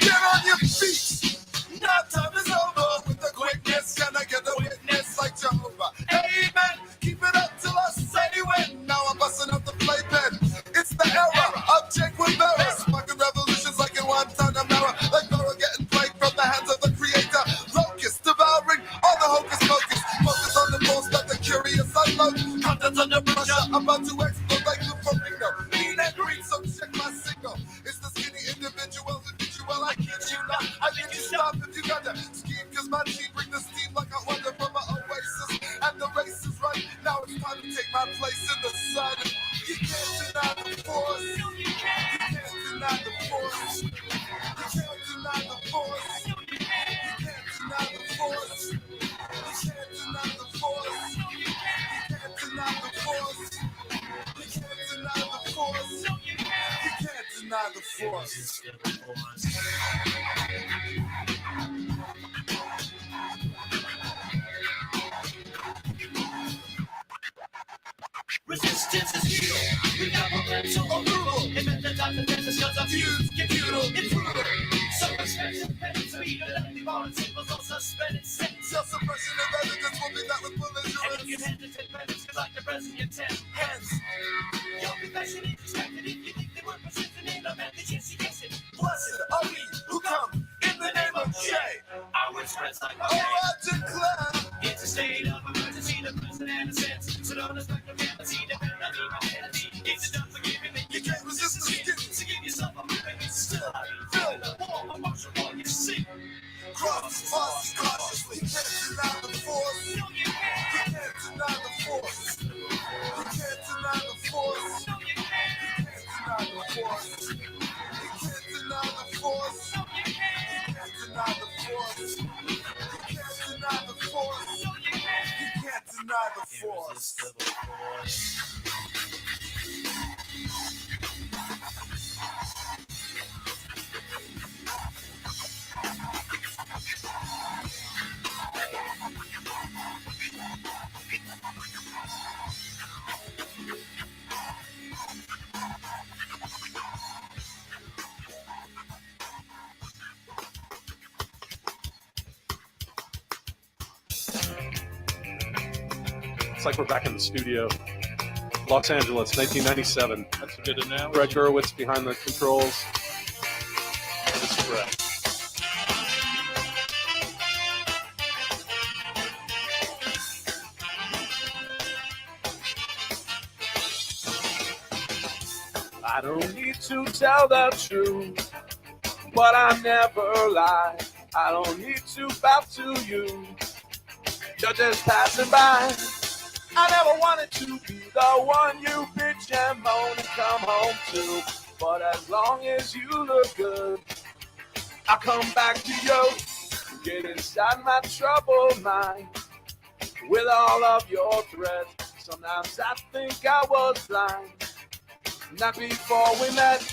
Get on your feet. Now time is over with the quickness. Can I get a witness like Jehovah? Amen. Keep it up till I say when. Now I'm busting up the playpen. It's the era of Jake Rivera. Sparking revolutions like in one ton of mirror. Like Pharaoh getting played from the hands of the creator. Locust devouring all the hocus pocus. Focus on the most that the curious unload. Contents under pressure. About to explode like the Farino. Mean and green, so check my signal. It's the skinny individual. I kid you not. I think you stop if you got to scheme. Cause my team bring the steam like I wonder from my oasis. And the race is right. Now it's time to take my place in the sun. You can't deny the force. You can't deny the force. You can't deny the force. You can't deny the force. You can't deny the force. You can't deny the force. You can't deny the force. You can't deny the force. Resistance is real. We governmental approval. Invent the time to dance because of views. Get futile. It's brutal. So respect independent speed. Elective on symbols on suspended sentence. Self-suppression of evidence will be that with belligerence. And if you hesitate, minutes, cause like the president intent. Hence, your confession is expected if you think they were persistent in the method. Yes, you guess it. Blessed are we who come in the name of J. I would spread like Oh, I declare. it's a state of emergency, the president and the sense. So don't expect the reality, depend on me, my vanity. If you're done forgiving me, you can't resist the skin. So give yourself a moving, it's still feel the war, a martial law, you see. Cross cautiously. You can't deny the force. No, you You can't. can't deny the force. You can't deny the force. No, you can't. You can't deny the force. You can't deny the force. No, you can't. You can't deny the force. You can't deny the force. No, you can't. You can't deny the force. It's like we're back in the studio. Los Angeles, 1997. That's a good analogy. Brett Gurewitz behind the controls. This is Brett. I don't need to tell the truth, but I never lie. I don't need to bow to you. You're just passing by. I never wanted to be the one you bitch and moan and come home to. But as long as you look good, I'll come back to you. Get inside my troubled mind with all of your threats. Sometimes I think I was blind, not before we met.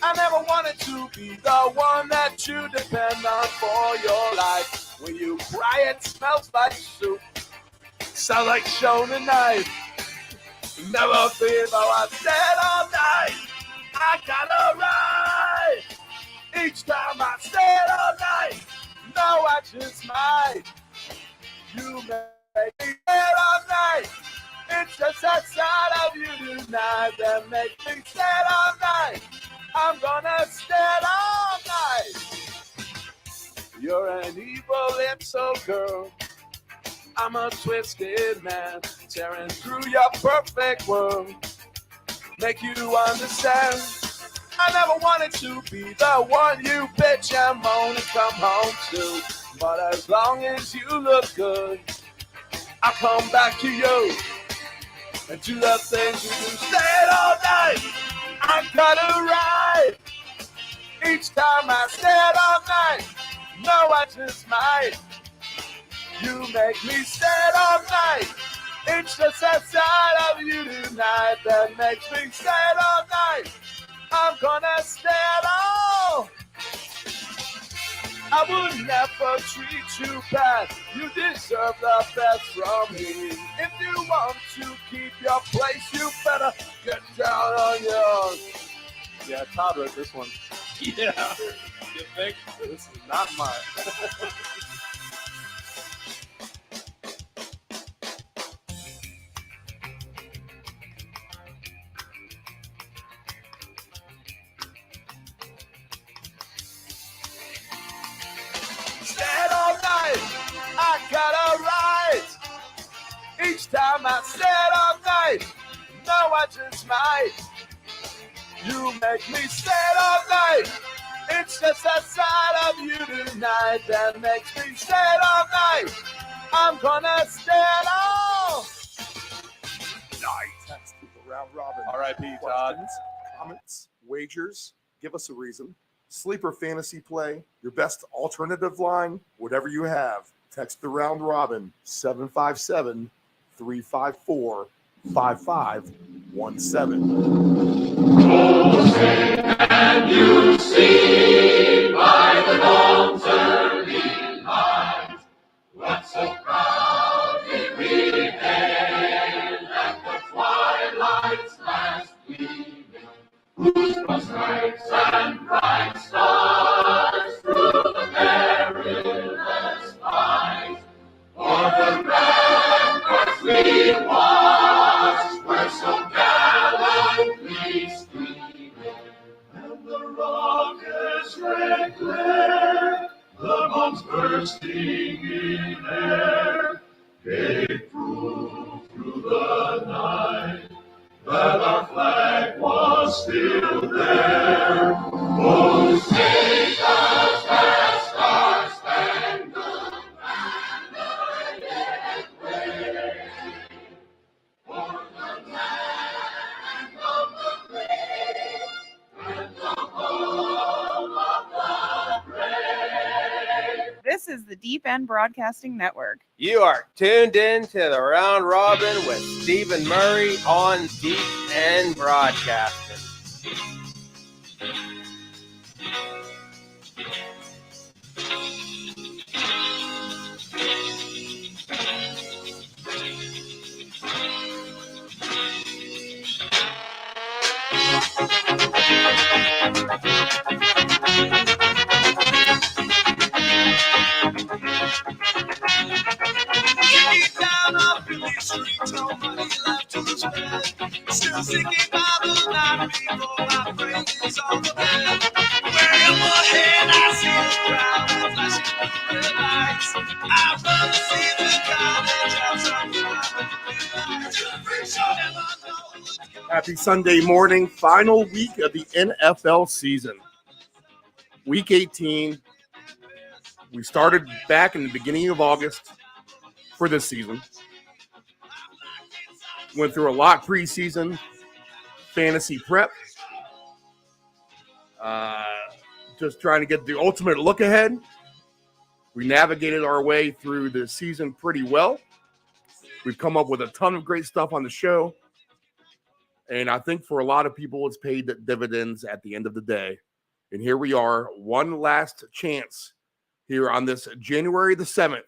I never wanted to be the one that you depend on for your life. When you cry, it smells like soup. Sound like Shona knife. Never feel though I said all night. I gotta ride. Each time I said all night. No, I just might. You make me sad all night. It's just that side of you tonight that makes me sad all night. I'm gonna stand all night. You're an evil little girl. I'm a twisted man, tearing through your perfect world. Make you understand. I never wanted to be the one you bitch and moan and come home to. But as long as you look good, I'll come back to you and do the things you do. Stay all night. I gotta ride. Each time I stayed all night. No, I just might. You make me sad all night. It's just that side of you tonight that makes me sad all night. I'm gonna stand all. I would never treat you bad. You deserve the best from me. If you want to keep your place, you better Get down on your. Yeah, Todd wrote this one. Yeah. You think? This is not mine. Stand all night, I got a right. Each time I stand all night, no, I just might. You make me stand all night. It's just that side of you tonight that makes me stand all night. I'm gonna stand all night. Text the round robin. R.I.P. Todd. Questions, comments, wagers, give us a reason. Sleeper fantasy play, your best alternative line, whatever you have. Text the round robin 757-354-5517. And you see by the dawn's early light what so proudly we hailed at the twilight's last gleaming, whose broad stripes and bright stars through the perilous fight o'er the ramparts we watched were so gallantly streaming. And the rocket's red glare, the bombs bursting in air, gave proof through the night that our flag was still there. Oh, sing us that star-spangled banner yet wave, for the land of the brave and the home of the brave. This is the Deep End Broadcasting Network. You are tuned in to the Round Robin with Stephen Murray on Deep End Broadcasting. Down up in these streets, nobody left to spread. Still singing Bible night before my praise on the bed. Way up ahead, I see the crowd flashing through the lights. I run to see the college. Happy Sunday morning, final week of the NFL season. Week 18. We started back in the beginning of August for this season. Went through a lot preseason, fantasy prep. Just trying to get the ultimate look ahead. We navigated our way through the season pretty well. We've come up with a ton of great stuff on the show. And I think for a lot of people, it's paid dividends at the end of the day. And here we are, one last chance here on this January the 7th,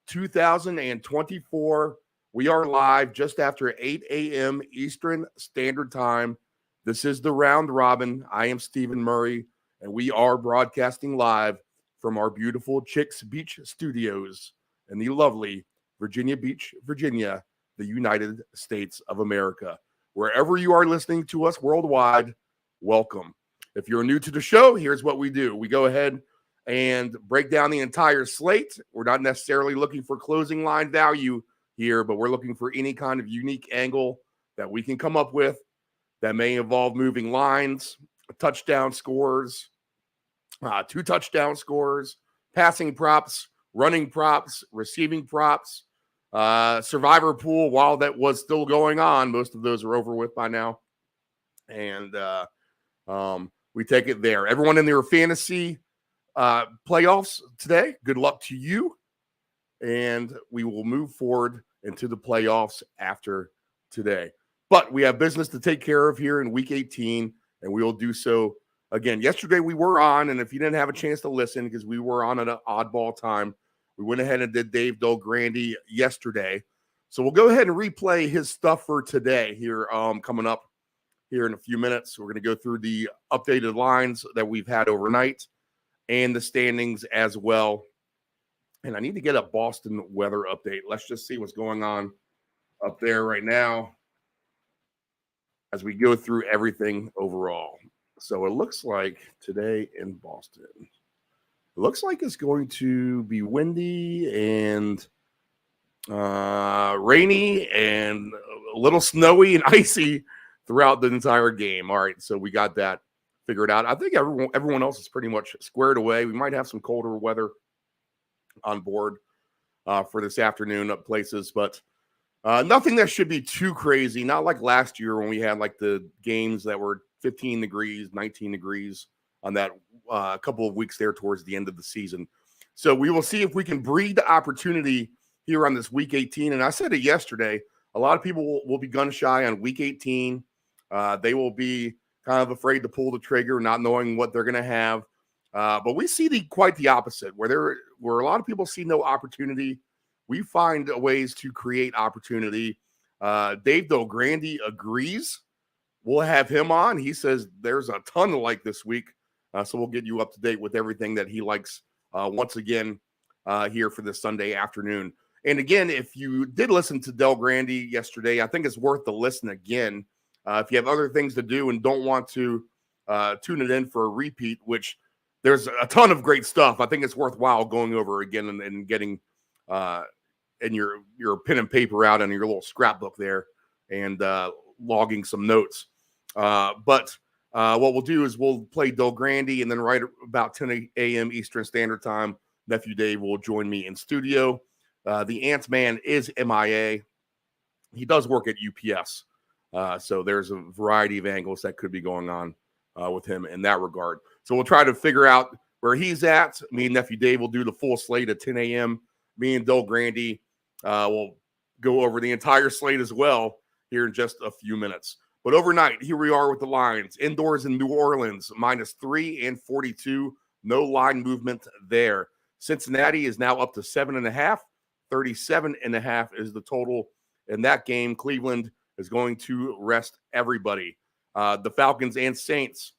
2024. We are live just after 8 a.m. Eastern Standard Time. This is the Round Robin. I am Stephen Murray, and we are broadcasting live from our beautiful Chicks Beach Studios in the lovely Virginia Beach, Virginia, the United States of America. Wherever you are listening to us worldwide, welcome. If you're new to the show, here's what we do. We go ahead and break down the entire slate. We're not necessarily looking for closing line value here, but we're looking for any kind of unique angle that we can come up with that may involve moving lines, touchdown scores, 2 touchdown scores, passing props, running props, receiving props, survivor pool. While that was still going on, most of those are over with by now. And we take it there. Everyone in their fantasy playoffs today, good luck to you. And we will move forward into the playoffs after today. But we have business to take care of here in week 18, and we will do so again. Yesterday we were on, and if you didn't have a chance to listen because we were on at an oddball time, we went ahead and did Dave Del Grande yesterday. So we'll go ahead and replay his stuff for today here coming up here in a few minutes. We're going to go through the updated lines that we've had overnight and the standings as well. And I need to get a Boston weather update. Let's just see what's going on up there right now as we go through everything overall. So it looks like today in Boston, it looks like it's going to be windy and rainy and a little snowy and icy throughout the entire game. All right, so we got that figured out. I think everyone else is pretty much squared away. We might have some colder weather on board for this afternoon at places, but nothing that should be too crazy. Not like last year when we had like the games that were 15 degrees, 19 degrees on that couple of weeks there towards the end of the season. So we will see if we can breed the opportunity here on this week 18. And I said it yesterday, a lot of people will be gun shy on week 18. They will be kind of afraid to pull the trigger, not knowing what they're going to have. But we see quite the opposite, where a lot of people see no opportunity. We find ways to create opportunity. Dave Del Grande agrees. We'll have him on. He says there's a ton to like this week. So we'll get you up to date with everything that he likes once again here for this Sunday afternoon. And again, if you did listen to Del Grande yesterday, I think it's worth the listen again. If you have other things to do and don't want to tune it in for a repeat, which there's a ton of great stuff, I think it's worthwhile going over again and getting and your pen and paper out and your little scrapbook there and logging some notes. But what we'll do is we'll play Del Grande, and then right about 10 a.m. Eastern Standard Time, Nephew Dave will join me in studio. The Ant-Man is MIA. He does work at UPS. So there's a variety of angles that could be going on with him in that regard. So we'll try to figure out where he's at. Me and Nephew Dave will do the full slate at 10 a.m. Me and Del Grande will go over the entire slate as well here in just a few minutes. But overnight, here we are with the lines. Indoors in New Orleans, -3 and 42. No line movement there. Cincinnati is now up to 7.5. 37.5 is the total in that game. Cleveland is going to rest everybody. The Falcons and Saints,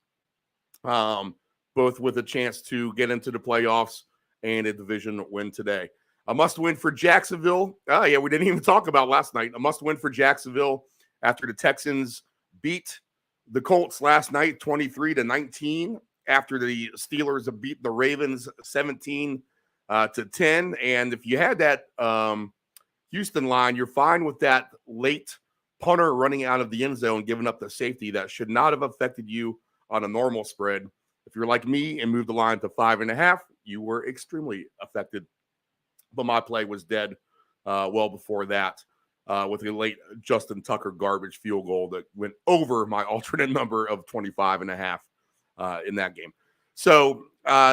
both with a chance to get into the playoffs and a division win today. A must win for Jacksonville. Oh, yeah, we didn't even talk about last night. A must win for Jacksonville after the Texans beat the Colts last night 23-19, after the Steelers have beat the Ravens 17-10. And if you had that Houston line, you're fine with that late punter running out of the end zone, giving up the safety that should not have affected you on a normal spread. If you're like me and moved the line to 5.5, you were extremely affected. But my play was dead well before that with a late Justin Tucker garbage field goal that went over my alternate number of 25.5 in that game. So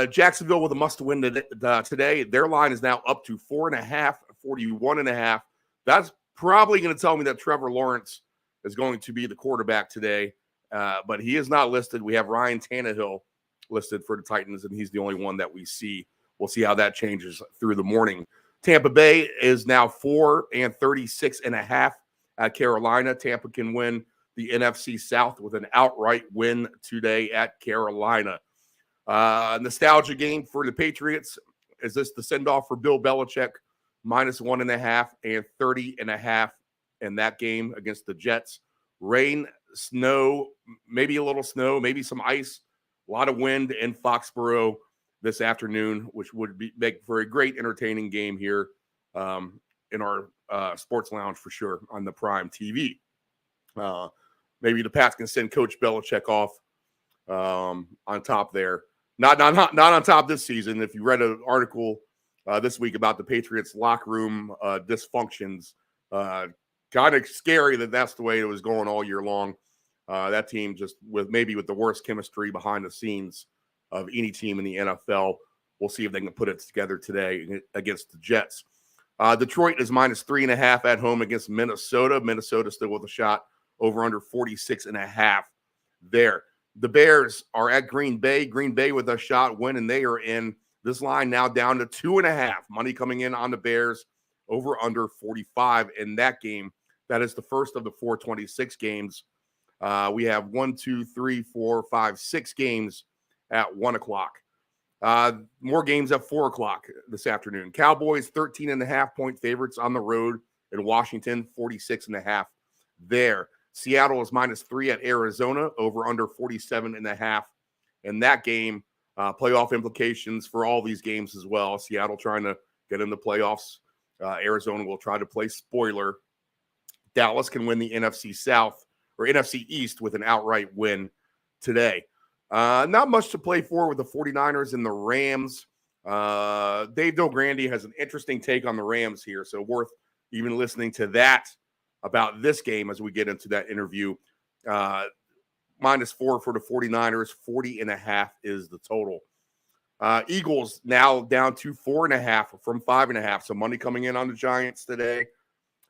Jacksonville with a must-win today. Their line is now up to 4.5, 41.5. That's probably going to tell me that Trevor Lawrence is going to be the quarterback today, but he is not listed. We have Ryan Tannehill listed for the Titans, and he's the only one that we see. We'll see how that changes through the morning. Tampa Bay is now 4 and 36.5 at Carolina. Tampa can win the NFC South with an outright win today at Carolina. Nostalgia game for the Patriots. Is this the send-off for Bill Belichick? -1.5 and 30.5 in that game against the Jets. Rain, snow, maybe a little snow, maybe some ice, a lot of wind in Foxborough this afternoon, which would make for a great entertaining game here in our sports lounge for sure on the Prime TV. Maybe the Pats can send Coach Belichick off on top there. Not on top this season. If you read an article this week about the Patriots locker room dysfunctions, kind of scary that's the way it was going all year long. That team just with the worst chemistry behind the scenes of any team in the NFL. We'll see if they can put it together today against the Jets. Detroit is -3.5 at home against Minnesota. Minnesota still with a shot over under 46.5 there. The Bears are at Green Bay. Green Bay with a shot win, and they are in. This line now down to 2.5. Money coming in on the Bears over under 45 in that game. That is the first of the 426 games We have 1, 2, 3, 4, 5, 6 games at 1 o'clock. More games at 4 o'clock this afternoon. Cowboys 13.5-point favorites on the road in Washington, 46.5 there. Seattle is -3 at Arizona, over under 47.5. In that game, playoff implications for all these games as well. Seattle trying to get in the playoffs. Arizona will try to play spoiler. Dallas can win the NFC South or NFC East with an outright win today. Not much to play for with the 49ers and the Rams. Dave Del Grande has an interesting take on the Rams here, so worth even listening to that about this game as we get into that interview. -4 for the 49ers, 40.5 is the total. Eagles now down to 4.5 from 5.5. So money coming in on the Giants today.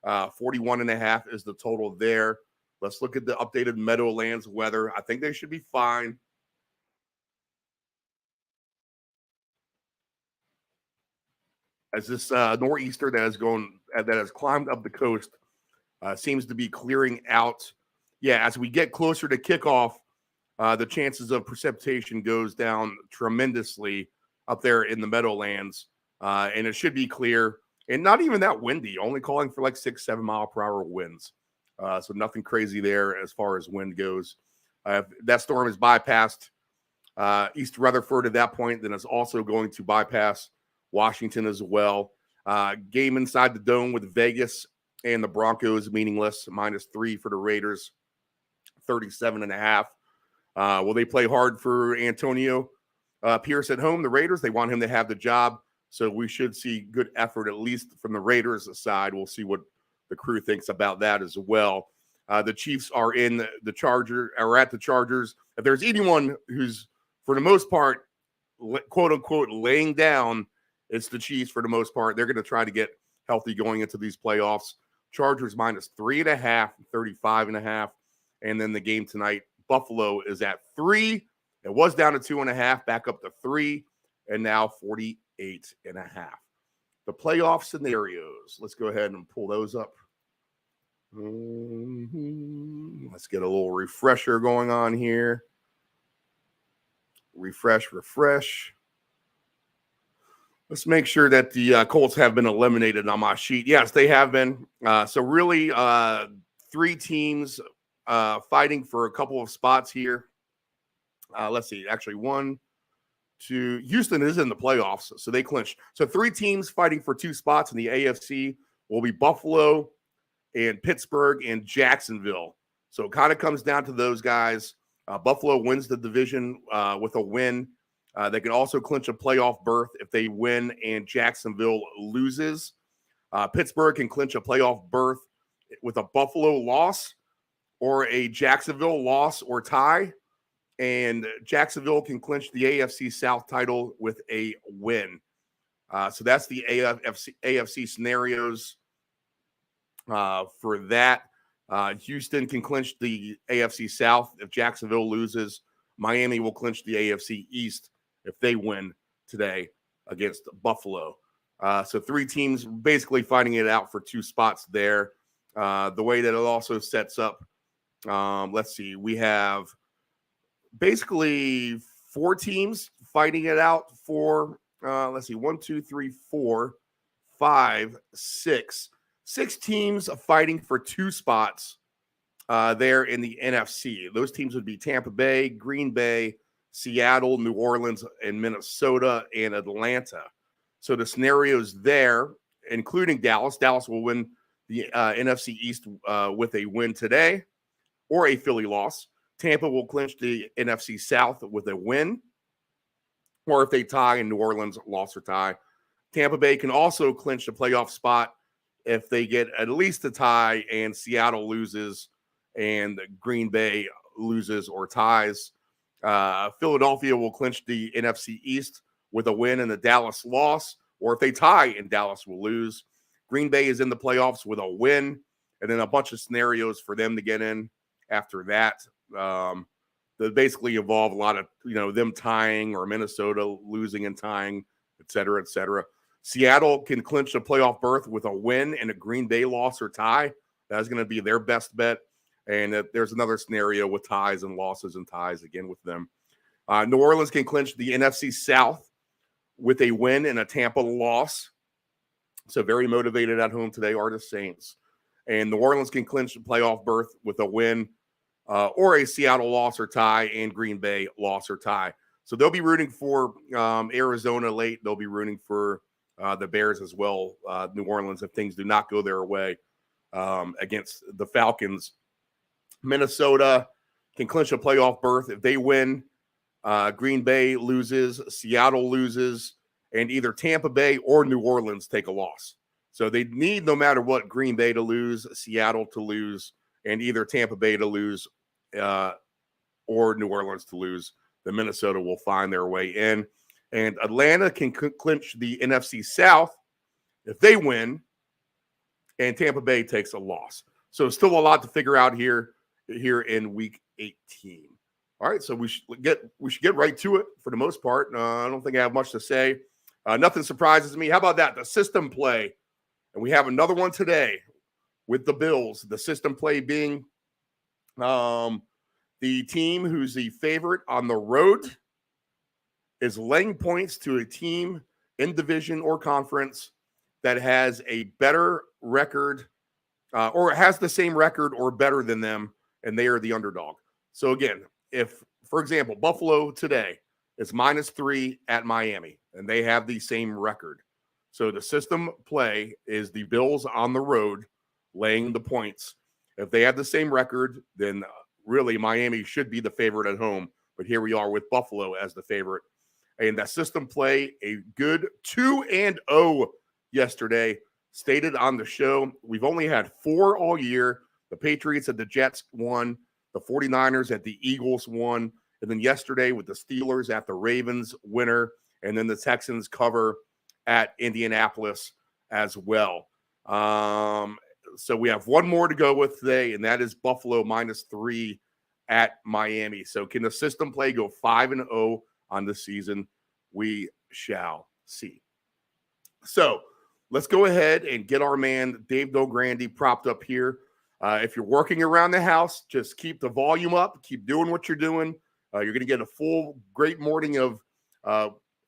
41.5 is the total there. Let's look at the updated Meadowlands weather. I think they should be fine. As this nor'easter that has climbed up the coast seems to be clearing out. Yeah, as we get closer to kickoff, the chances of precipitation goes down tremendously up there in the Meadowlands, and it should be clear and not even that windy. Only calling for like 6-7 mile per hour winds, so nothing crazy there as far as wind goes. That storm is bypassed East Rutherford at that point, then it's also going to bypass Washington as well. Game inside the dome with Vegas and the Broncos meaningless, -3 for the Raiders, 37.5. Will they play hard for Antonio Pierce at home? The Raiders, they want him to have the job, so we should see good effort at least from the Raiders side. We'll see what the crew thinks about that as well. The Chiefs are at the Chargers. If there's anyone who's, for the most part, quote unquote, laying down, it's the Chiefs for the most part. They're going to try to get healthy going into these playoffs. Chargers -3.5, 35.5. And then the game tonight, Buffalo is at 3. It was down to 2.5, back up to 3, and now 48.5. The playoff scenarios. Let's go ahead and pull those up. Let's get a little refresher going on here. Refresh. Let's make sure that the Colts have been eliminated on my sheet. Yes, they have been. So really 3 teams fighting for a couple of spots here. Let's see. Actually, 1, 2. Houston is in the playoffs, so they clinched. So 3 teams fighting for 2 spots in the AFC will be Buffalo and Pittsburgh and Jacksonville. So it kind of comes down to those guys. Buffalo wins the division with a win. They can also clinch a playoff berth if they win and Jacksonville loses. Pittsburgh can clinch a playoff berth with a Buffalo loss or a Jacksonville loss or tie. And Jacksonville can clinch the AFC South title with a win. So that's the AFC scenarios for that. Houston can clinch the AFC South if Jacksonville loses. Miami will clinch the AFC East if they win today against Buffalo. So 3 teams basically fighting it out for 2 spots there. The way that it also sets up, let's see, we have basically 4 teams fighting it out for, 1, 2, 3, 4, 5, 6. 6 teams fighting for 2 spots there in the NFC. Those teams would be Tampa Bay, Green Bay, Seattle, New Orleans, and Minnesota, and Atlanta. So the scenarios there, including Dallas. Dallas will win the NFC East with a win today or a Philly loss. Tampa will clinch the NFC South with a win, or if they tie in New Orleans, loss or tie. Tampa Bay can also clinch the playoff spot if they get at least a tie and Seattle loses and Green Bay loses or ties. Philadelphia will clinch the NFC East with a win and a Dallas loss, or if they tie and Dallas will lose. Green Bay is in the playoffs with a win, and then a bunch of scenarios for them to get in after that. That basically involve a lot of, them tying or Minnesota losing and tying, et cetera, et cetera. Seattle can clinch a playoff berth with a win and a Green Bay loss or tie. That's going to be their best bet. And there's another scenario with ties and losses and ties again with them. New Orleans can clinch the NFC South with a win and a Tampa loss. So very motivated at home today are the Saints. And New Orleans can clinch the playoff berth with a win or a Seattle loss or tie and Green Bay loss or tie. So they'll be rooting for Arizona late. They'll be rooting for the Bears as well, New Orleans, if things do not go their way against the Falcons. Minnesota can clinch a playoff berth. If they win, Green Bay loses, Seattle loses, and either Tampa Bay or New Orleans take a loss. So they need, no matter what, Green Bay to lose, Seattle to lose, and either Tampa Bay to lose or New Orleans to lose. The Minnesota will find their way in. And Atlanta can clinch the NFC South if they win, and Tampa Bay takes a loss. So still a lot to figure out here in Week 18. All right, so we should get right to it for the most part. I don't think I have much to say. Nothing surprises me. How about that? The system play. And we have another one today with the Bills. The system play being the team who's the favorite on the road is laying points to a team in division or conference that has a better record or has the same record or better than them, and they are the underdog. So again, if, for example, Buffalo today is -3 at Miami, and they have the same record. So the system play is the Bills on the road laying the points. If they have the same record, then really Miami should be the favorite at home. But here we are with Buffalo as the favorite. And that system play, a good 2-0 yesterday, stated on the show. We've only had 4 all year. The Patriots at the Jets won. The 49ers at the Eagles won. And then yesterday with the Steelers at the Ravens winner. And then the Texans cover at Indianapolis as well. So we have one more to go with today, and that is Buffalo -3 at Miami. So can the system play go 5-0 on the season? We shall see. So let's go ahead and get our man Dave Del Grande propped up here. If you're working around the house, just keep the volume up. Keep doing what you're doing. You're going to get a full, great morning of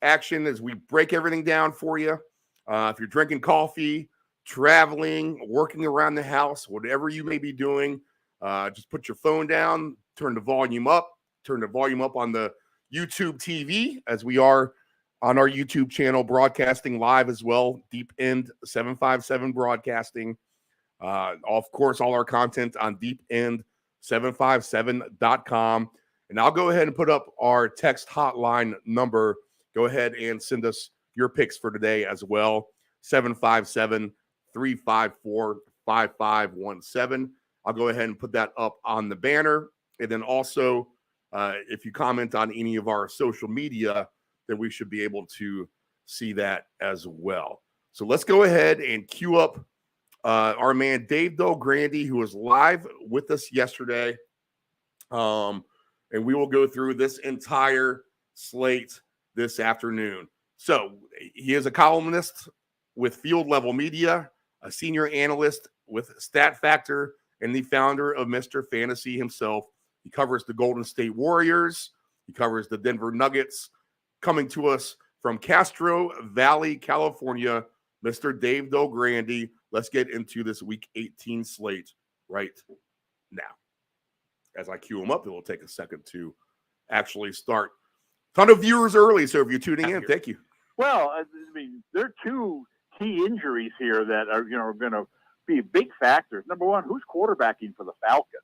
action as we break everything down for you. If you're drinking coffee, traveling, working around the house, whatever you may be doing, just put your phone down, turn the volume up on the YouTube TV, as we are on our YouTube channel broadcasting live as well. Deep End 757 broadcasting. Of course, all our content on deepend757.com. And I'll go ahead and put up our text hotline number. Go ahead and send us your picks for today as well. 757-354-5517. I'll go ahead and put that up on the banner. And then also, if you comment on any of our social media, then we should be able to see that as well. So let's go ahead and queue up our man Dave Del Grande, who was live with us yesterday. And we will go through this entire slate this afternoon. So he is a columnist with Field Level Media, a senior analyst with Stat Factor, and the founder of Mr. Fantasy himself. He covers the Golden State Warriors. He covers the Denver Nuggets. Coming to us from Castro Valley, California, Mr. Dave Del Grande. Let's get into this Week 18 slate right now. As I queue him up, it will take a second to actually start. Ton of viewers early, so if you're tuning in, thank you. Well, I mean, there are two key injuries here that are going to be big factors. Number one, who's quarterbacking for the Falcons?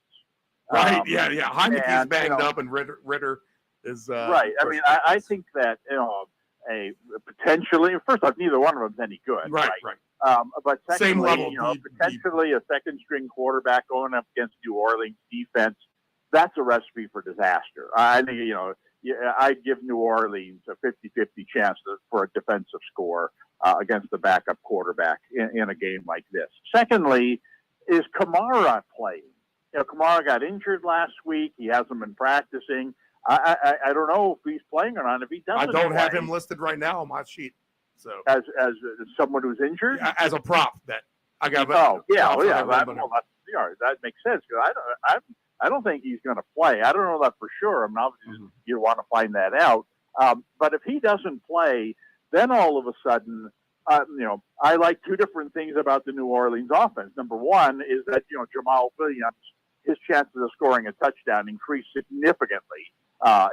Right, yeah. Heineke's banged up, and Ritter is right. I mean, I think that a potentially, first off, neither one of them is any good. Right. But secondly, Same level, potentially a second string quarterback going up against New Orleans defense. That's a recipe for disaster. I think I'd give New Orleans a 50-50 chance for a defensive score against the backup quarterback in a game like this. Secondly, is Kamara playing? Kamara got injured last week. He hasn't been practicing. I don't know if he's playing or not. If he doesn't, I don't have him listed right now on my sheet. So as someone who's injured, as a prop that I got. that makes sense because I don't think he's going to play. I don't know that for sure. I mean, obviously you want to find that out. But if he doesn't play, then all of a sudden, I like two different things about the New Orleans offense. Number one is that, Jamal Williams, his chances of scoring a touchdown increase significantly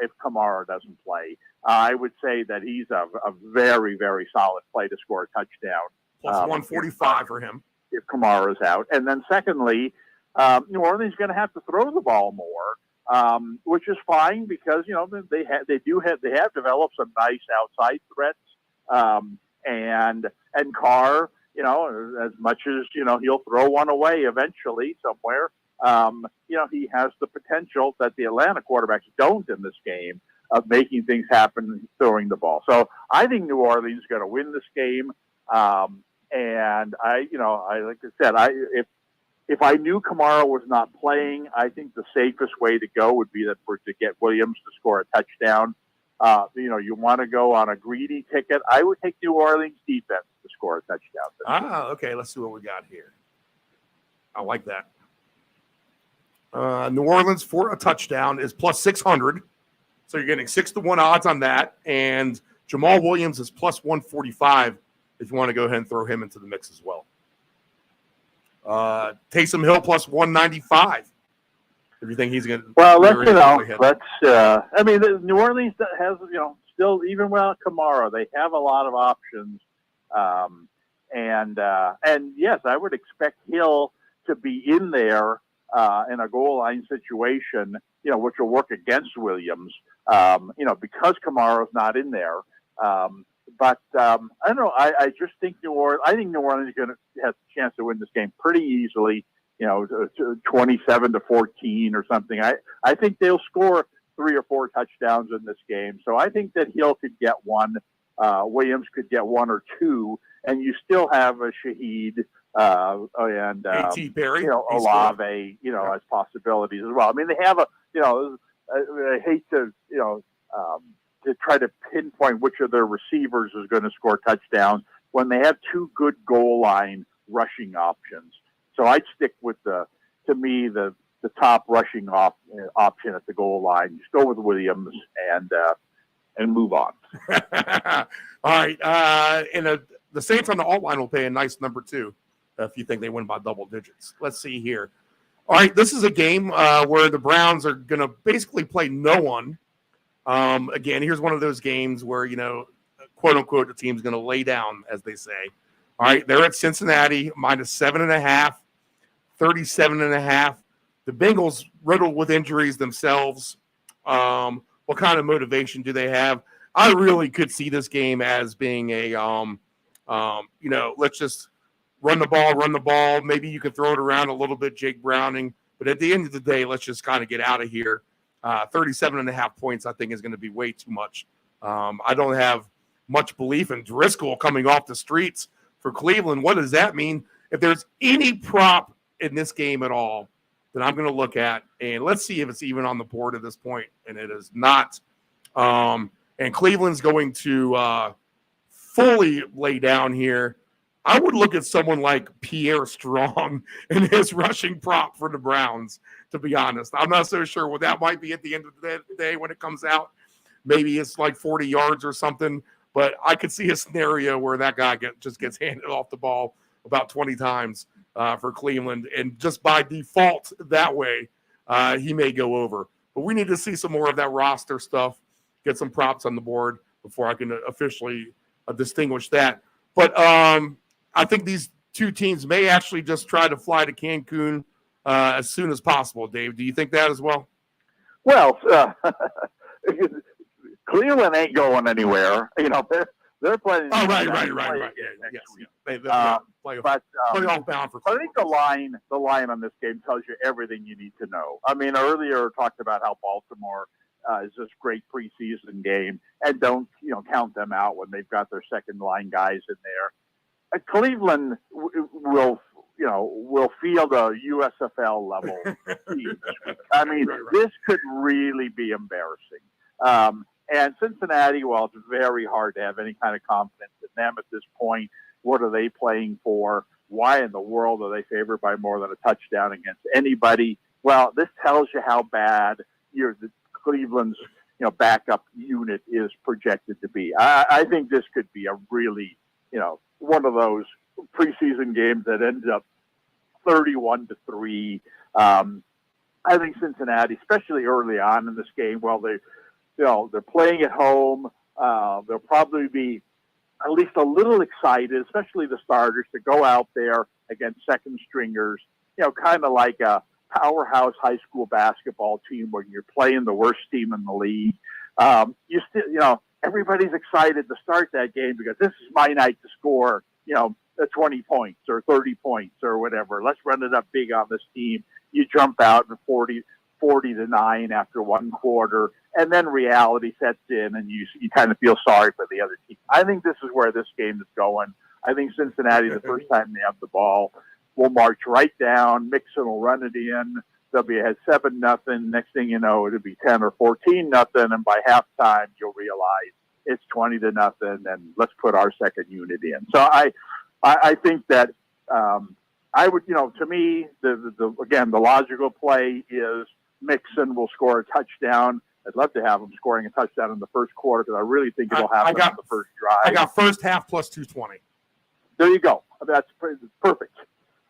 if Kamara doesn't play. I would say that he's a very, very solid play to score a touchdown. Plus 145 for him. If Kamara's out. And then secondly, New Orleans is going to have to throw the ball more, which is fine because, they have developed some nice outside threats. And Carr, as much as, he'll throw one away eventually somewhere, he has the potential that the Atlanta quarterbacks don't in this game of making things happen throwing the ball. So I think New Orleans is going to win this game. And like I said, if I knew Kamara was not playing, I think the safest way to go would be to get Williams to score a touchdown. You want to go on a greedy ticket. I would take New Orleans defense to score a touchdown. Okay. Let's see what we got here. I like that. New Orleans for a touchdown is plus 600. So you're getting 6-1 odds on that. And Jamal Williams is plus 145 if you want to go ahead and throw him into the mix as well. Taysom Hill plus 195. If you think he's going to. Well, New Orleans has, still, even without Kamara, they have a lot of options. And yes, I would expect Hill to be in there in a goal line situation, which will work against Williams, because Kamara's not in there. But I don't know. I just think New Orleans is going to have a chance to win this game pretty easily. 27-14 or something. I think they'll score 3 or 4 touchdowns in this game. So I think that Hill could get one, Williams could get 1 or 2, and you still have a Shaheed and A.T. Perry, Olave, as possibilities as well. I mean, they have I hate to try to pinpoint which of their receivers is going to score touchdowns when they have 2 good goal line rushing options. So I'd stick with the top rushing option at the goal line. Just go with Williams and move on. All right. The Saints on the alt line will pay a nice number 2 if you think they win by double digits. Let's see here. All right. This is a game where the Browns are going to basically play no one. Again, here's one of those games where, quote unquote, the team's going to lay down, as they say. All right. They're at Cincinnati minus 7.5. 37.5. The Bengals riddled with injuries themselves. What kind of motivation do they have? I really could see this game as being a, let's just run the ball. Maybe you could throw it around a little bit, Jake Browning. But at the end of the day, let's just kind of get out of here. 37.5 points, I think, is going to be way too much. I don't have much belief in Driscoll coming off the streets for Cleveland. What does that mean? If there's any prop in this game at all that I'm going to look at, and let's see if it's even on the board at this point, and it is not. And Cleveland's going to fully lay down here. I would look at someone like Pierre Strong and his rushing prop for the Browns, to be honest. I'm not so sure what that might be at the end of the day when it comes out. Maybe it's like 40 yards or something, but I could see a scenario where that guy just gets handed off the ball about 20 times for Cleveland, and just by default that way, he may go over. But we need to see some more of that roster stuff, get some props on the board before I can officially distinguish that. But I think these two teams may actually just try to fly to Cancun as soon as possible. Dave, do you think that as well? Well, Cleveland ain't going anywhere. They're playing. Oh, right. Yeah, yes. They play off bound for Cleveland. I think the line on this game tells you everything you need to know. I mean, earlier talked about how Baltimore is this great preseason game, and don't count them out when they've got their second line guys in there. Cleveland will field a USFL level team. I mean, this could really be embarrassing. And Cincinnati, well, it's very hard to have any kind of confidence in them at this point. What are they playing for? why in the world are they favored by more than a touchdown against anybody? Well, this tells you how bad the Cleveland's backup unit is projected to be. I think this could be a really, one of those preseason games that ended up 31-3. I think Cincinnati, especially early on in this game, they're playing at home. They'll probably be at least a little excited, especially the starters, to go out there against second stringers, kind of like a powerhouse high school basketball team where you're playing the worst team in the league. Everybody's excited to start that game because this is my night to score, 20 points or 30 points or whatever. Let's run it up big on this team. You jump out in 40-9 after one quarter, and then reality sets in, and you kind of feel sorry for the other team. I think this is where this game is going. I think Cincinnati, the first time they have the ball, will march right down. Mixon will run it in. They'll be ahead 7-0. Next thing you know, it'll be 10 or 14-0, and by halftime, you'll realize it's 20-0, and let's put our second unit in. So I think that I would, to me, the logical play is Mixon will score a touchdown. I'd love to have him scoring a touchdown in the first quarter because I really think it'll happen on the first drive. I got first half plus 220. There you go. That's perfect.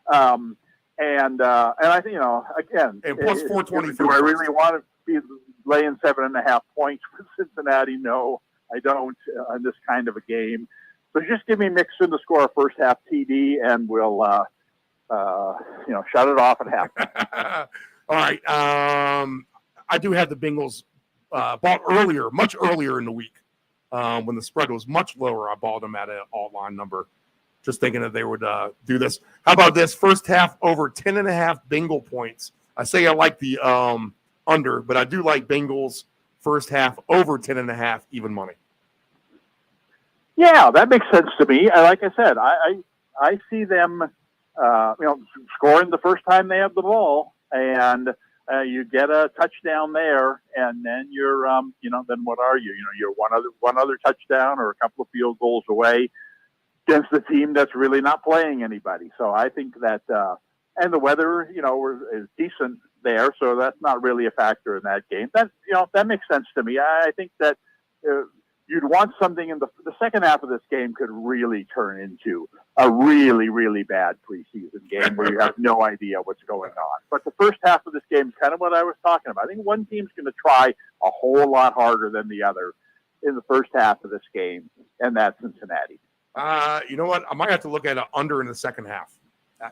And I think, again, and plus 420. Do I really want to be laying 7.5 points with Cincinnati? No, I don't on this kind of a game. So just give me Mixon to score a first half TD, and we'll, shut it off at half. All right. I do have the Bengals bought earlier, much earlier in the week when the spread was much lower. I bought them at an all-line number, just thinking that they would do this. How about this? First half over 10.5 Bengal points. I say I like the under, but I do like Bengals first half over 10.5 even money. Yeah, that makes sense to me. Like I said, I see them, scoring the first time they have the ball, and you get a touchdown there, and then you're, then what are you? You're one other touchdown or a couple of field goals away against the team that's really not playing anybody. So I think that, and the weather, is decent there, so that's not really a factor in that game. That makes sense to me. I think that you'd want something in the second half of this game could really turn into a really, really bad preseason game where you have no idea what's going on. But the first half of this game is kind of what I was talking about. I think one team's going to try a whole lot harder than the other in the first half of this game, and that's Cincinnati. You know what? I might have to look at an under in the second half.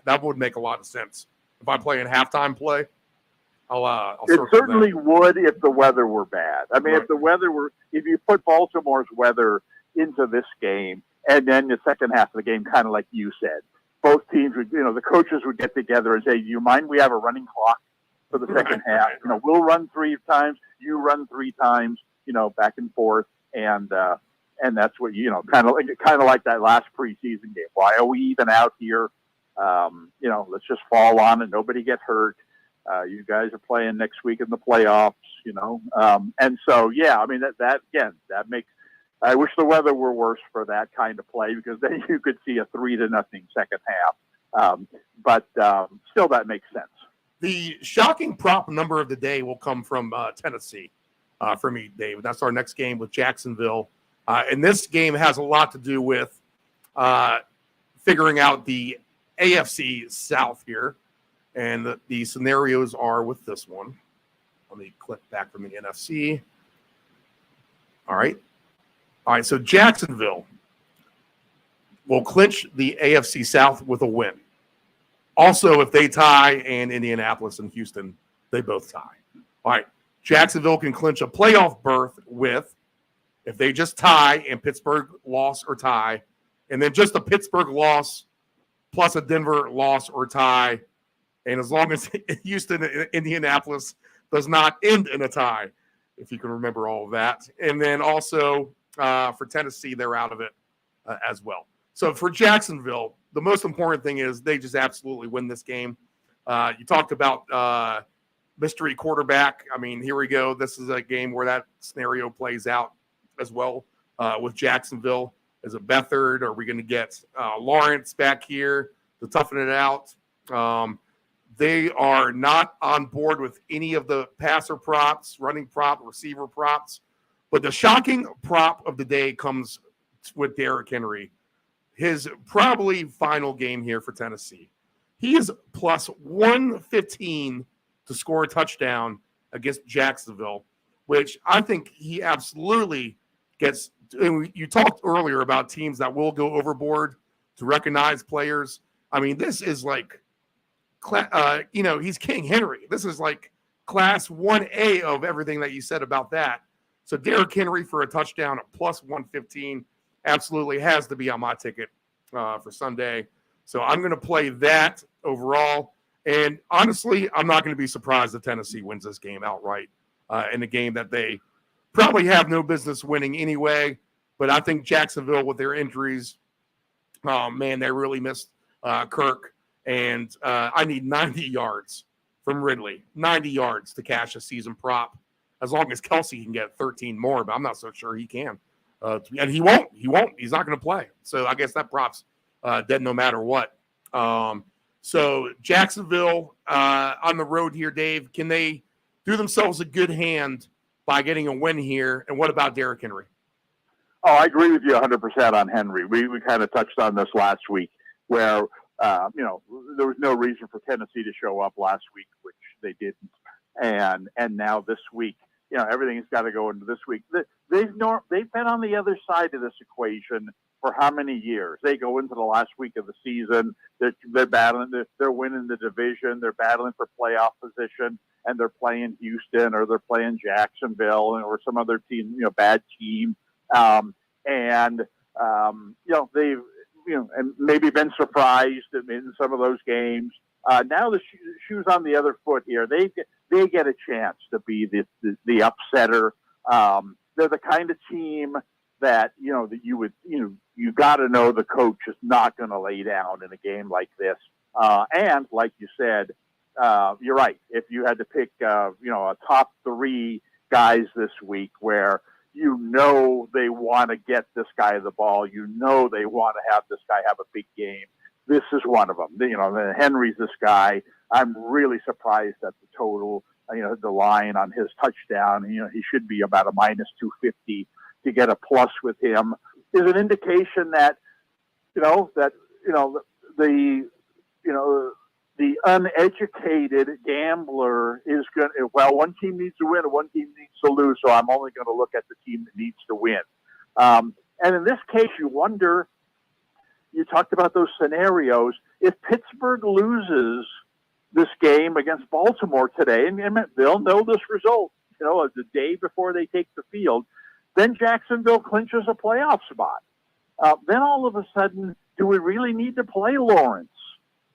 That would make a lot of sense. If I'm playing halftime play, I'll it certainly would if the weather were bad. I mean, right. If you put Baltimore's weather into this game, and then the second half of the game, kind of like you said, both teams would, the coaches would get together and say, "Do you mind we have a running clock for the second half? We'll run 3 times, you run 3 times, back and forth, and that's what kind of like that last preseason game. Why are we even out here? Let's just fall on it. Nobody get hurt. You guys are playing next week in the playoffs, and so, yeah, I mean, that makes, I wish the weather were worse for that kind of play because then you could see a 3-0 second half. But still, that makes sense. The shocking prop number of the day will come from Tennessee for me, Dave. That's our next game with Jacksonville. And this game has a lot to do with figuring out the AFC South here. And the scenarios are with this one. Let me click back from the NFC. All right. So Jacksonville will clinch the AFC South with a win. Also, if they tie, and Indianapolis and Houston, they both tie. All right. Jacksonville can clinch a playoff berth with, if they just tie and Pittsburgh loss or tie, and then just a Pittsburgh loss plus a Denver loss or tie. And as long as Houston and Indianapolis does not end in a tie, if you can remember all of that. And then also for Tennessee, they're out of it as well. So for Jacksonville, the most important thing is they just absolutely win this game. You talked about mystery quarterback. I mean, here we go. This is a game where that scenario plays out as well with Jacksonville. Is it Beathard? Are we going to get Lawrence back here? to toughen it out. They are not on board with any of the passer props, running prop, receiver props. But the shocking prop of the day comes with Derrick Henry. His probably final game here for Tennessee. He is plus 115 to score a touchdown against Jacksonville, which I think he absolutely gets. You talked earlier about teams that will go overboard to recognize players. I mean, this is like, he's King Henry. This is like class 1A of everything that you said about that. So Derrick Henry for a touchdown at plus 115 absolutely has to be on my ticket for Sunday. So I'm going to play that overall. And honestly, I'm not going to be surprised if Tennessee wins this game outright in a game that they probably have no business winning anyway. But I think Jacksonville, with their injuries, they really missed Kirk. And I need 90 yards from Ridley, 90 yards to cash a season prop, as long as Kelsey can get 13 more. But I'm not so sure he can. And he won't. He's not going to play. So I guess that prop's dead no matter what. So Jacksonville on the road here, Dave, can they do themselves a good hand by getting a win here? And what about Derrick Henry? Oh, I agree with you 100% on Henry. We kind of touched on this last week where, there was no reason for Tennessee to show up last week, which they didn't. And now this week, everything's got to go into this week. They've been on the other side of this equation for how many years? They go into the last week of the season. They're battling. They're winning the division. They're battling for playoff position, and they're playing Houston or they're playing Jacksonville or some other team, bad team. They've and maybe been surprised in some of those games. Now the shoe's on the other foot here. They get a chance to be the upsetter. They're the kind of team that that you got to know the coach is not going to lay down in a game like this. And like you said, you're right. If you had to pick a top 3 guys this week where they want to get this guy the ball, they want to have this guy have a big game, this is one of them. Henry's this guy. I'm really surprised at the total. The line on his touchdown. He should be about a minus 250. To get a plus with him is an indication that the uneducated gambler is going to, one team needs to win and one team needs to lose, so I'm only going to look at the team that needs to win. And in this case, you talked about those scenarios. If Pittsburgh loses this game against Baltimore today, and they'll know this result, the day before they take the field, then Jacksonville clinches a playoff spot. Then all of a sudden, do we really need to play Lawrence?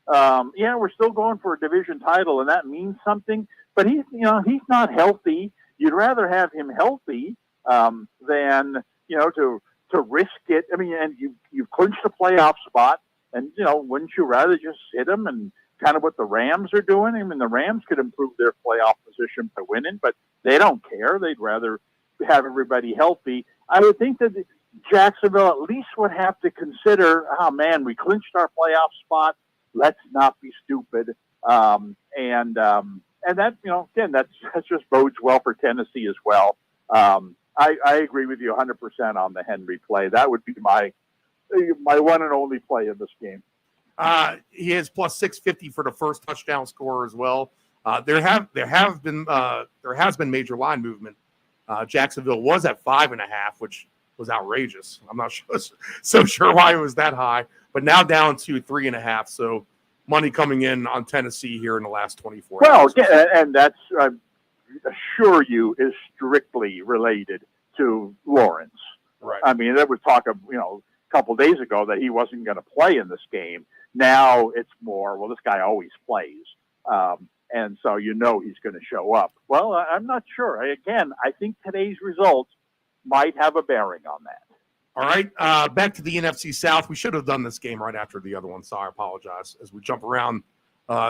We're still going for a division title, and that means something. But he's not healthy. You'd rather have him healthy than to risk it. I mean, and you've clinched a playoff spot, and wouldn't you rather just sit him and kind of what the Rams are doing? I mean, the Rams could improve their playoff position by winning, but they don't care. They'd rather have everybody healthy. I would think that Jacksonville at least would have to consider, we clinched our playoff spot. Let's not be stupid. And that, again, that just bodes well for Tennessee as well. I agree with you 100% on the Henry play. That would be my one and only play in this game. He is plus 650 for the first touchdown scorer as well. There has been major line movement. Jacksonville was at 5.5, which was outrageous. I'm not so sure why it was that high, but now down to 3.5. So money coming in on Tennessee here in the last 24 hours. Well, and that's, I assure you, is strictly related to Lawrence. Right. I mean, there was talk of, a couple days ago that he wasn't going to play in this game. Now it's more, this guy always plays. And so he's going to show up. Well, I'm not sure. Again, I think today's results might have a bearing on that. All right, back to the NFC South. We should have done this game right after the other one, so I apologize as we jump around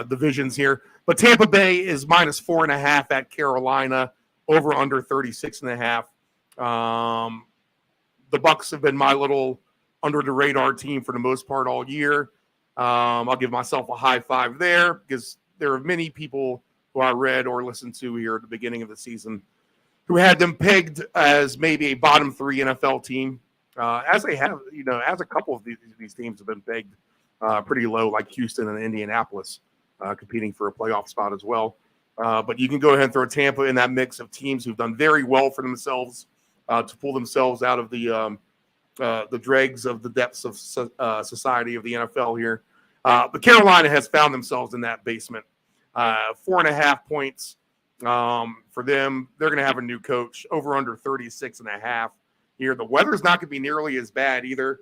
divisions here. But Tampa Bay is minus 4.5 at Carolina, over under 36.5. The Bucs have been my little under the radar team for the most part all year. I'll give myself a high five there because there are many people who I read or listened to here at the beginning of the season who had them pegged as maybe a bottom 3 NFL team, as they have, as a couple of these teams have been pegged pretty low, like Houston and Indianapolis, competing for a playoff spot as well. But you can go ahead and throw Tampa in that mix of teams who've done very well for themselves to pull themselves out of the dregs of the depths of society of the NFL here. But Carolina has found themselves in that basement. 4.5 points for them. They're going to have a new coach, over under 36.5 here. The weather's not going to be nearly as bad either.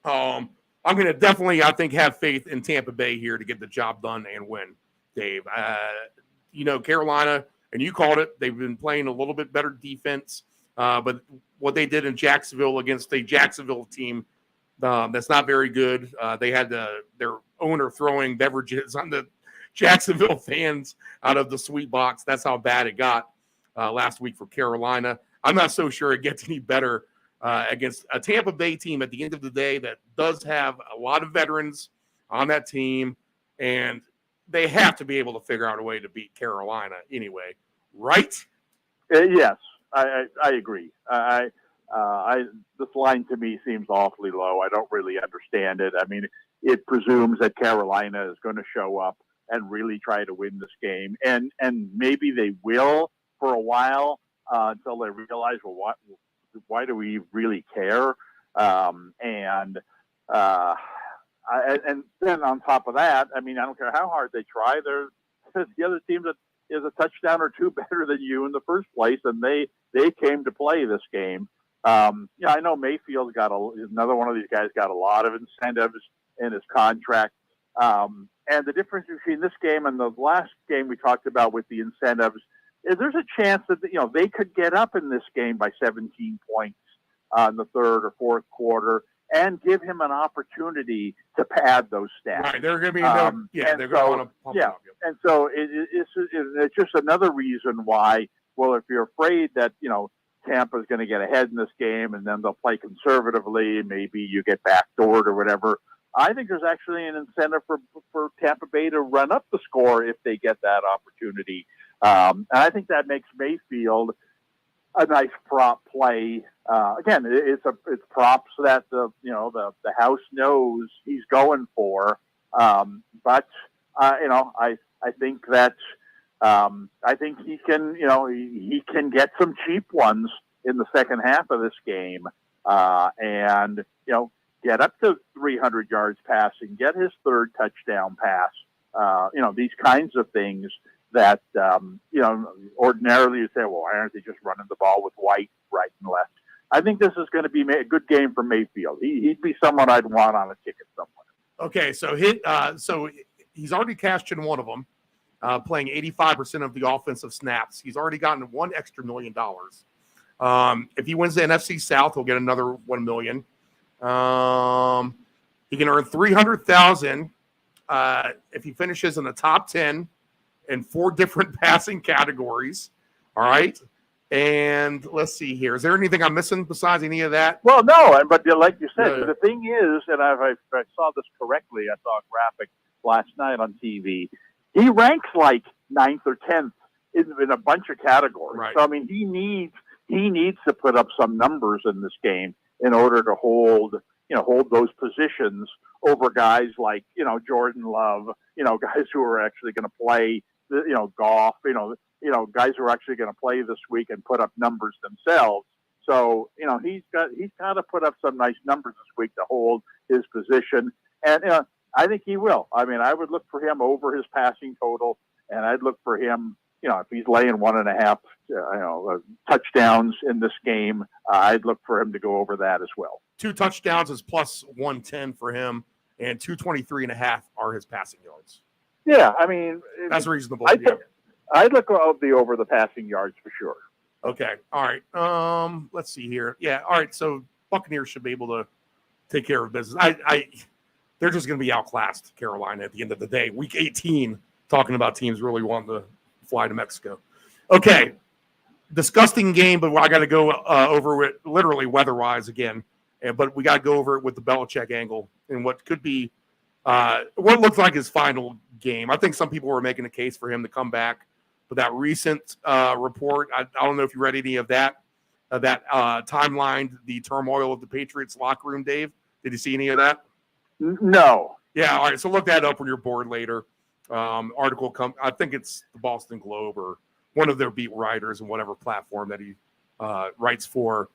I'm going to definitely, I think, have faith in Tampa Bay here to get the job done and win, Dave. Carolina, and you called it, they've been playing a little bit better defense. But what they did in Jacksonville against a Jacksonville team that's not very good. They had their owner throwing beverages on the Jacksonville fans out of the sweet box. That's how bad it got last week for Carolina. I'm not so sure it gets any better against a Tampa Bay team at the end of the day that does have a lot of veterans on that team, and they have to be able to figure out a way to beat Carolina anyway, right? Yes, I agree. This line to me seems awfully low. I don't really understand it. I mean, it presumes that Carolina is going to show up and really try to win this game, and maybe they will for a while until they realize, well, why do we really care? And then on top of that, I mean, I don't care how hard they try. There's the other team that is a touchdown or two better than you in the first place, and they came to play this game. I know Mayfield's got another one of these guys got a lot of incentives in his contract. And the difference between this game and the last game we talked about with the incentives is there's a chance that they could get up in this game by 17 points in the third or fourth quarter and give him an opportunity to pad those stats. Right, they're going to be they're going to want to pump it up. And so it's just another reason why. Well, if you're afraid that Tampa's going to get ahead in this game and then they'll play conservatively, maybe you get backdoored or whatever. I think there's actually an incentive for Tampa Bay to run up the score if they get that opportunity. And I think that makes Mayfield a nice prop play. Again, it's props that the house knows he's going for. But I think that I think he can he can get some cheap ones in the second half of this game, and get up to 300 yards passing, get his third touchdown pass. These kinds of things that, ordinarily you say, well, why aren't they just running the ball with White right and left? I think this is going to be a good game for Mayfield. He'd be someone I'd want on a ticket somewhere. Okay, so he's already cashed in one of them, playing 85% of the offensive snaps. He's already gotten $1 extra $1 million. If he wins the NFC South, he'll get another $1 million. He can earn $300,000 if he finishes in the top 10 in 4 different passing categories. All right. And let's see here. Is there anything I'm missing besides any of that? Well, no, but like you said, the thing is, and I saw this correctly, I saw a graphic last night on TV. He ranks like 9th or 10th in a bunch of categories. Right. So, I mean, he needs to put up some numbers in this game in order to hold those positions over guys like, Jordan Love, guys who are actually going to play, Goff, guys who are actually going to play this week and put up numbers themselves. So, he's got to put up some nice numbers this week to hold his position. And, I think he will. I mean, I would look for him over his passing total, and I'd look for him, if he's laying 1.5, touchdowns in this game, I'd look for him to go over that as well. 2 touchdowns is plus 110 for him, and 223.5 are his passing yards. Yeah, I mean, that's reasonable. I'd look over the passing yards for sure. Okay. All right. Let's see here. Yeah. All right. So Buccaneers should be able to take care of business. They're just going to be outclassed, Carolina, at the end of the day. Week 18, talking about teams really wanting to fly to Mexico. Okay. Disgusting game, but I got to go over it literally weather-wise again. But we got to go over it with the Belichick angle and what could be what looked like his final game. I think some people were making a case for him to come back, but that recent report, I don't know if you read any of that timeline, the turmoil of the Patriots locker room, Dave. Did you see any of that? No. Yeah, all right. So look that up when you're bored later. Article I think it's the Boston Globe or one of their beat writers and whatever platform that he writes for.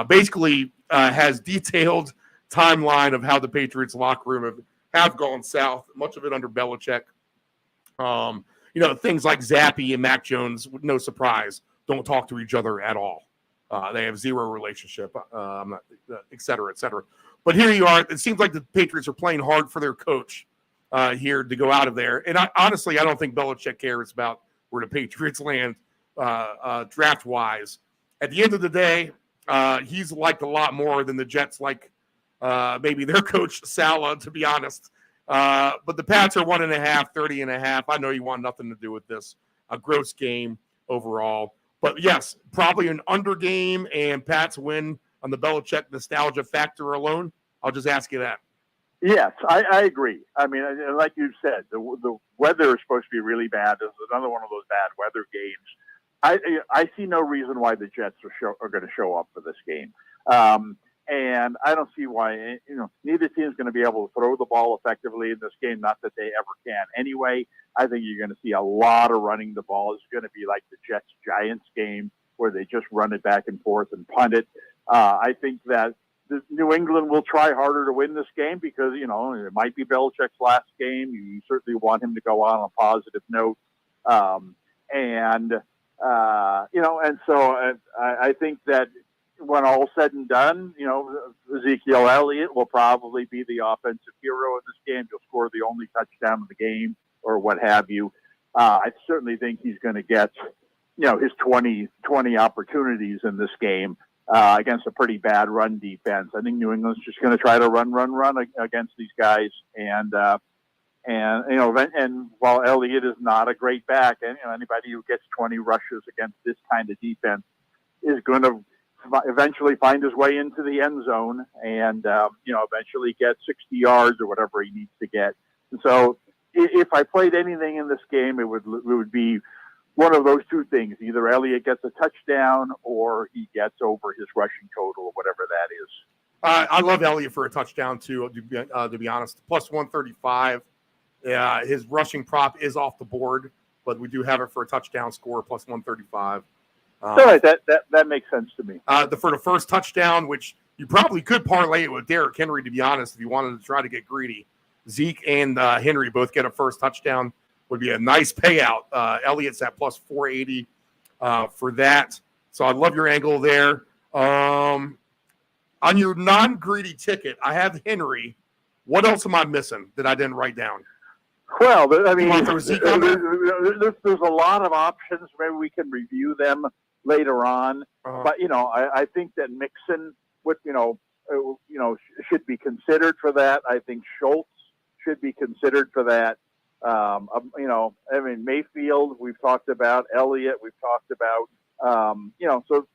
Basically has detailed timeline of how the Patriots locker room have gone south. Much of it under Belichick. Things like Zappy and Mac Jones, no surprise, don't talk to each other at all. They have zero relationship, et cetera, et cetera. But here you are. It seems like the Patriots are playing hard for their coach here to go out of there. And honestly, I don't think Belichick cares about where the Patriots land draft-wise. At the end of the day, he's liked a lot more than the Jets like maybe their coach Saleh, to be honest. But the Pats are 1.5, 30.5. I know you want nothing to do with this. A gross game overall. But yes, probably an under game and Pats win on the Belichick nostalgia factor alone. I'll just ask you that. Yes, I agree. I mean, like you said, the weather is supposed to be really bad. This is another one of those bad weather games. I see no reason why the Jets are going to show up for this game. And I don't see why, neither team is going to be able to throw the ball effectively in this game. Not that they ever can anyway. I think you're going to see a lot of running the ball. It's going to be like the Jets-Giants game where they just run it back and forth and punt it. I think that New England will try harder to win this game because, it might be Belichick's last game. You certainly want him to go on a positive note. And so I think that when all's said and done, Ezekiel Elliott will probably be the offensive hero of this game. He'll score the only touchdown of the game or what have you. I certainly think he's going to get, his 20 opportunities in this game against a pretty bad run defense. I think New England's just going to try to run against these guys. And while Elliott is not a great back, and anybody who gets 20 rushes against this kind of defense is going to eventually find his way into the end zone and, eventually get 60 yards or whatever he needs to get. And so if I played anything in this game, it would be one of those two things. Either Elliott gets a touchdown or he gets over his rushing total or whatever that is. I love Elliott for a touchdown too, to be honest. Plus 135. His rushing prop is off the board, but we do have it for a touchdown score, plus 135. All right, that makes sense to me. For the first touchdown, which you probably could parlay it with Derrick Henry, to be honest, if you wanted to try to get greedy. Zeke and Henry both get a first touchdown. Would be a nice payout. Elliott's at plus 480 for that. So I love your angle there. On your non-greedy ticket, I have Henry. What else am I missing that I didn't write down? Well, I mean, there's a lot of options. Maybe we can review them later on. But I think that Mixon would should be considered for that. I think Schultz should be considered for that. Mayfield we've talked about, Elliott we've talked about. So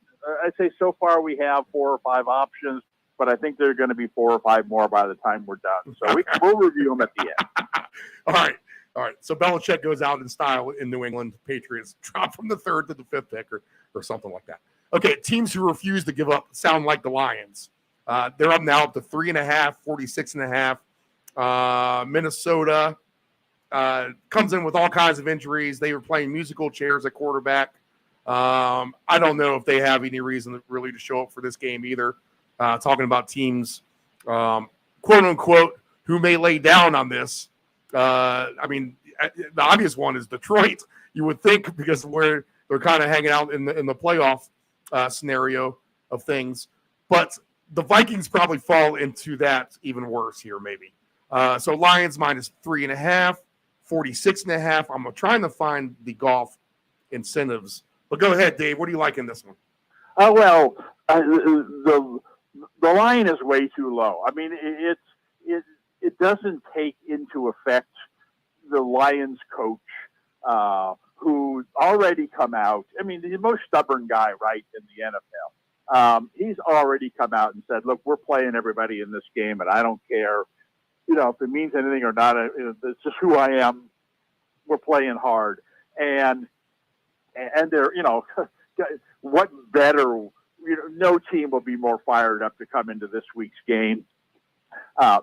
I'd say so far we have 4 or 5 options, but I think there are going to be 4 or 5 more by the time we're done. So we'll review them at the end. All right. So Belichick goes out in style in New England. Patriots drop from the 3rd to the 5th pick or something like that. Okay, teams who refuse to give up sound like the Lions. They're up now up to 3.5, 46.5. Minnesota comes in with all kinds of injuries. They were playing musical chairs at quarterback. I don't know if they have any reason really to show up for this game either. Talking about teams, quote unquote, who may lay down on this. The obvious one is Detroit. You would think because they're kind of hanging out in the playoff scenario of things, but the Vikings probably fall into that even worse here, maybe. So Lions minus 3.5, 46.5. I'm trying to find the golf incentives, but go ahead, Dave. What do you like in this one? The line is way too low. I mean, it doesn't take into effect the Lions coach, who's already come out. I mean, the most stubborn guy, right, in the NFL. He's already come out and said, look, we're playing everybody in this game, and I don't care if it means anything or not, it's just who I am. We're playing hard, and they're, what better, no team will be more fired up to come into this week's game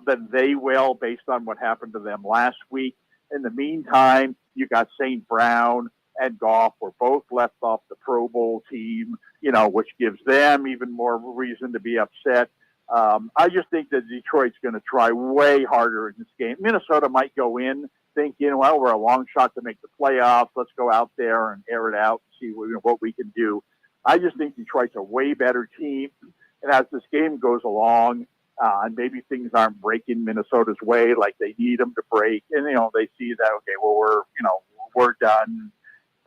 than they will, based on what happened to them last week. In the meantime, you got St. Brown and Goff were both left off the Pro Bowl team, which gives them even more reason to be upset. I just think that Detroit's going to try way harder in this game. Minnesota might go in thinking, well, we're a long shot to make the playoffs. Let's go out there and air it out and see what we can do. I just think Detroit's a way better team. And as this game goes along, and maybe things aren't breaking Minnesota's way like they need them to break, and they see that, okay, well, we're done.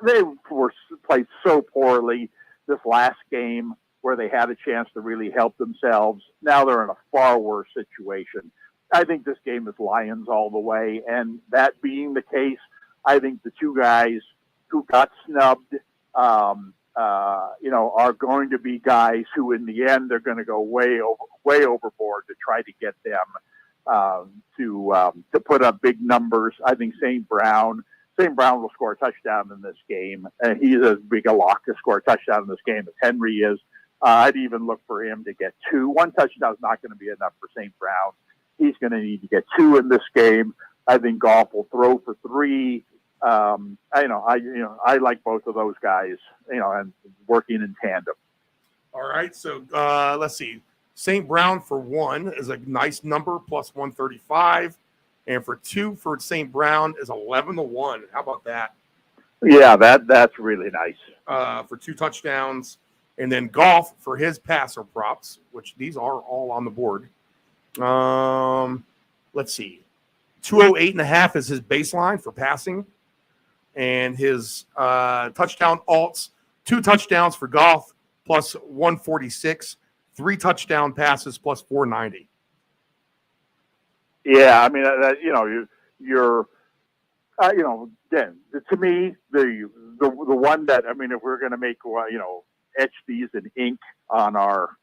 They were played so poorly this last game where they had a chance to really help themselves. Now they're in a far worse situation. I think this game is Lions all the way, and that being the case, I think the two guys who got snubbed, are going to be guys who, in the end, they're going to go way overboard to try to get them to put up big numbers. I think St. Brown will score a touchdown in this game, and he's as big a lock to score a touchdown in this game as Henry is. I'd even look for him to get 2. 1 touchdown is not going to be enough for St. Brown. He's going to need to get 2 in this game. I think Goff will throw for 3. I like both of those guys, and working in tandem. All right, so let's see. St. Brown for 1 is a nice number, plus 135. And for 2 for St. Brown is 11-1. How about that? Yeah, that's really nice. For 2 touchdowns. And then Goff for his passer props, which these are all on the board. Let's see. 208.5 is his baseline for passing. And his touchdown alts, 2 touchdowns for Goff, plus 146. 3 touchdown passes, plus 490. Yeah, I mean, you're again, to me, the one that, I mean, if we're going to make, etch these in ink on our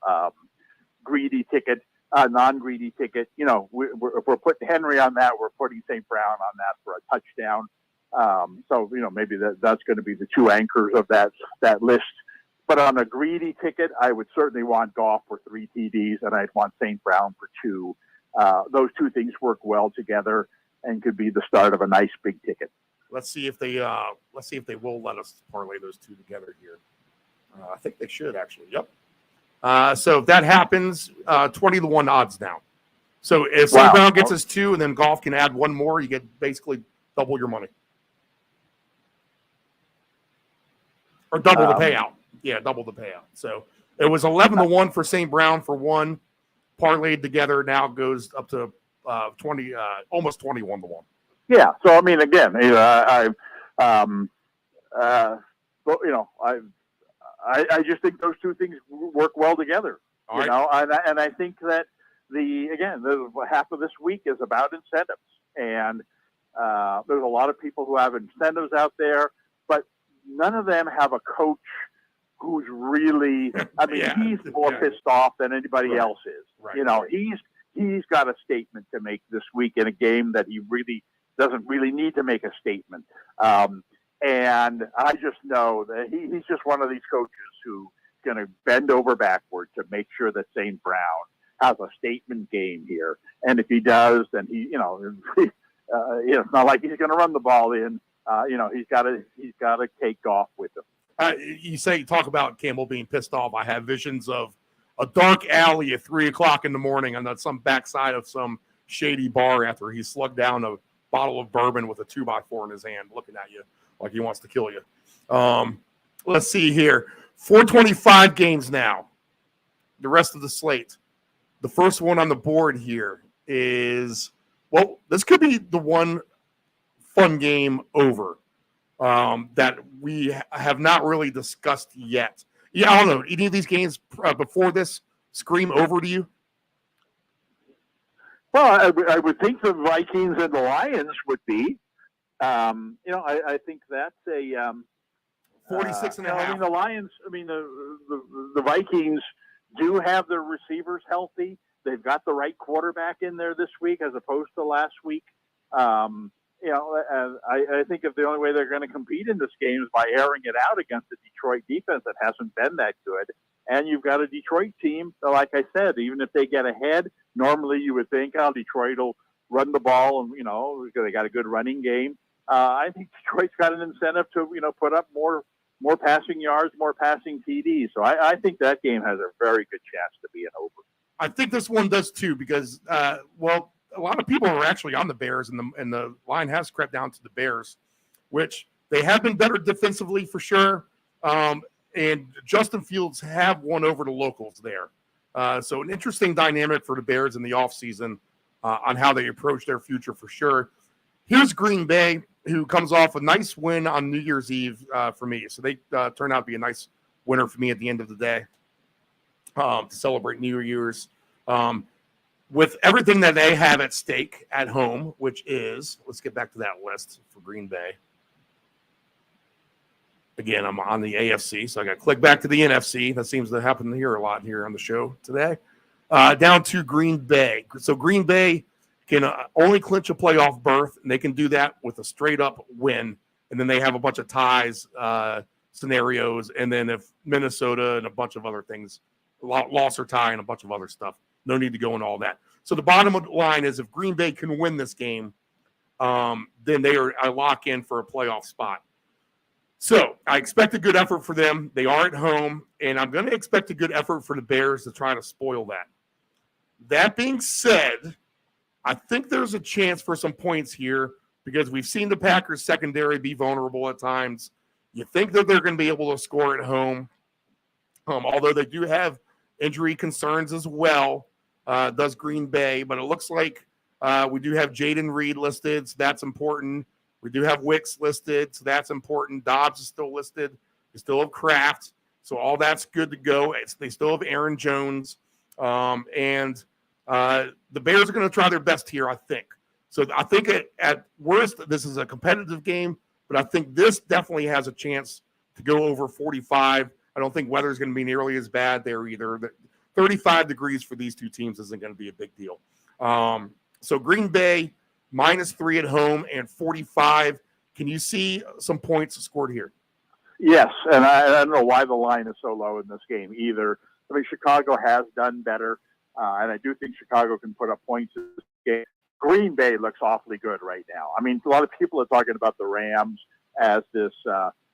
greedy ticket, non-greedy ticket, if we're putting Henry on that, we're putting St. Brown on that for a touchdown. So, maybe that's going to be the 2 anchors of that list. But on a greedy ticket, I would certainly want Goff for 3 TDs, and I'd want St. Brown for 2. Those 2 things work well together and could be the start of a nice big ticket. Let's see if they will let us parlay those 2 together here. I think they should, actually. Yep. So if that happens, 20-1 odds now. So if St. Brown gets us 2 and then Goff can add 1 more, you get basically double your money. Or double the payout. Yeah, double the payout. So it was 11-1 for St. Brown for 1. Parlayed together now goes up to 20, almost 21-1. Yeah. So I mean, again, I just think those 2 things work well together. All right. And I think that the half of this week is about incentives, and there's a lot of people who have incentives out there, but none of them have a coach who's really, I mean, he's more pissed off than anybody else is. Right. He's got a statement to make this week in a game that he really doesn't really need to make a statement. And I just know that he's just one of these coaches who's going to bend over backward to make sure that St. Brown has a statement game here. And if he does, then it's not like he's going to run the ball in. He's got to take off with him. You talk about Campbell being pissed off. I have visions of a dark alley at 3:00 in the morning on some backside of some shady bar after he slugged down a bottle of bourbon with a 2x4 in his hand, looking at you like he wants to kill you. Let's see here. 425 games now. The rest of the slate. The first one on the board here is, well, this could be the one fun game over that we have not really discussed yet. Yeah, I don't know. Any of these games before this scream over to you? Well, I would think the Vikings and the Lions would be. I think that's a 46.5. I mean, the Lions. I mean, the Vikings do have their receivers healthy, They've got the right quarterback in there this week as opposed to last week. I think if the only way they're going to compete in this game is by airing it out against the Detroit defense that hasn't been that good. And you've got a Detroit team that, like I said, even if they get ahead, normally you would think, oh, Detroit will run the ball and, they got a good running game. I think Detroit's got an incentive to, put up more passing yards, more passing TDs. So I think that game has a very good chance to be an over. I think this one does too because, a lot of people are actually on the Bears, and the line has crept down to the Bears, which they have been better defensively for sure. And Justin Fields have won over the locals there. So an interesting dynamic for the Bears in the offseason on how they approach their future for sure. Here's Green Bay, who comes off a nice win on New Year's Eve for me. So they turned out to be a nice winner for me at the end of the day to celebrate New Year's. With everything that they have at stake at home, which is, let's get back to that list for Green Bay. Again, I'm on the AFC, so I got to click back to the NFC. That seems to happen here a lot here on the show today. Down to Green Bay. So Green Bay can only clinch a playoff berth, and they can do that with a straight-up win. And then they have a bunch of ties scenarios, and then if Minnesota and a bunch of other things, loss or tie and a bunch of other stuff. No need to go into all that. So the bottom of the line is if Green Bay can win this game, then they are a lock in for a playoff spot. So I expect a good effort for them. They are at home, and I'm going to expect a good effort for the Bears to try to spoil that. That being said, I think there's a chance for some points here because we've seen the Packers secondary be vulnerable at times. You think that they're going to be able to score at home, although they do have injury concerns as well. Does Green Bay, but it looks like we do have Jaden Reed listed, so that's important. We do have Wicks listed, so that's important. Dobbs is still listed. They still have Kraft, so all that's good to go. They still have Aaron Jones, and the Bears are going to try their best here, I think. So I think at worst, this is a competitive game, but I think this definitely has a chance to go over 45. I don't think weather is going to be nearly as bad there either. 35 degrees for these two teams isn't going to be a big deal. So Green Bay, -3 at home and 45. Can you see some points scored here? Yes, and I don't know why the line is so low in this game either. I mean, Chicago has done better, and I do think Chicago can put up points in this game. Green Bay looks awfully good right now. I mean, a lot of people are talking about the Rams as this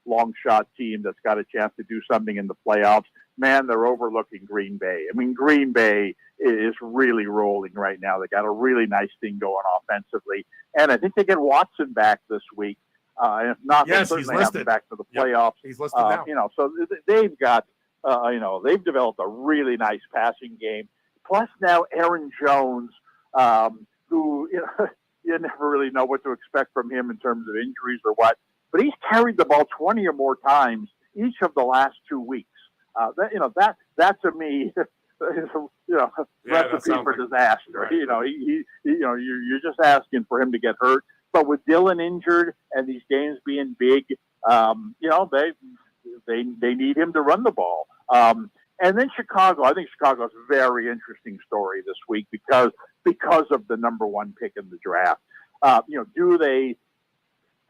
long shot team that's got a chance to do something in the playoffs. Man, they're overlooking Green Bay. I mean, Green Bay is really rolling right now. They got a really nice thing going offensively. And I think they get Watson back this week. And if not, yes, they'll certainly have him back to the playoffs. Yep, he's listed now. So they've got, they've developed a really nice passing game. Plus now Aaron Jones, who, you never really know what to expect from him in terms of injuries or what. But he's carried the ball 20 or more times each of the last 2 weeks. That to me is recipe for disaster. Right. You're just asking for him to get hurt. But with Dylan injured and these games being big, they need him to run the ball. And then Chicago, I think Chicago's a very interesting story this week because of the number one pick in the draft.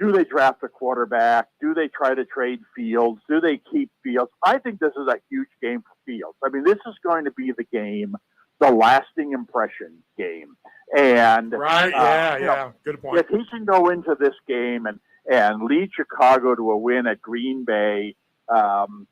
Do they draft a quarterback? Do they try to trade Fields? Do they keep Fields? I think this is a huge game for Fields. I mean, this is going to be the game, the lasting impression game. And right, good point. If he can go into this game and lead Chicago to a win at Green Bay, and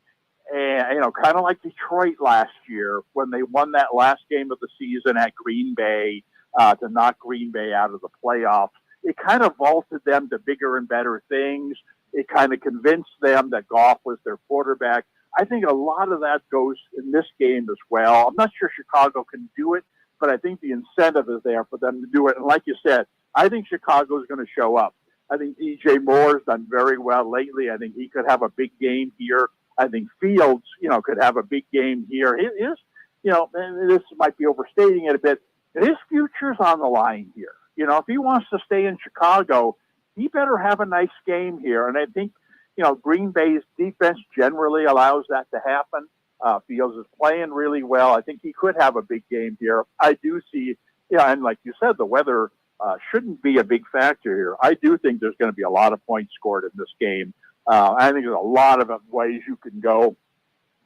kind of like Detroit last year when they won that last game of the season at Green Bay to knock Green Bay out of the playoffs. It kind of vaulted them to bigger and better things. It kind of convinced them that Goff was their quarterback. I think a lot of that goes in this game as well. I'm not sure Chicago can do it, but I think the incentive is there for them to do it. And like you said, I think Chicago is going to show up. I think DJ Moore's done very well lately. I think he could have a big game here. I think Fields, could have a big game here. And this might be overstating it a bit. His future's on the line here. If he wants to stay in Chicago, he better have a nice game here. And I think, Green Bay's defense generally allows that to happen. Fields is playing really well. I think he could have a big game here. I do see, yeah, and like you said, the weather shouldn't be a big factor here. I do think there's going to be a lot of points scored in this game. I think there's a lot of ways you can go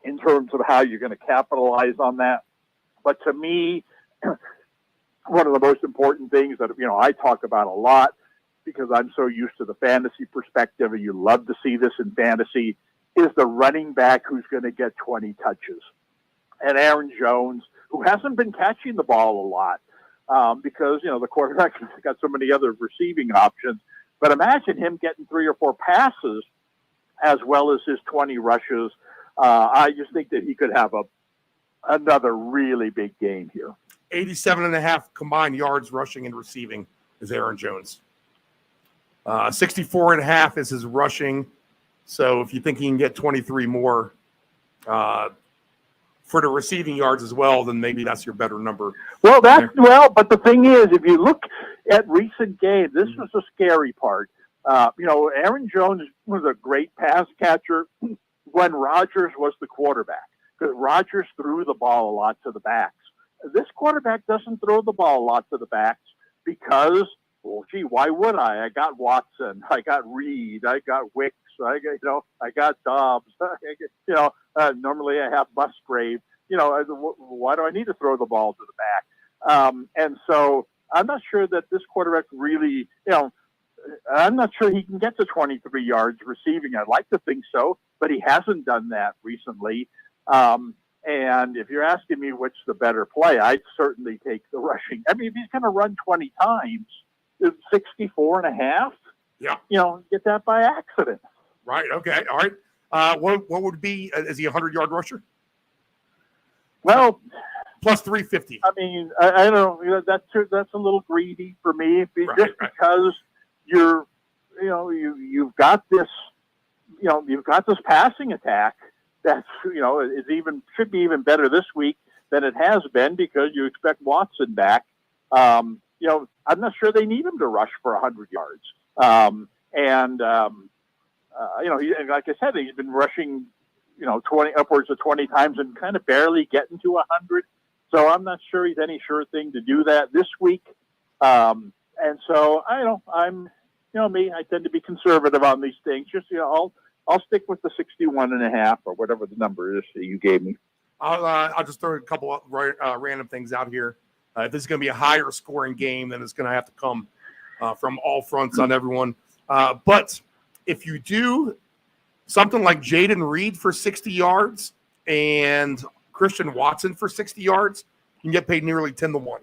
in terms of how you're going to capitalize on that. But to me, one of the most important things that, I talk about a lot because I'm so used to the fantasy perspective, and you love to see this in fantasy, is the running back who's going to get 20 touches. And Aaron Jones, who hasn't been catching the ball a lot because, the quarterback's got so many other receiving options. But imagine him getting 3 or 4 passes as well as his 20 rushes. I just think that he could have another really big game here. 87.5 combined yards rushing and receiving is Aaron Jones. 64.5 is his rushing. So if you think he can get 23 more for the receiving yards as well, then maybe that's your better number. Well, but the thing is, if you look at recent games, this was the scary part. Aaron Jones was a great pass catcher when Rodgers was the quarterback, because Rodgers threw the ball a lot to the backs. This quarterback doesn't throw the ball a lot to the backs because, well, gee, why would I? I got Watson, I got Reed, I got Wicks, I got Dobbs. Normally I have Musgrave. Why do I need to throw the ball to the back? And so I'm not sure that this quarterback really, I'm not sure he can get to 23 yards receiving. I'd like to think so, but he hasn't done that recently. And if you're asking me which the better play, I'd certainly take the rushing. I mean, if he's going to run 20 times, it's 64.5. Yeah. Get that by accident. Right. Okay. All right. What would be, is he a 100-yard rusher? Well, plus 350. I mean, I don't know. That's a little greedy for me, because you've got this, passing attack that's, should be even better this week than it has been, because you expect Watson back. I'm not sure they need him to rush for 100 yards. Like I said, he's been rushing, 20 upwards of 20 times and kind of barely getting to 100. So I'm not sure he's any sure thing to do that this week. And so I'm me, I tend to be conservative on these things. Just, I'll stick with the 61.5 or whatever the number is that you gave me. I'll just throw a couple of random things out here. If this is going to be a higher scoring game, then it's going to have to come from all fronts on everyone. But if you do something like Jaden Reed for 60 yards and Christian Watson for 60 yards, you can get paid nearly 10-1.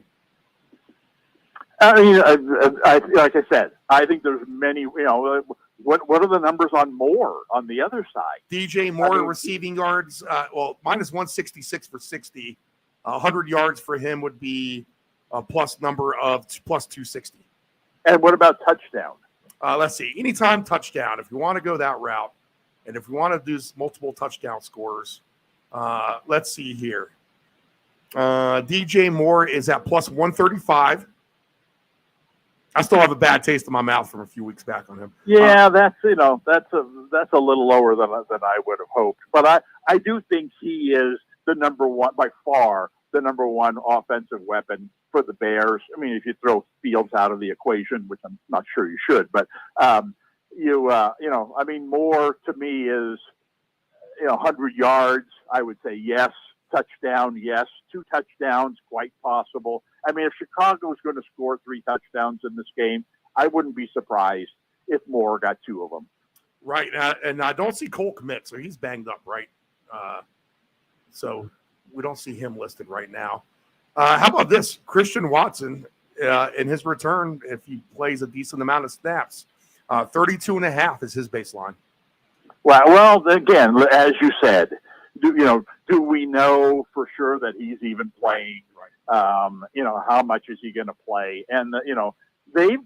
I mean, like I said, I think there's many. What are the numbers on Moore on the other side? DJ Moore receiving yards. Minus 166 for 60. 100 yards for him would be a plus number of plus 260. And what about touchdown? Let's see. Anytime touchdown, if you want to go that route, and if you want to do multiple touchdown scores, let's see here. DJ Moore is at plus 135. I still have a bad taste in my mouth from a few weeks back on him. Yeah, that's a little lower than I would have hoped. But I do think he is the number one, by far, the number one offensive weapon for the Bears. I mean, if you throw Fields out of the equation, which I'm not sure you should, but Moore to me is 100 yards. I would say yes. Touchdown, yes. 2 touchdowns, quite possible. I mean, if Chicago is going to score 3 touchdowns in this game, I wouldn't be surprised if Moore got 2 of them. Right, and I don't see Cole Kmet, so he's banged up, right? So we don't see him listed right now. How about this? Christian Watson, in his return, if he plays a decent amount of snaps, 32.5 is his baseline. Well, again, as you said, do we know for sure that he's even playing? Right. How much is he going to play? And they've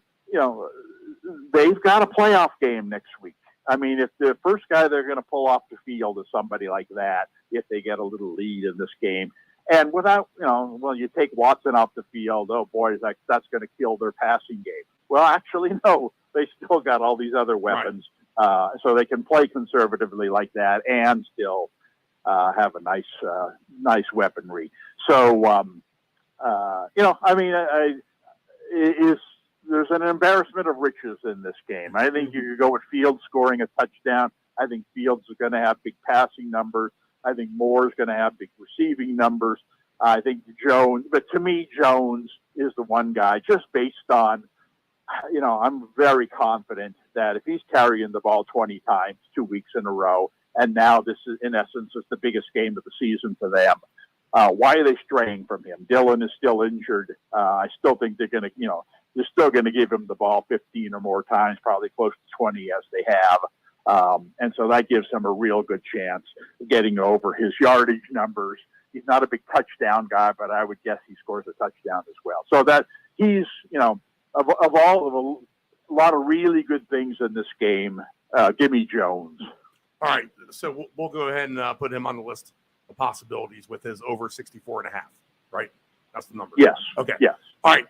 got a playoff game next week. I mean, if the first guy they're going to pull off the field is somebody like that, if they get a little lead in this game, and without, you take Watson off the field, oh boy, that's going to kill their passing game. Well, actually, no, they still got all these other weapons, so they can play conservatively like that and still have a nice weaponry. So, there's an embarrassment of riches in this game. I think you could go with Fields scoring a touchdown. I think Fields is going to have big passing numbers. I think Moore is going to have big receiving numbers. I think Jones, but to me, Jones is the one guy just based on, I'm very confident that if he's carrying the ball 20 times 2 weeks in a row, and now this is, in essence, is the biggest game of the season for them, why are they straying from him? Dillon is still injured. I still think they're going to, they're still going to give him the ball 15 or more times, probably close to 20 as they have. And so that gives him a real good chance of getting over his yardage numbers. He's not a big touchdown guy, but I would guess he scores a touchdown as well. So that he's, of a lot of really good things in this game, give me Jones. All right. So we'll go ahead and put him on the list of possibilities with his over 64.5, right? That's the number. Yes. Okay. Yes. All right.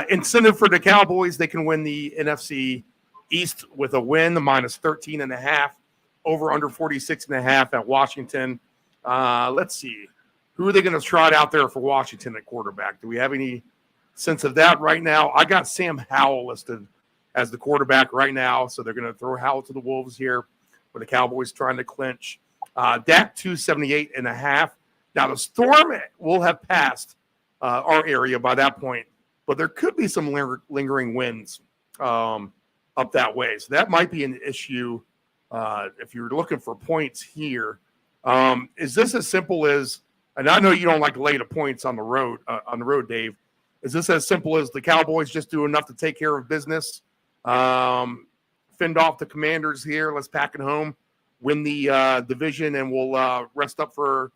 Incentive for the Cowboys, they can win the NFC East with a win, the minus 13.5, over under 46.5 at Washington. Let's see. Who are they going to trot out there for Washington at quarterback? Do we have any sense of that right now? I got Sam Howell listed as the quarterback right now, so they're going to throw Howell to the Wolves here with the Cowboys trying to clinch. Dak 278.5. Now, the storm will have passed our area by that point, but there could be some lingering winds up that way. So that might be an issue if you're looking for points here. Is this as simple as, and I know you don't like to lay the points on the road, Dave. Is this as simple as the Cowboys just do enough to take care of business, fend off the Commanders here, let's pack it home, win the division, and we'll rest up for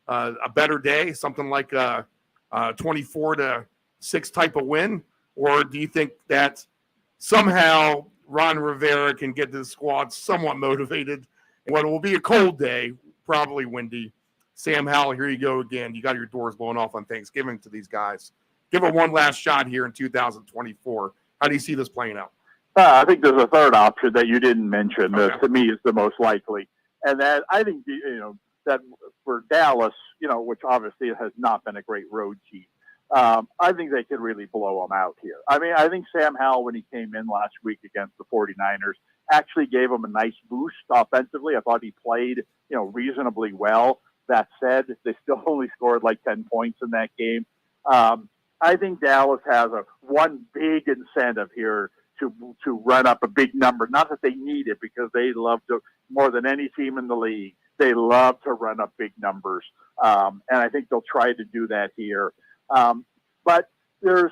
a better day, something like a 24-6 type of win? Or do you think that somehow Ron Rivera can get the squad somewhat motivated? What will be a cold day, probably windy. Sam Howell, here you go again. You got your doors blown off on Thanksgiving to these guys. Give it one last shot here in 2024. How do you see this playing out? I think there's a third option that you didn't mention that Okay. to me is the most likely. And that I think, that for Dallas, which obviously has not been a great road team, I think they could really blow them out here. I mean, I think Sam Howell, when he came in last week against the 49ers, actually gave them a nice boost offensively. I thought he played, reasonably well. That said, they still only scored like 10 points in that game. I think Dallas has one big incentive here to run up a big number. Not that they need it, because they love to, more than any team in the league, they love to run up big numbers. And I think they'll try to do that here. But there's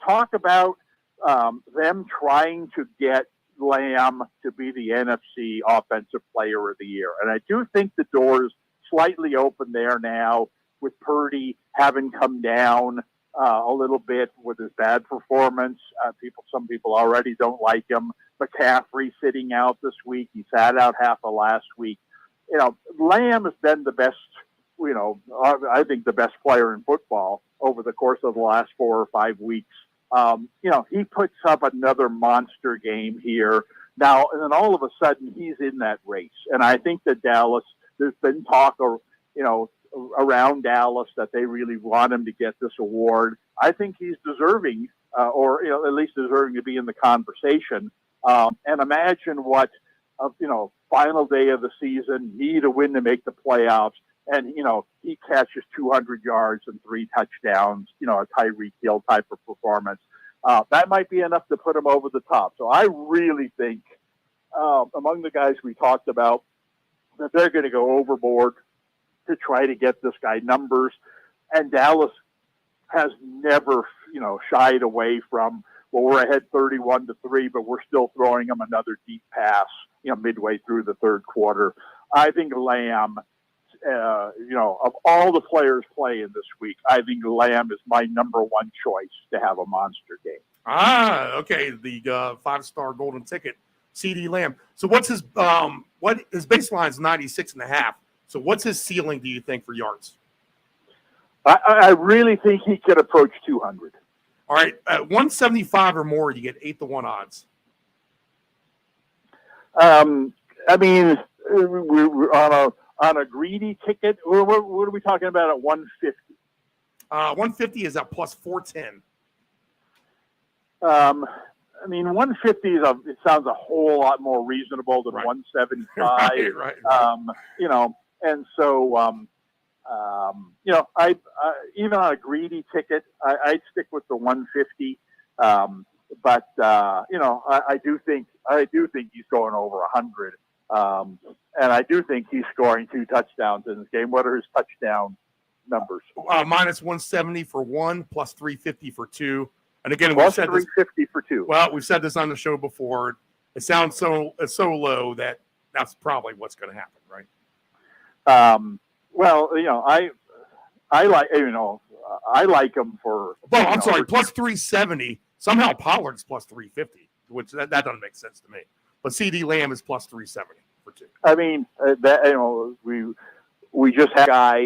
talk about them trying to get Lamb to be the NFC Offensive Player of the Year. And I do think the door's slightly open there now, with Purdy having come down a little bit with his bad performance. Some people already don't like him. McCaffrey sitting out this week. He sat out half of last week. Lamb has been the best, I think the best player in football over the course of the last 4 or 5 weeks. He puts up another monster game here now, and then all of a sudden he's in that race. And I think that Dallas, there's been talk, around Dallas that they really want him to get this award. I think he's deserving, or at least deserving to be in the conversation. And imagine what, final day of the season, need a win to make the playoffs, and he catches 200 yards and 3 touchdowns. A Tyreek Hill type of performance. That might be enough to put him over the top. So I really think, among the guys we talked about, that they're going to go overboard to try to get this guy numbers. And Dallas has never, shied away from, well, we're ahead 31-3, but we're still throwing them another deep pass, midway through the third quarter. I think Lamb, of all the players playing this week, I think Lamb is my number one choice to have a monster game. Okay. The 5-star golden ticket, CeeDee Lamb. So what's his his baseline is 96.5. So what's his ceiling, do you think, for yards? I really think he could approach 200. All right. At 175 or more, you get 8-1 odds. I mean, we're on a greedy ticket, what are we talking about at 150? 150 is at plus 410. I mean, 150 it sounds a whole lot more reasonable than 175. Right. You know, and so, you know, I even on a greedy ticket, I'd stick with the 150. But you know, I do think he's going over 100. And I do think he's scoring 2 touchdowns in this game. What are his touchdown numbers? Minus 170 for 1, plus 350 for 2. And again, Plus we've said 350 for 2. Well, we've said this on the show before. It sounds so low that that's probably what's going to happen, right? Well, you know, I like him for. Well, I'm sorry, plus 370. Somehow Pollard's plus 350, which that doesn't make sense to me. But CD Lamb is plus 370 for 2. I mean, that, you know, we just had a guy,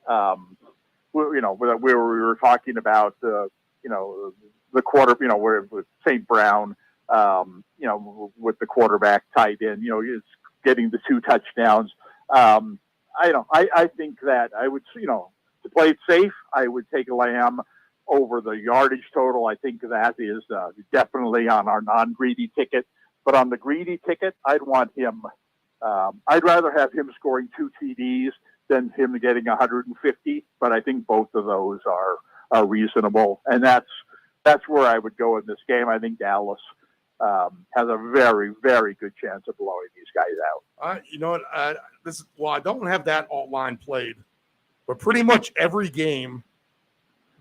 you know, where we were talking about, you know, the quarter, you know, where with St. Brown, you know, with the quarterback tight end, you know, is getting the 2 touchdowns. I think that I would, you know, to play it safe, I would take Lamb over the yardage total. I think that is definitely on our non-greedy ticket. But on the greedy ticket, I'd want him. I'd rather have him scoring 2 TDs than him getting 150. But I think both of those are reasonable, and that's where I would go in this game. I think Dallas has a very, very good chance of blowing these guys out. You know what? I don't have that alt line played, but pretty much every game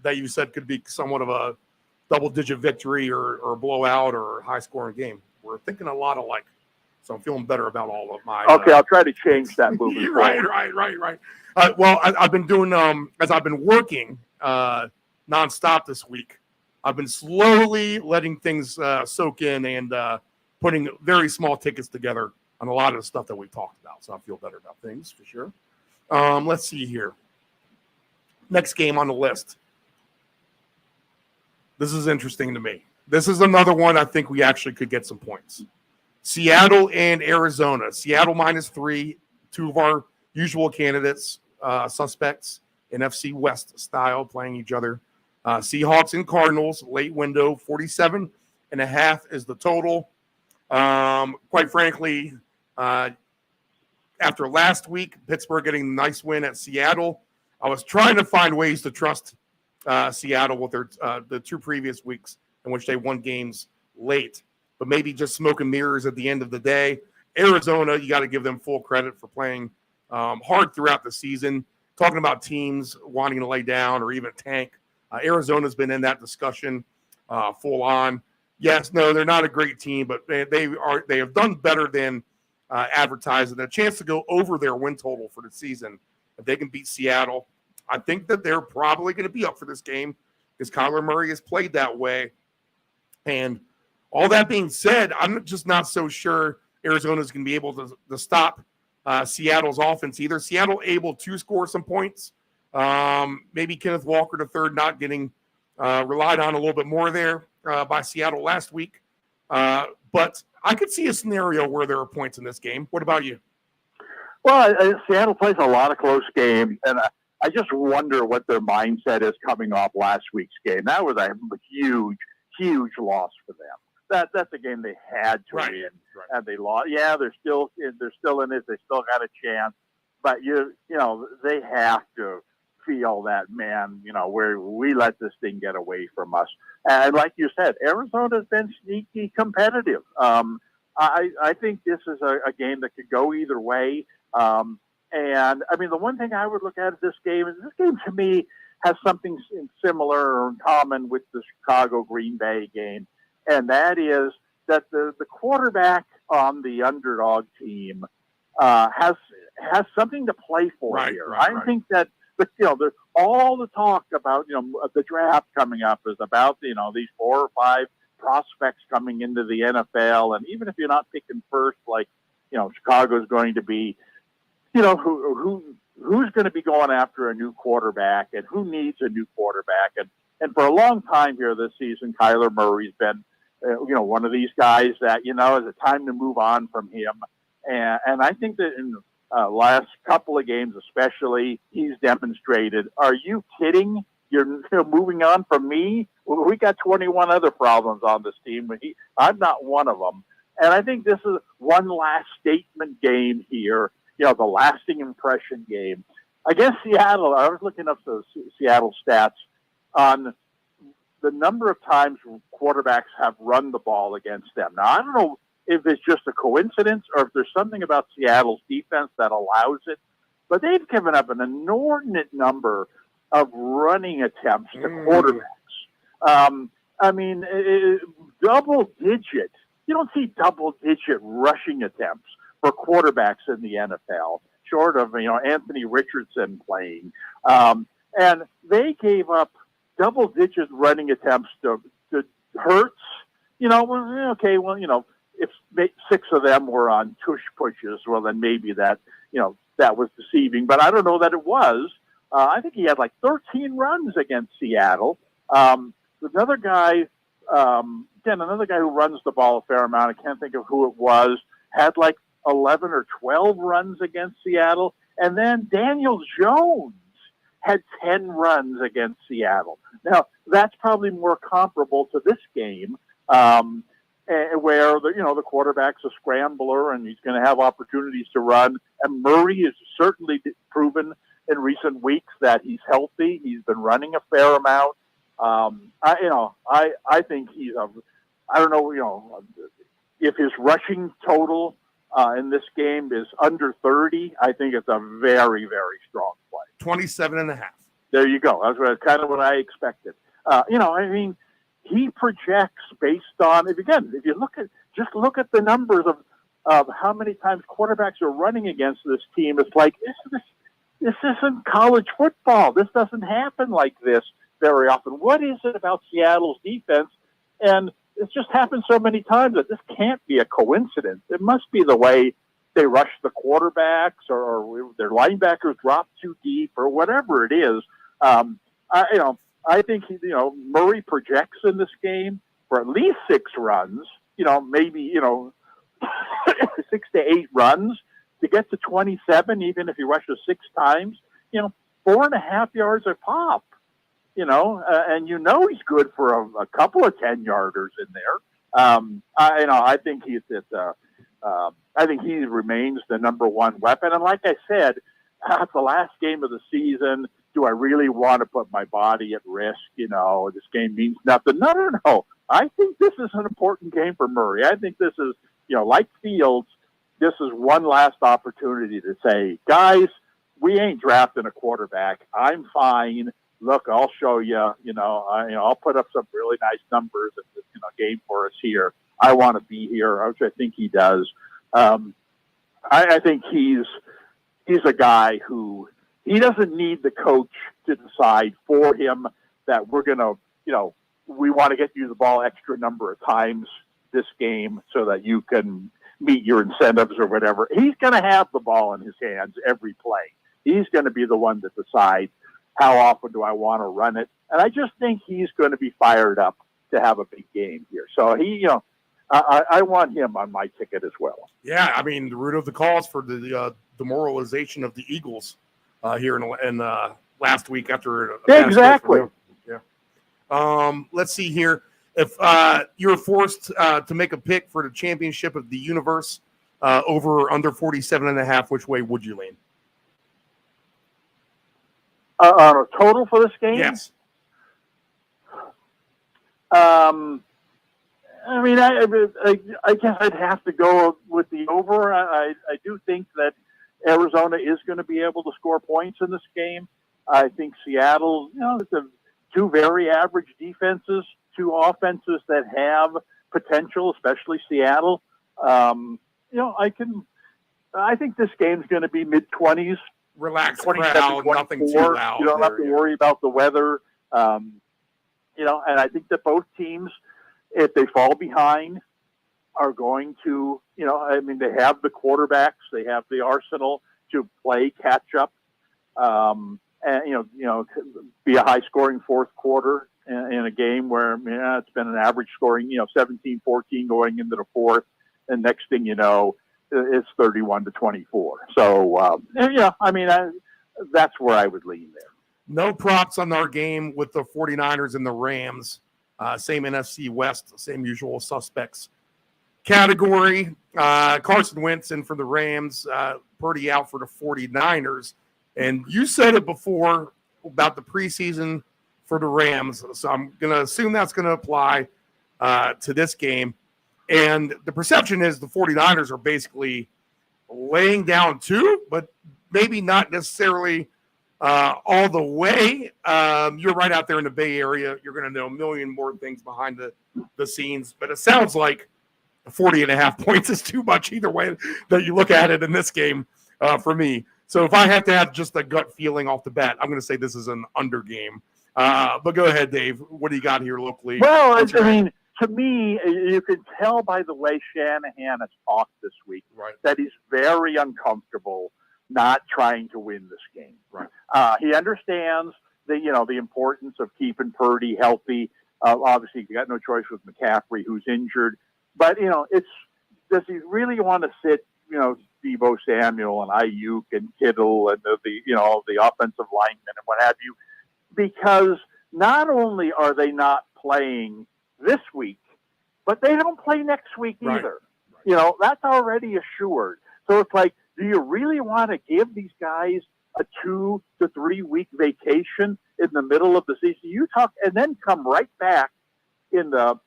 that you said could be somewhat of a double-digit victory or a blowout or a high-scoring game. We're thinking a lot alike, so I'm feeling better about all of my. Okay, I'll try to change that moving forward. Right. Well, I've been doing as I've been working nonstop this week. I've been slowly letting things soak in and putting very small tickets together on a lot of the stuff that we talked about. So I feel better about things for sure. Let's see here. Next game on the list. This is interesting to me. This is another one I think we actually could get some points. Seattle and Arizona. Seattle -3. 2 of our usual candidates, suspects, NFC West style, playing each other. Seahawks and Cardinals, late window, 47.5 is the total. Quite frankly, after last week, Pittsburgh getting a nice win at Seattle, I was trying to find ways to trust Seattle with their the 2 previous weeks in which they won games late, but maybe just smoke and mirrors at the end of the day. Arizona, you got to give them full credit for playing hard throughout the season. Talking about teams wanting to lay down or even tank, Arizona's been in that discussion full on. Yes, no, they're not a great team, but they have done better than advertised, and a chance to go over their win total for the season. If they can beat Seattle, I think that they're probably going to be up for this game because Kyler Murray has played that way. And all that being said, I'm just not so sure Arizona's going to be able to stop Seattle's offense either. Seattle able to score some points. Maybe Kenneth Walker III not getting relied on a little bit more there by Seattle last week. But I could see a scenario where there are points in this game. What about you? Well, Seattle plays a lot of close games, and I just wonder what their mindset is coming off last week's game. That was a huge, huge loss for them. That's a game they had to win, and they lost. Yeah, they're still in it. They still got a chance, but you know they have to feel that, man, you know, where we let this thing get away from us. And like you said, Arizona's been sneaky competitive. I think this is a game that could go either way. And I mean, the one thing I would look at this game is this game to me has something similar or in common with the Chicago Green Bay game. And that is that the quarterback on the underdog team has something to play for here. I think that there's all the talk about the draft coming up is about these 4 or 5 prospects coming into the NFL, and even if you're not picking first, like Chicago's going to be, who's going to be going after a new quarterback and who needs a new quarterback, and for a long time here this season, Kyler Murray's been one of these guys that is a time to move on from him, and I think that Last couple of games especially, he's demonstrated. Are you kidding? You're moving on from me? We got 21 other problems on this team. I'm not one of them. And I think this is one last statement game here, the lasting impression game. Against Seattle, I was looking up the Seattle stats on the number of times quarterbacks have run the ball against them. Now, I don't know if it's just a coincidence or if there's something about Seattle's defense that allows it, but they've given up an inordinate number of running attempts to quarterbacks. Double digit. You don't see double digit rushing attempts for quarterbacks in the NFL, short of, Anthony Richardson playing. And they gave up double digit running attempts to Hurts. If 6 of them were on tush pushes, well, then maybe that was deceiving. But I don't know that it was. I think he had like 13 runs against Seattle. Another guy who runs the ball a fair amount, I can't think of who it was, had like 11 or 12 runs against Seattle. And then Daniel Jones had 10 runs against Seattle. Now, that's probably more comparable to this game, where the quarterback's a scrambler and he's going to have opportunities to run. And Murray has certainly proven in recent weeks that he's healthy. He's been running a fair amount. I think he's I don't know, if his rushing total in this game is under 30, I think it's a very, very strong play. 27.5. There you go. That's kind of what I expected. He projects based on, if you look at the numbers of how many times quarterbacks are running against this team. It's like, this isn't college football. This doesn't happen like this very often. What is it about Seattle's defense? And it's just happened so many times that this can't be a coincidence. It must be the way they rush the quarterbacks or their linebackers drop too deep or whatever it is. I think Murray projects in this game for at least 6 runs, maybe 6 to 8 runs to get to 27, even if he rushes 6 times, 4.5 yards a pop, and he's good for a couple of 10-yarders in there. I think I think he remains the number one weapon. And like I said, at the last game of the season, do I really want to put my body at risk? This game means nothing. No. I think this is an important game for Murray. I think this is, like Fields, this is one last opportunity to say, guys, we ain't drafting a quarterback. I'm fine. Look, I'll show you. I'll put up some really nice numbers in this game for us here. I want to be here, which I think he does. I think he's a guy who he doesn't need the coach to decide for him that we're going to, we want to get you the ball extra number of times this game so that you can meet your incentives or whatever. He's going to have the ball in his hands every play. He's going to be the one that decides how often do I want to run it. And I just think he's going to be fired up to have a big game here. So he, I want him on my ticket as well. Yeah, the root of the cause for the demoralization of the Eagles here in last week after exactly. Yeah. Let's see here. If you're forced to make a pick for the championship of the universe over or under 47.5, which way would you lean? On a total for this game? Yes. I guess I'd have to go with the over. I do think that Arizona is going to be able to score points in this game. I think Seattle, it's two very average defenses, 2 offenses that have potential, especially Seattle. I think this game's going to be mid-20s. Relaxed crowd, nothing too loud. You don't have to worry about the weather. And I think that both teams, if they fall behind, are going to, they have the quarterbacks, they have the arsenal to play catch up, and be a high scoring fourth quarter in a game where it's been an average scoring, 17-14 going into the fourth, and next thing you know, it's 31-24. So, yeah, I mean, that's where I would lean there. No props on our game with the 49ers and the Rams. Same NFC West, same usual suspects category. Carson Wentz in for the Rams, Purdy out for the 49ers. And you said it before about the preseason for the Rams, so I'm going to assume that's going to apply to this game. And the perception is the 49ers are basically laying down 2, but maybe not necessarily all the way. You're right out there in the Bay Area. You're going to know a million more things behind the scenes, but it sounds like 40.5 points is too much either way that you look at it in this game for me. So if I have to have just a gut feeling off the bat, I'm going to say this is an under game. But go ahead, Dave. What do you got here locally? Well, I mean, to me, you can tell by the way Shanahan has talked this week that he's very uncomfortable not trying to win this game. Right. He understands the importance of keeping Purdy healthy. Obviously, you got no choice with McCaffrey, who's injured. But does he really want to sit Deebo Samuel and Ayuk and Kittle and the offensive linemen and what have you? Because not only are they not playing this week, but they don't play next week either. Right. That's already assured. So it's like, do you really want to give these guys a 2 to 3 week vacation in the middle of the season? And then come right back in the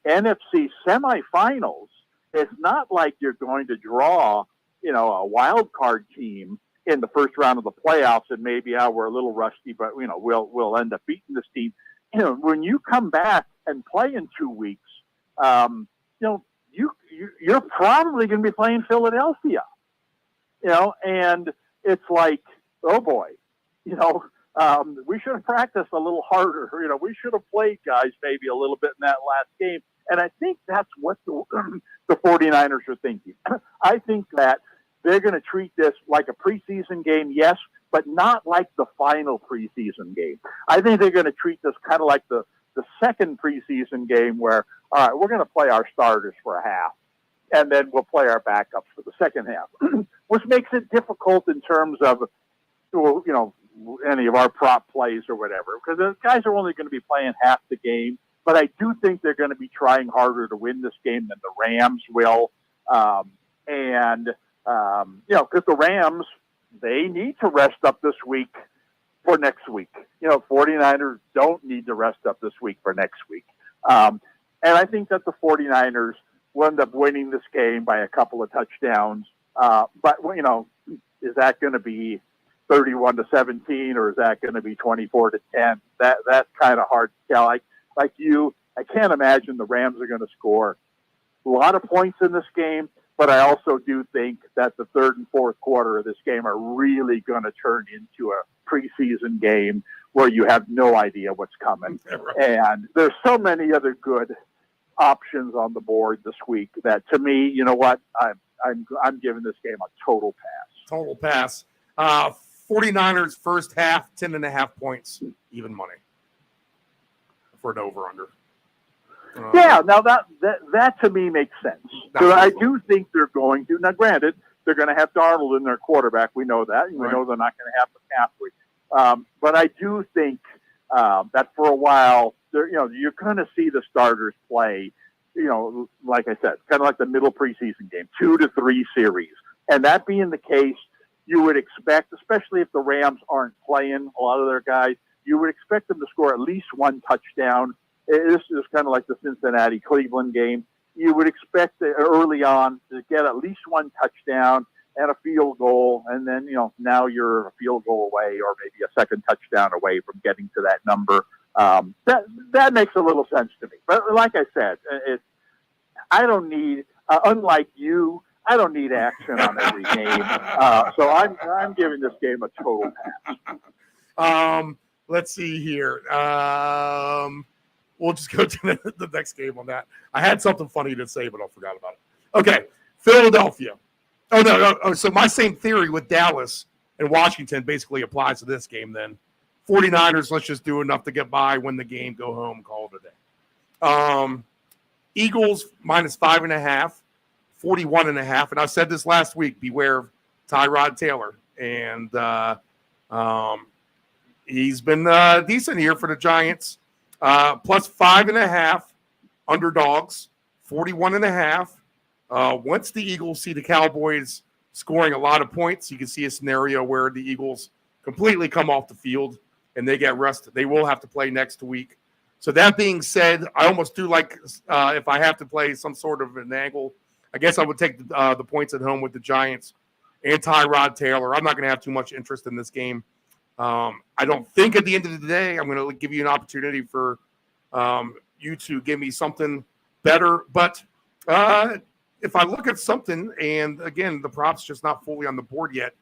NFC semifinals. It's not like you're going to draw, a wild card team in the first round of the playoffs and maybe we're a little rusty, but we'll end up beating this team. When you come back and play in 2 weeks, you're probably going to be playing Philadelphia. And it's like, oh boy, we should have practiced a little harder. We should have played guys maybe a little bit in that last game. And I think that's what the 49ers are thinking. I think that they're going to treat this like a preseason game, yes, but not like the final preseason game. I think they're going to treat this kind of like the second preseason game where, all right, we're going to play our starters for a half, and then we'll play our backups for the second half, which makes it difficult in terms of, any of our prop plays or whatever, because the guys are only going to be playing half the game. But I do think they're going to be trying harder to win this game than the Rams will. Because the Rams, they need to rest up this week for next week. 49ers don't need to rest up this week for next week. And I think that the 49ers will end up winning this game by a couple of touchdowns. But, is that going to be 31-17 or is that going to be 24-10? That's kind of hard to tell. I can't imagine the Rams are going to score a lot of points in this game, but I also do think that the third and fourth quarter of this game are really going to turn into a preseason game where you have no idea what's coming. And there's so many other good options on the board this week that, to me, you know what, I'm giving this game a total pass. Total pass. 49ers first half, 10.5 points, even money for an over-under. Yeah, now that to me makes sense. So I do think they're going to. Now, granted, they're going to have Darnold in their quarterback. We know that. And we know they're not going to have McCaffrey. But I do think that for a while, you're going to see the starters play, like I said, kind of like the middle preseason game, 2 to 3 series. And that being the case, you would expect, especially if the Rams aren't playing a lot of their guys, you would expect them to score at least one touchdown. This is kind of like the Cincinnati-Cleveland game. You would expect early on to get at least one touchdown and a field goal, and then, now you're a field goal away or maybe a second touchdown away from getting to that number. That makes a little sense to me. But like I said, I don't need, unlike you, I don't need action on every game. So I'm giving this game a total pass. Let's see here. We'll just go to the next game on that. I had something funny to say, but I forgot about it. Okay, Philadelphia. Oh, no. Oh, so my same theory with Dallas and Washington basically applies to this game then. 49ers, let's just do enough to get by, win the game, go home, call it a day. Eagles -5.5. 41.5. And I said this last week, beware of Tyrod Taylor. And he's been decent here for the Giants. Plus 5.5 underdogs, 41.5. Once the Eagles see the Cowboys scoring a lot of points, you can see a scenario where the Eagles completely come off the field and they get rested. They will have to play next week. So that being said, I almost do like if I have to play some sort of an angle, I guess I would take the points at home with the Giants and Tyrod Taylor. I'm not going to have too much interest in this game. I don't think at the end of the day I'm going to give you an opportunity for you to give me something better. But if I look at something, and again, the prop's just not fully on the board yet,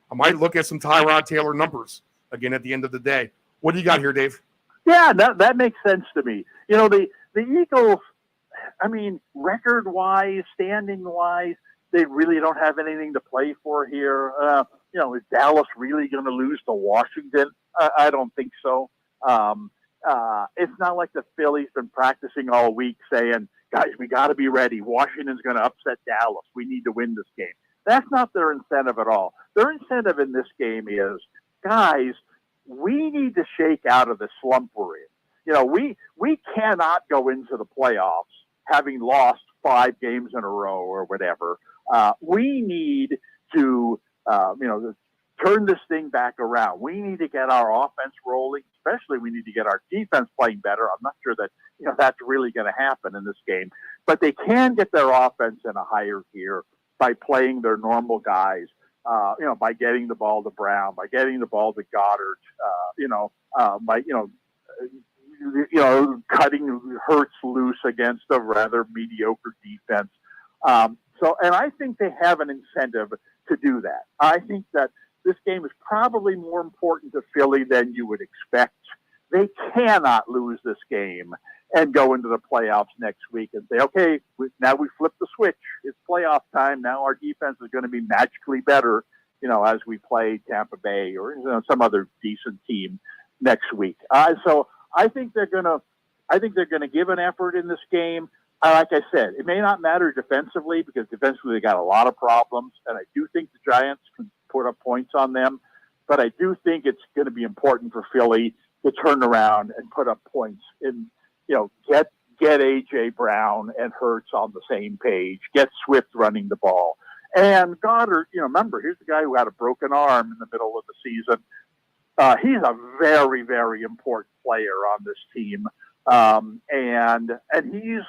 I might look at some Tyrod Taylor numbers again at the end of the day. What do you got here, Dave? Yeah, that makes sense to me. You know, the Eagles, I mean, record-wise, standing-wise, they really don't have anything to play for here. You know, is Dallas really going to lose to Washington? I don't think so. It's not like the Phillies been practicing all week saying, guys, we got to be ready. Washington's going to upset Dallas. We need to win this game. That's not their incentive at all. Their incentive in this game is, guys, we need to shake out of the slump we're in. You know, we cannot go into the playoffs having lost 5 games in a row or whatever. We need to, turn this thing back around. We need to get our offense rolling, especially we need to get our defense playing better. I'm not sure that, that's really going to happen in this game, but they can get their offense in a higher gear by playing their normal guys, by getting the ball to Brown, by getting the ball to Goddard, by cutting Hurts loose against a rather mediocre defense. And I think they have an incentive to do that. I think that this game is probably more important to Philly than you would expect. They cannot lose this game and go into the playoffs next week and say, okay, now we flip the switch. It's playoff time. Now our defense is going to be magically better, as we play Tampa Bay or some other decent team next week. So I think they're going to give an effort in this game. Like I said, it may not matter defensively because defensively they got a lot of problems, and I do think the Giants can put up points on them. But I do think it's going to be important for Philly to turn around and put up points and, get A.J. Brown and Hurts on the same page, get Swift running the ball. And Goddard, remember, here's the guy who had a broken arm in the middle of the season. He's a very, very important player on this team. And he's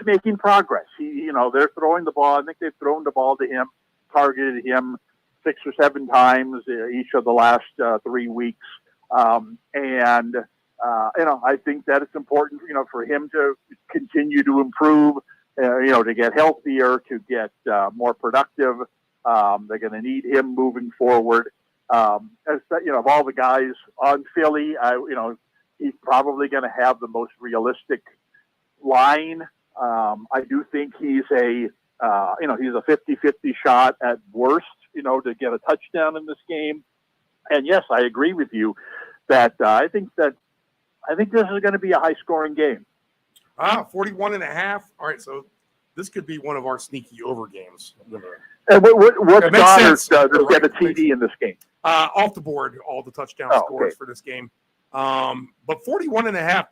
making progress. They're throwing the ball. I think they've thrown the ball to him, targeted him 6 or 7 times each of the last 3 weeks. I think that it's important, for him to continue to improve, to get healthier, to get more productive. They're going to need him moving forward. Of all the guys on Philly, he's probably going to have the most realistic line. I do think he's a 50-50 shot at worst, to get a touchdown in this game. And yes, I agree with you that I think this is going to be a high-scoring game. 41.5. All right, so this could be one of our sneaky over games. And what's Goddard to get a TD in this game? Off the board, all the touchdown scores for this game. But 41.5,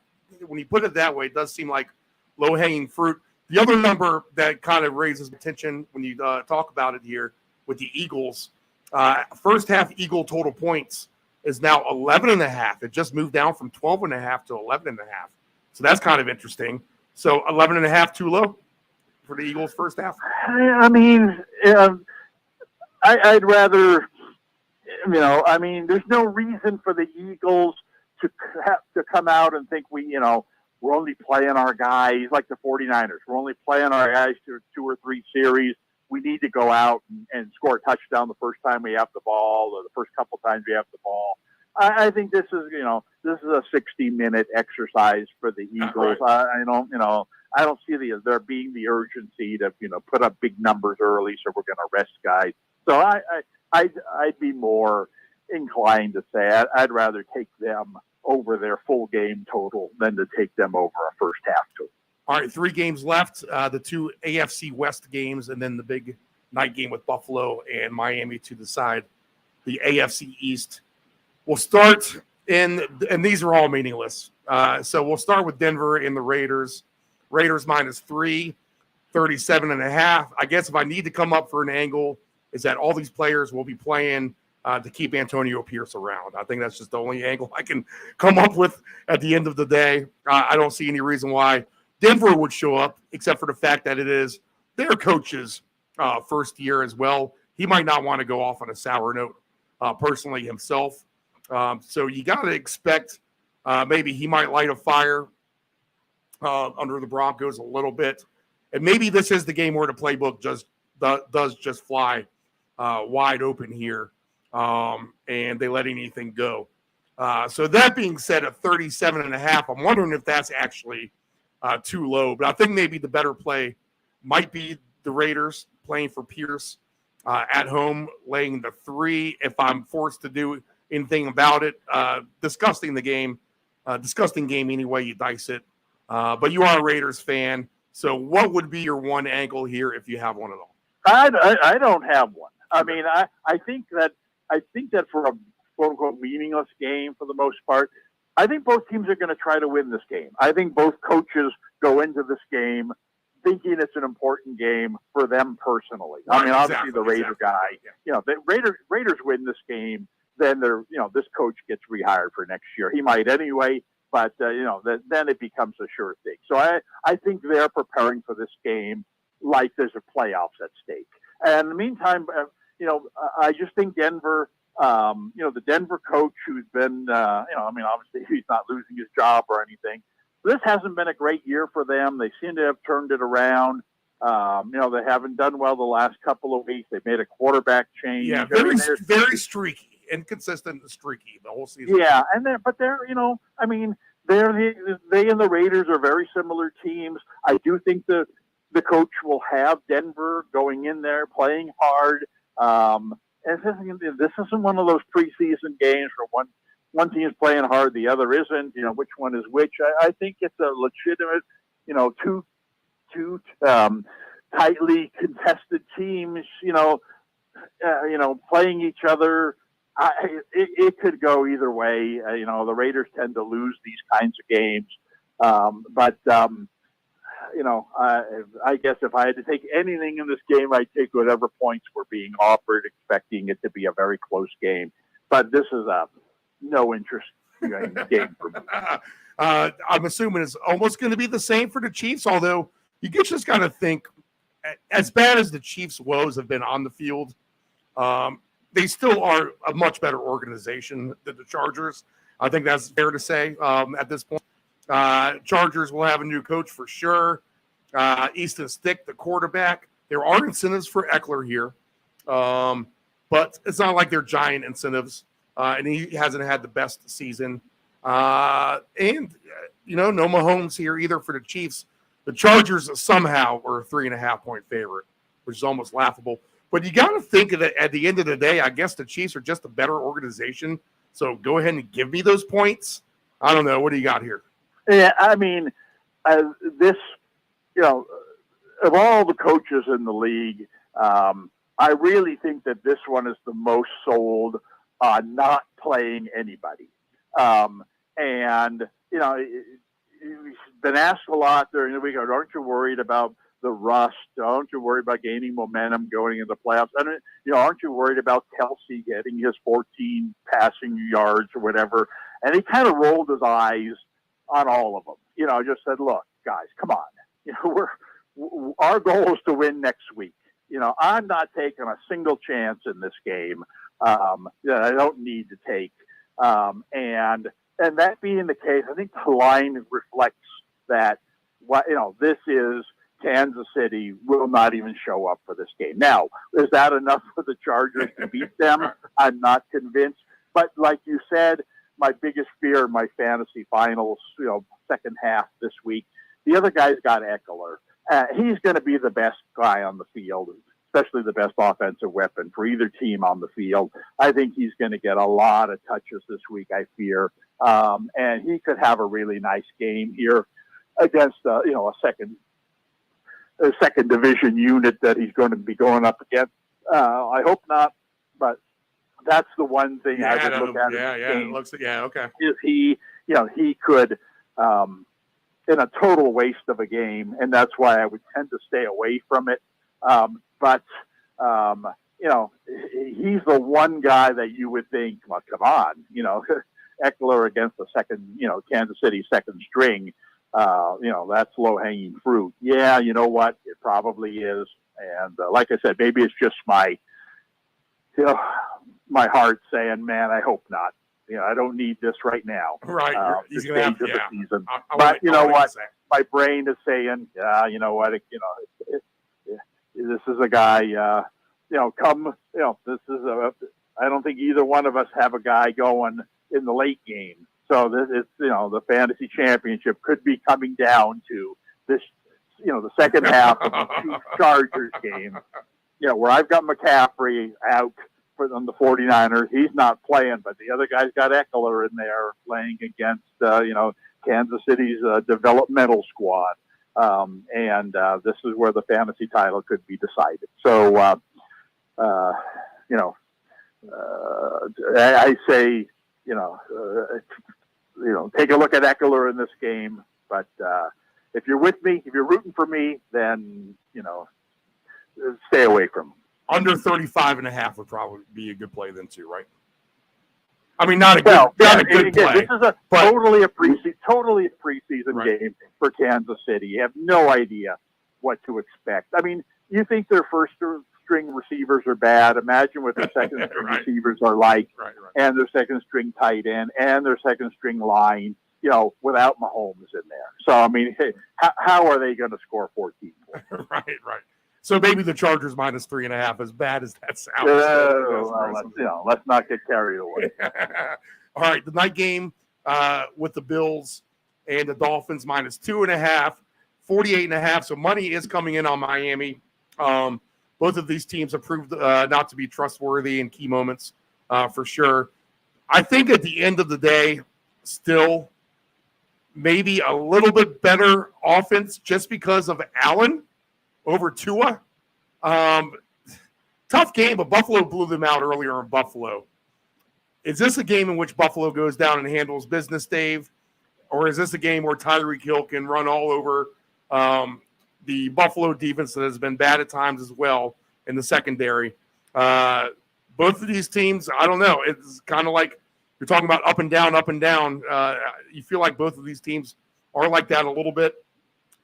when you put it that way, it does seem like low-hanging fruit. The other number that kind of raises attention when you talk about it here with the Eagles, first half Eagle total points is now 11.5. It just moved down from 12.5 to 11.5. So that's kind of interesting. So 11.5 too low for the Eagles first half? I mean, I'd rather, there's no reason for the Eagles to have to come out and think we're only playing our guys like the 49ers. We're only playing our guys to 2 or 3 series. We need to go out and score a touchdown the first time we have the ball or the first couple times we have the ball. I think this is a 60-minute exercise for the Eagles. Right. I don't see there being the urgency to, put up big numbers early. So we're going to rest guys. So I'd be more inclined to say I'd rather take them over their full game total than to take them over a first half total. All right, 3 games left. The 2 AFC West games, and then the big night game with Buffalo and Miami to decide the AFC East. We'll start and these are all meaningless. So we'll start with Denver and the Raiders. Raiders -3, 37.5. I guess if I need to come up for an angle, is that all these players will be playing to keep Antonio Pierce around. I think that's just the only angle I can come up with at the end of the day. I don't see any reason why Denver would show up, except for the fact that it is their coach's first year as well. He might not want to go off on a sour note personally himself. So you got to expect maybe he might light a fire under the Broncos a little bit. And maybe this is the game where the playbook does just fly wide open here, and they let anything go. So that being said, at 37.5, I'm wondering if that's actually too low. But I think maybe the better play might be the Raiders playing for Pierce at home, laying the 3. If I'm forced to do anything about it, disgusting game any way you dice it. But you are a Raiders fan. So what would be your one angle here if you have one at all? I don't have one. I mean, I think that for a quote unquote meaningless game for the most part, I think both teams are going to try to win this game. I think both coaches go into this game thinking it's an important game for them personally. I mean, obviously the Raider guy, the Raiders win this game, then this coach gets rehired for next year. He might anyway, but then it becomes a sure thing. So I think they're preparing for this game like there's a playoffs at stake. And in the meantime, I just think Denver, the Denver coach who's been, obviously he's not losing his job or anything. This hasn't been a great year for them. They seem to have turned it around. They haven't done well the last couple of weeks. They've made a quarterback change. Yeah, very streaky, inconsistent and streaky the whole season. Yeah, they and the Raiders are very similar teams. I do think the coach will have Denver going in there playing hard. This isn't one of those preseason games where one team is playing hard, the other isn't. Which one is which? I think it's a legitimate, two tightly contested teams. Playing each other. It could go either way. The Raiders tend to lose these kinds of games, I guess if I had to take anything in this game, I'd take whatever points were being offered, expecting it to be a very close game. But this is a no interest game for me. I'm assuming it's almost going to be the same for the Chiefs, although you just got to think, as bad as the Chiefs' woes have been on the field, they still are a much better organization than the Chargers. I think that's fair to say at this point. Chargers will have a new coach for sure. Easton Stick, the quarterback. There are incentives for Eckler here, but it's not like they're giant incentives, and he hasn't had the best season. No Mahomes here either for the Chiefs. The Chargers somehow are a 3.5-point favorite, which is almost laughable. But you got to think that at the end of the day, I guess the Chiefs are just a better organization. So go ahead and give me those points. I don't know. What do you got here? Yeah, I mean, of all the coaches in the league, I really think that this one is the most sold on not playing anybody. He's been asked a lot during the week, aren't you worried about the rust? Aren't you worried about gaining momentum going into the playoffs? Aren't you worried about Kelsey getting his 14 passing yards or whatever? And he kind of rolled his eyes on all of them. Just said, look, guys, come on. Our goal is to win next week. I'm not taking a single chance in this game that I don't need to take. And that being the case, I think the line reflects that, this is Kansas City will not even show up for this game. Now, is that enough for the Chargers to beat them? I'm not convinced. But like you said, my biggest fear in my fantasy finals, second half this week, the other guy's got Eckler. He's going to be the best guy on the field, especially the best offensive weapon for either team on the field. I think he's going to get a lot of touches this week, I fear. And he could have a really nice game here. against a second division unit that he's going to be going up against. I hope not, but that's the one thing I would look at. It looks okay. If he could, in a total waste of a game, and that's why I would tend to stay away from it. But he's the one guy that you would think, well, come on, Eckler against the second, Kansas City second string, that's low hanging fruit. Yeah, you know what? It probably is. And like I said, maybe it's just my heart saying, man, I hope not. I don't need this right now. Right. He's going to have the season. But you know what? My brain is saying, you know what? This is a guy, this is I don't think either one of us have a guy going in the late game. So this is, the fantasy championship could be coming down to this, the second half of the Chiefs Chargers game, where I've got McCaffrey out on the 49ers. He's not playing, but the other guy's got Eckler in there playing against, Kansas City's developmental squad. And this is where the fantasy title could be decided. So, I say, take a look at Eckler in this game. But if you're with me, if you're rooting for me, then, stay away from him. Under 35.5 would probably be a good play then too, right? I mean, not a good play. This is totally a preseason game for Kansas City. You have no idea what to expect. I mean, you think their first string receivers are bad. Imagine what their second string receivers are like, and their second string tight end, and their second string line, without Mahomes in there. So, I mean, hey, how are they going to score 14 points? Right. So maybe the Chargers minus 3.5, as bad as that sounds. Let's not get carried away. All right, the night game with the Bills and the Dolphins minus 2.5, 48.5. So money is coming in on Miami. Both of these teams have proved not to be trustworthy in key moments, for sure. I think at the end of the day, still maybe a little bit better offense just because of Allen over Tua. Tough game, but Buffalo blew them out earlier in Buffalo. Is this a game in which Buffalo goes down and handles business, Dave? Or is this a game where Tyreek Hill can run all over the Buffalo defense that has been bad at times as well in the secondary? Both of these teams, I don't know. It's kind of like you're talking about up and down, up and down. You feel like both of these teams are like that a little bit.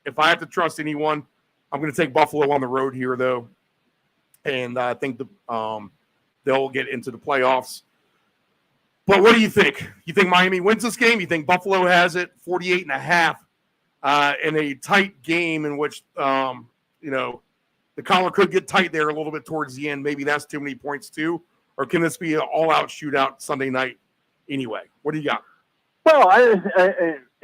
If I have to trust anyone, I'm going to take Buffalo on the road here, though. And I think they'll get into the playoffs. But what do you think? You think Miami wins this game? You think Buffalo has it 48.5 in a tight game in which, the collar could get tight there a little bit towards the end? Maybe that's too many points too. Or can this be an all-out shootout Sunday night anyway? What do you got? Well, I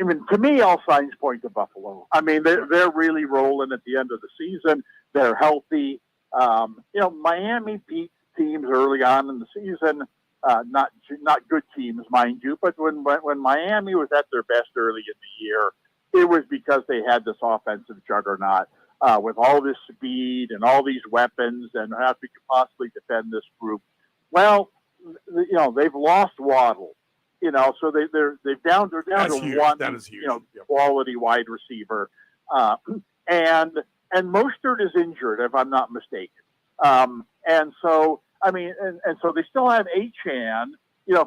mean, to me, all signs point to Buffalo. I mean, they're really rolling at the end of the season. They're healthy. Miami beat teams early on in the season. Not good teams, mind you, but when Miami was at their best early in the year, it was because they had this offensive juggernaut with all this speed and all these weapons and how we could possibly defend this group. Well, they've lost Waddle. So they're down to huge. one, that is huge. Quality wide receiver, and Mostert is injured, if I'm not mistaken. And so they still have Achane,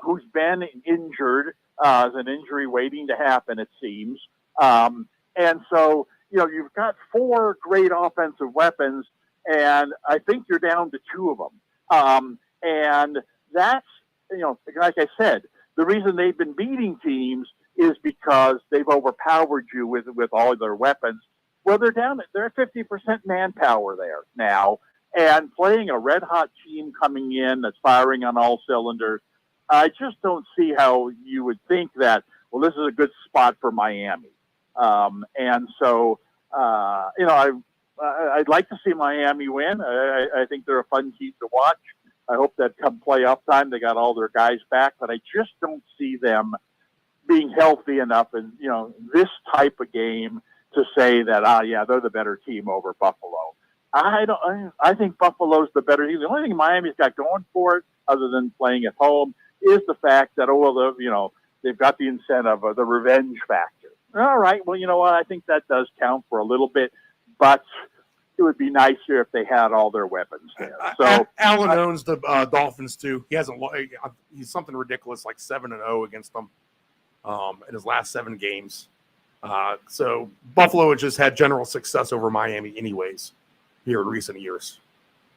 who's been injured, as an injury waiting to happen, it seems. And so you've got four great offensive weapons, and I think you're down to two of them. And that's like I said. The reason they've been beating teams is because they've overpowered you with all of their weapons. Well, they're at 50% manpower there now, and playing a red-hot team coming in that's firing on all cylinders. I just don't see how you would think that, well, this is a good spot for Miami. And so, I'd like to see Miami win. I think they're a fun team to watch. I hope that come playoff time, they got all their guys back, but I just don't see them being healthy enough and, this type of game to say that, they're the better team over Buffalo. I think Buffalo's the better team. The only thing Miami's got going for it, other than playing at home, is the fact that, they've got the incentive of the revenge factor. All right, well, you know what? I think that does count for a little bit, but it would be nicer if they had all their weapons there. So Allen owns the Dolphins too. He hasn't. He's something ridiculous, like 7-0 against them in his last 7 games. So Buffalo has just had general success over Miami, anyways, here in recent years.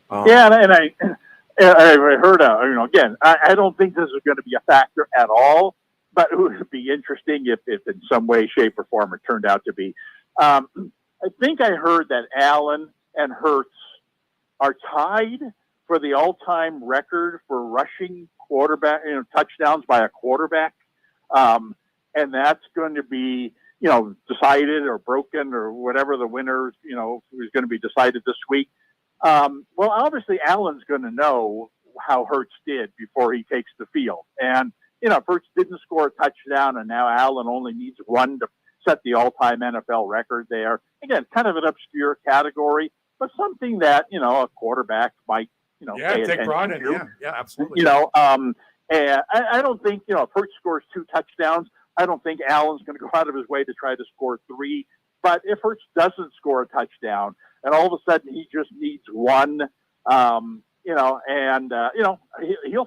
And I heard, again, I don't think this is going to be a factor at all, but it would be interesting if in some way, shape, or form it turned out to be. I think I heard that Allen and Hurts are tied for the all-time record for rushing quarterback, touchdowns by a quarterback, and that's going to be, decided or broken or whatever the winner, is going to be decided this week. Well, obviously, Allen's going to know how Hurts did before he takes the field, and if Hurts didn't score a touchdown, and now Allen only needs one to set the all-time NFL record there. Again, kind of an obscure category, but something that, a quarterback might, take pride in. Yeah, absolutely. And I don't think, if Hurts scores 2 touchdowns, I don't think Allen's going to go out of his way to try to score 3. But if Hurts doesn't score a touchdown, and all of a sudden he just needs one, he'll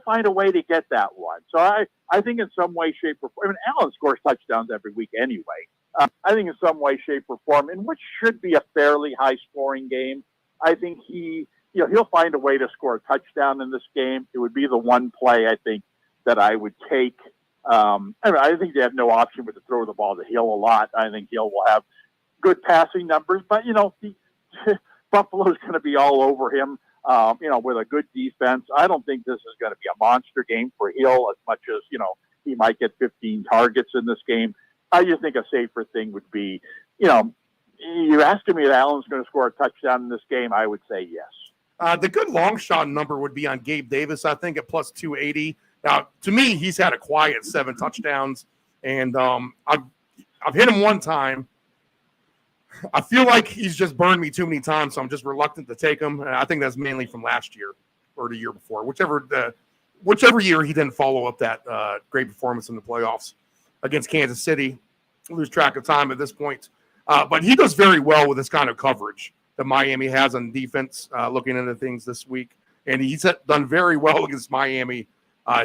find a way to get that one. So I think in some way, shape, or form, Allen scores touchdowns every week anyway. I think in some way, shape, or form, in which should be a fairly high-scoring game, I think he'll find a way to score a touchdown in this game. It would be the one play, I think, that I would take. I think they have no option but to throw the ball to Hill a lot. I think Hill will have good passing numbers, but, Buffalo's going to be all over him, with a good defense. I don't think this is going to be a monster game for Hill as much as, he might get 15 targets in this game. I just think a safer thing would be, you're asking me if Allen's going to score a touchdown in this game, I would say yes. The good long shot number would be on Gabe Davis, I think, at plus 280. Now, to me, he's had a quiet 7 touchdowns, and I've hit him one time. I feel like he's just burned me too many times, so I'm just reluctant to take him. And I think that's mainly from last year or the year before, whichever year he didn't follow up that great performance in the playoffs against Kansas City. I lose track of time at this point. But he does very well with this kind of coverage that Miami has on defense, looking into things this week. And he's done very well against Miami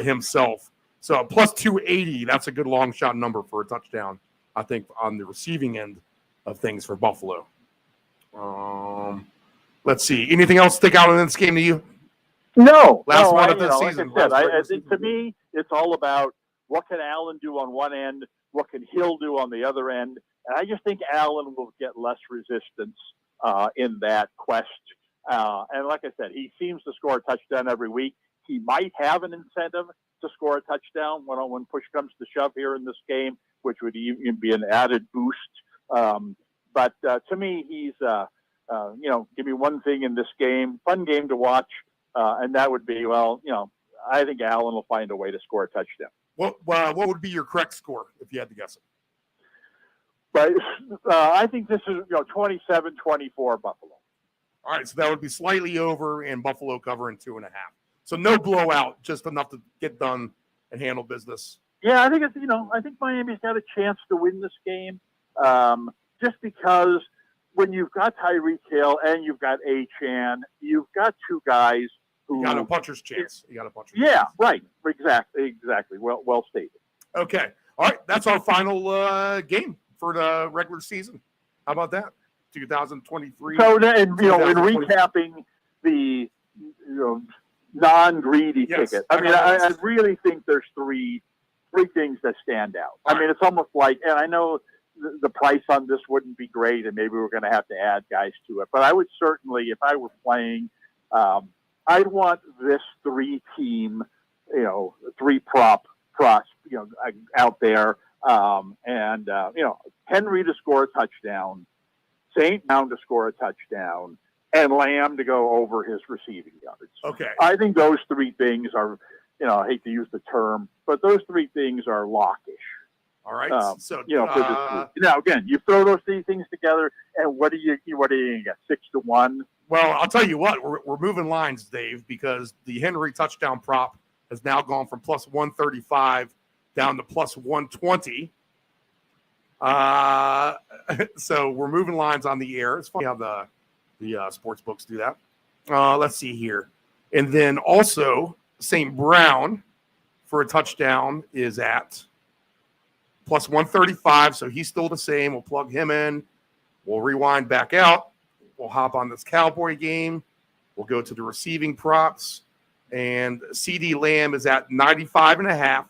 himself. So plus 280, that's a good long shot number for a touchdown, I think, on the receiving end of things for Buffalo. Let's see. Anything else stick out in this game to you? No. Last one of the season. Like I said, to me, it's all about what can Allen do on one end, what can Hill do on the other end. And I just think Allen will get less resistance in that quest. And like I said, he seems to score a touchdown every week. He might have an incentive to score a touchdown when push comes to shove here in this game, which would even be an added boost. But to me, he's, give me one thing in this game, fun game to watch, and that would be, I think Allen will find a way to score a touchdown. What would be your correct score if you had to guess it? But I think this is 27-24 Buffalo. All right, so that would be slightly over and Buffalo covering 2.5. So no blowout, just enough to get done and handle business. Yeah, I think I think Miami's got a chance to win this game, just because when you've got Tyreek Hill and you've got Achane, you've got two guys who you got a puncher's chance. Yeah, right. Exactly. Well stated. Okay. All right. That's our final game for the regular season. How about that? 2023. So, in recapping the non-greedy ticket, I really think there's three things that stand out. I mean, it's almost like, and I know the price on this wouldn't be great, and maybe we're going to have to add guys to it. But I would certainly, if I were playing, I'd want this 3-team, 3-prop out there, and Henry to score a touchdown, St. Brown to score a touchdown, and Lamb to go over his receiving yards. Okay. I think those 3 things are, I hate to use the term, but those 3 things are lockish. All right. So for this week. Now again, you throw those three things together, and what are you gonna get? 6-1. Well, I'll tell you what, we're moving lines, Dave, because the Henry touchdown prop has now gone from plus 135 down to plus 120. So we're moving lines on the air. It's funny how the sports books do that. Let's see here. And then also St. Brown for a touchdown is at plus 135. So he's still the same. We'll plug him in. We'll rewind back out. We'll hop on this Cowboy game. We'll go to the receiving props. And CD Lamb is at 95.5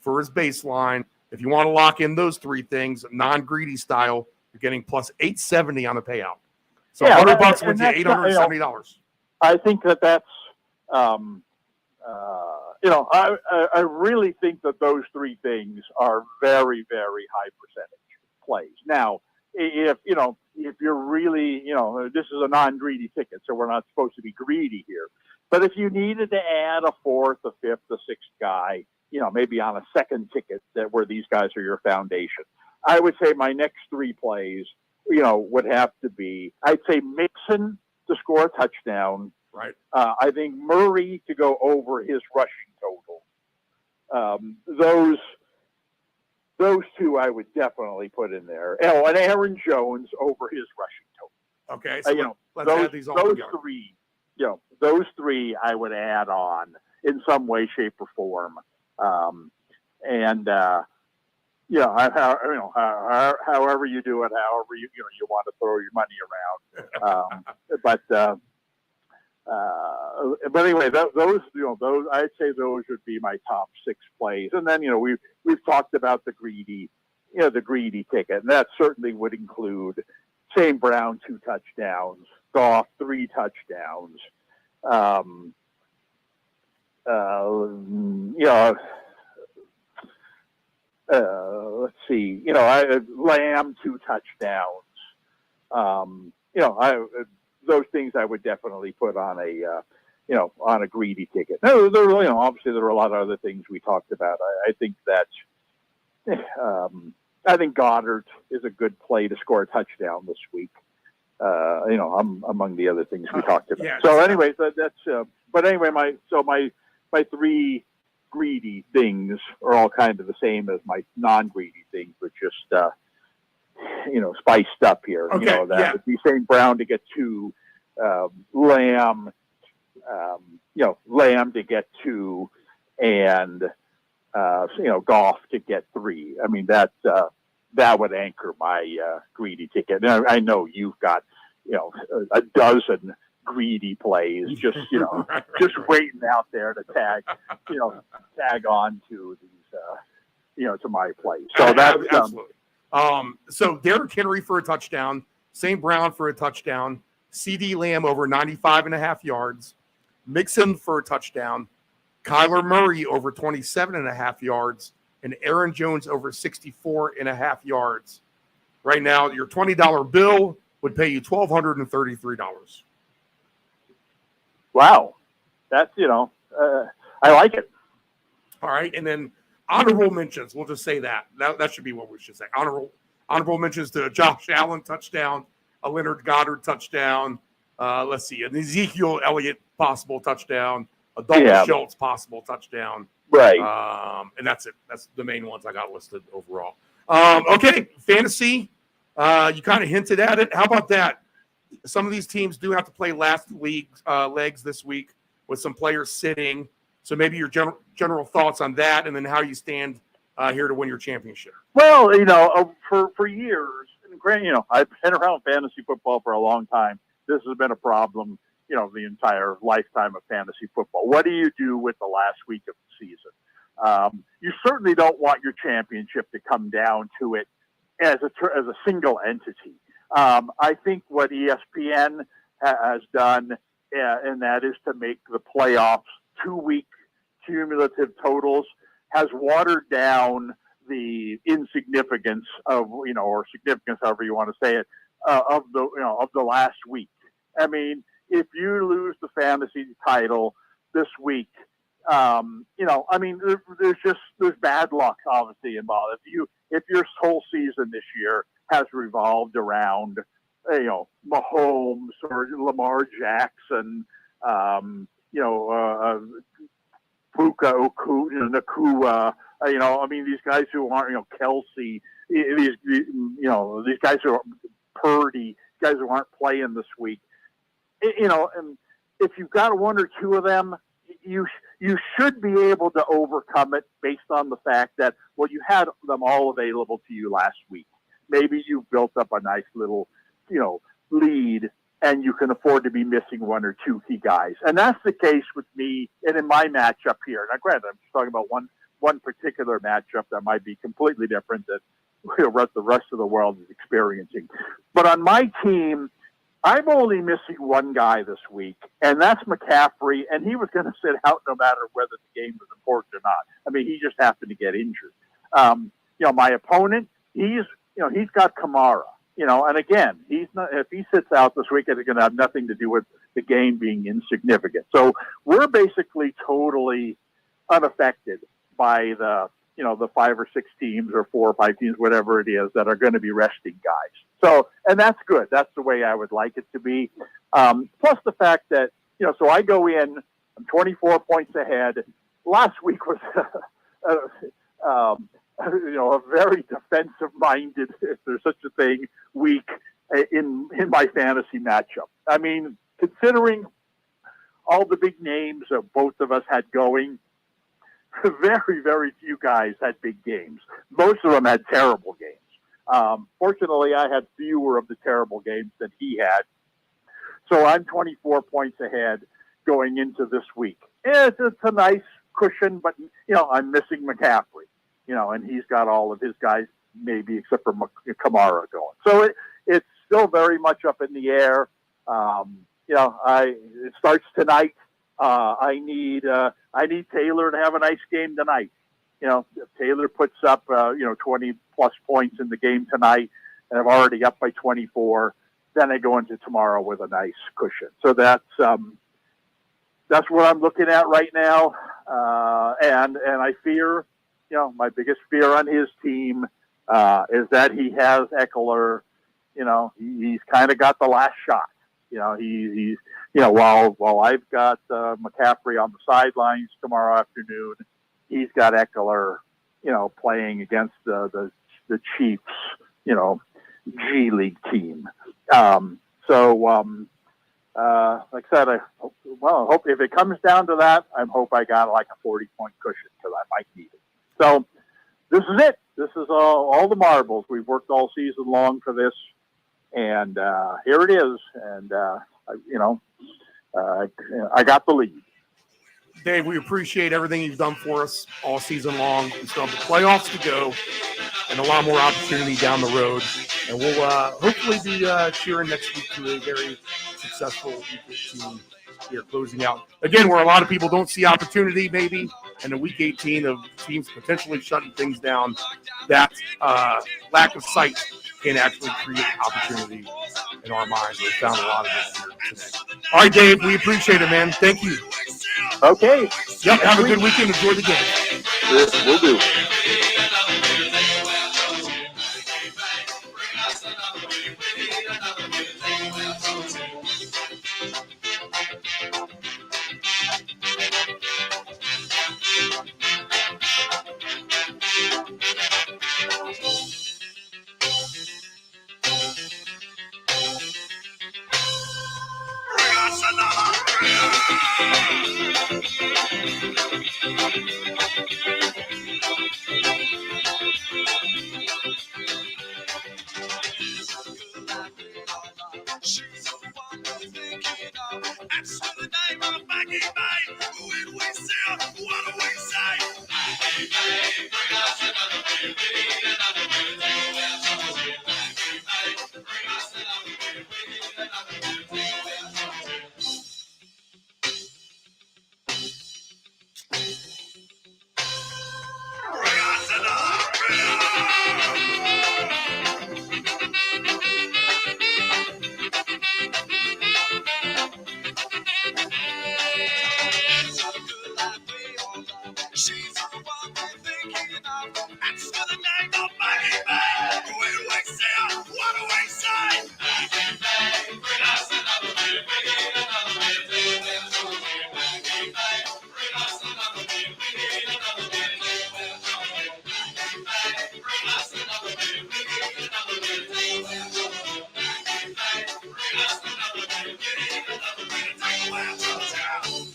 for his baseline. If you want to lock in those three things, non-greedy style, you're getting plus 870 on the payout. So $100 wins you $870. I think that's, I really think that those three things are very, very high percentage plays. Now, if you're really, this is a non-greedy ticket, so we're not supposed to be greedy here. But if you needed to add a fourth, a fifth, a sixth guy, maybe on a second ticket where these guys are your foundation, I would say my next three plays, would have to be, I'd say Mixon to score a touchdown. Right. I think Murray to go over his rushing total. Those two I would definitely put in there. Oh, and Aaron Jones over his rushing total. Okay, so let's add these all together. Those three I would add on in some way, shape, or form. However you do it, however you want to throw your money around. But anyway, those I'd say those would be my top six plays. And then we've talked about the greedy ticket, and that certainly would include St. Brown 2 touchdowns, Goff 3 touchdowns. Let's see, Lamb 2 touchdowns. Those things I would definitely put on a greedy ticket. No, obviously there are a lot of other things we talked about. I think that I think Goddard is a good play to score a touchdown this week. Among the other things we talked about. Yeah, so anyway, but anyway, my three greedy things are all kind of the same as my non-greedy things, but just spiced up here. Okay, would be St. Brown to get 2, Lamb to get 2, and Goff to get 3. I mean that would anchor my greedy ticket. And I know you've got a dozen greedy plays just just waiting out there to tag on to these to my plays. So that's absolutely. So Derrick Henry for a touchdown, St. Brown for a touchdown, CD Lamb over 95.5 yards, Mixon for a touchdown, Kyler Murray over 27.5 yards, and Aaron Jones over 64.5 yards. Right now, your $20 bill would pay you $1,233. Wow. That's, I like it. All right. And then honorable mentions. We'll just say that. That should be what we should say. Honorable mentions to Josh Allen touchdown, a Leonard Goddard touchdown. Let's see, an Ezekiel Elliott possible touchdown, a Dalton Schultz possible touchdown. Right. And that's it. That's the main ones I got listed overall. Okay. Fantasy. You kind of hinted at it. How about that? Some of these teams do have to play last legs this week with some players sitting. So maybe your general thoughts on that, and then how you stand here to win your championship. Well, for years, and I've been around fantasy football for a long time. This has been a problem, the entire lifetime of fantasy football. What do you do with the last week of the season? You certainly don't want your championship to come down to it as a single entity. I think what ESPN has done, and that is to make the playoffs 2-week cumulative totals, has watered down the insignificance of, or significance, however you want to say it, of the last week. I mean, if you lose the fantasy title this week, I mean, there's bad luck obviously involved. If your whole season this year has revolved around, Mahomes or Lamar Jackson, Puka Nakua, I mean, these guys who aren't, Kelsey, these guys who are Purdy, guys who aren't playing this week, and if you've got one or two of them, you should be able to overcome it based on the fact that, well, you had them all available to you last week. Maybe you built up a nice little, lead, and you can afford to be missing one or two key guys. And that's the case with me and in my matchup here. Now, granted, I'm just talking about one particular matchup that might be completely different that the rest of the world is experiencing. But on my team, I'm only missing one guy this week, and that's McCaffrey, and he was going to sit out no matter whether the game was important or not. I mean, he just happened to get injured. My opponent, he's got Kamara, and again, he's not. If he sits out this week, it's going to have nothing to do with the game being insignificant. So we're basically totally unaffected by the 5 or 6 teams or 4 or 5 teams, whatever it is, that are going to be resting guys. So, and that's good. That's the way I would like it to be. Plus the fact that, so I go in, I'm 24 points ahead. Last week was, a very defensive-minded, if there's such a thing, week in my fantasy matchup. I mean, considering all the big names that both of us had going, very, very few guys had big games. Most of them had terrible games. Fortunately, I had fewer of the terrible games than he had. So I'm 24 points ahead going into this week. It's a nice cushion, but, I'm missing McCaffrey, and he's got all of his guys, maybe except for Kamara going. So it's still very much up in the air. It starts tonight. I need Taylor to have a nice game tonight. If Taylor puts up 20 plus points in the game tonight, and I'm already up by 24, then I go into tomorrow with a nice cushion. So that's what I'm looking at right now. And I fear, my biggest fear on his team is that he has Eckler. He's kind of got the last shot. He's while I've got McCaffrey on the sidelines tomorrow afternoon, he's got Eckler, playing against the Chiefs, G League team. Like I said, I hope if it comes down to that, I hope I got like a 40-point cushion because I might need it. So this is it. This is all the marbles. We've worked all season long for this, and here it is. And I got the lead. Dave, we appreciate everything you've done for us all season long. We still have the playoffs to go and a lot more opportunity down the road. And we'll hopefully be cheering next week to a very successful Week 18 here closing out. Again, where a lot of people don't see opportunity maybe in the Week 18 of teams potentially shutting things down, that lack of sight can actually create opportunity in our minds. We found a lot of it here today. All right, Dave, we appreciate it, man. Thank you. Okay. Yep, have a good weekend. Enjoy the game. Yes, we'll do. What a wayside! Back in May, bring us another beer. We need another beer. Bring us another beer. We need another beer. Bring us another beer. We need another beer. Bring us another beer. We need another beer. Take away our town.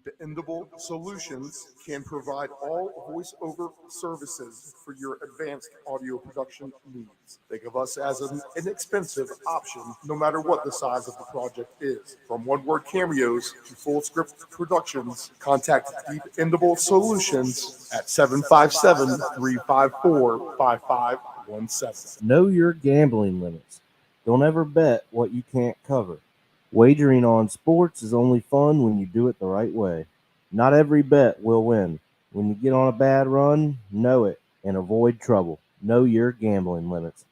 Dependable Solutions can provide all voice-over services for your advanced audio production needs. Think of us as an inexpensive option, no matter what the size of the project is. From one-word cameos to full-script productions, contact Dependable Solutions at 757-354-5517. Know your gambling limits. Don't ever bet what you can't cover. Wagering on sports is only fun when you do it the right way. Not every bet will win. When you get on a bad run, know it and avoid trouble. Know your gambling limits.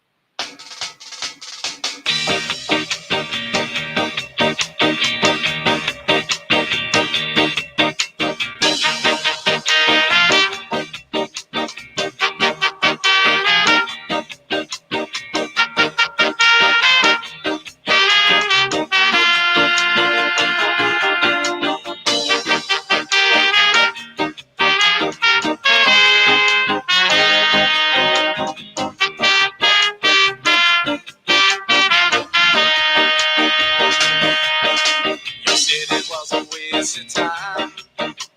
You said it was a waste of time.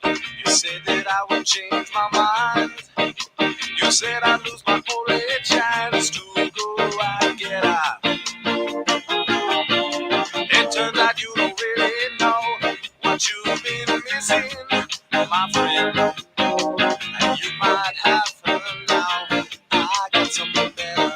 You said that I would change my mind. You said I'd lose my only chance to go and get out. It turns out you don't really know what you've been missing, my friend. And you might have her now. I got something better.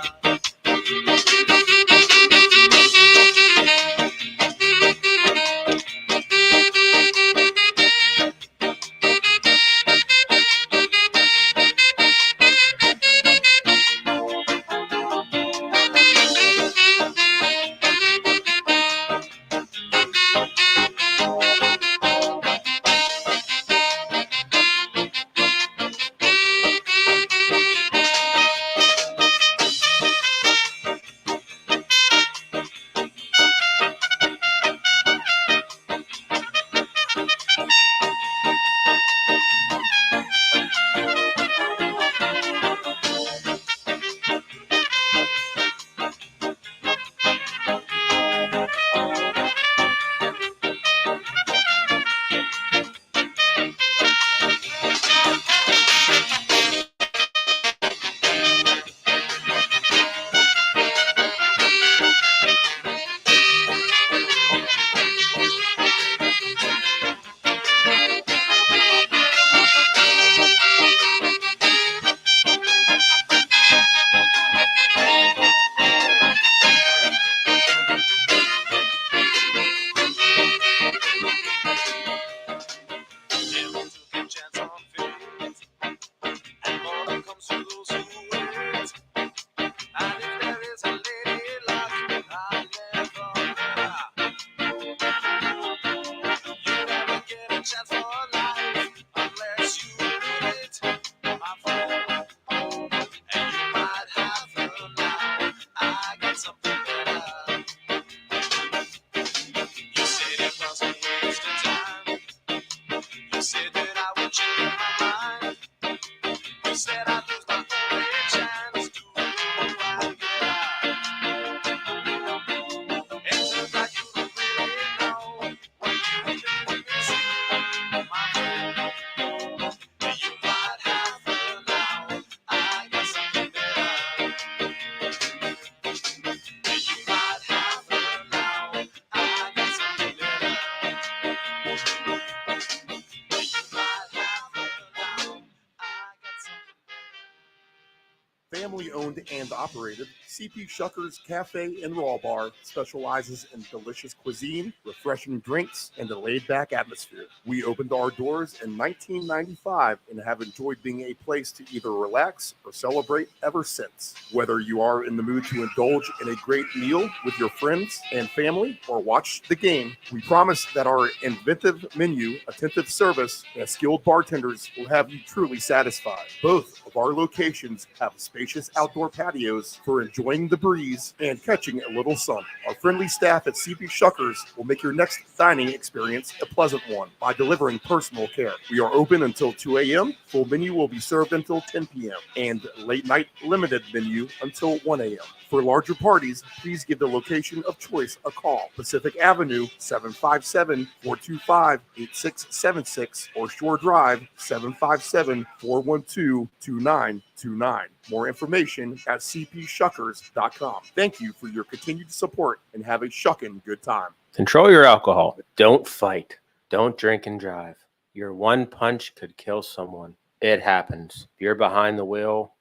family owned and operated, CP Shuckers Cafe and Raw Bar specializes in delicious cuisine, refreshing drinks, and a laid back atmosphere. We opened our doors in 1995 and have enjoyed being a place to either relax or celebrate ever since. Whether you are in the mood to indulge in a great meal with your friends and family or watch the game, we promise that our inventive menu, attentive service, and skilled bartenders will have you truly satisfied. Both of our locations have spacious outdoor patios for enjoying the breeze and catching a little sun. Our friendly staff at CP Shuckers will make your next dining experience a pleasant one by delivering personal care. We are open until 2 a.m. Full menu will be served until 10 p.m. and late night limited menu until 1 a.m. For larger parties, please give the location of choice a call. Pacific Avenue, 757-425-8676 or Shore Drive, 757-412-2929. More information at cpshuckers.com. Thank you for your continued support and have a shuckin' good time. Control your alcohol. Don't fight. Don't drink and drive. Your one punch could kill someone. It happens. If you're behind the wheel,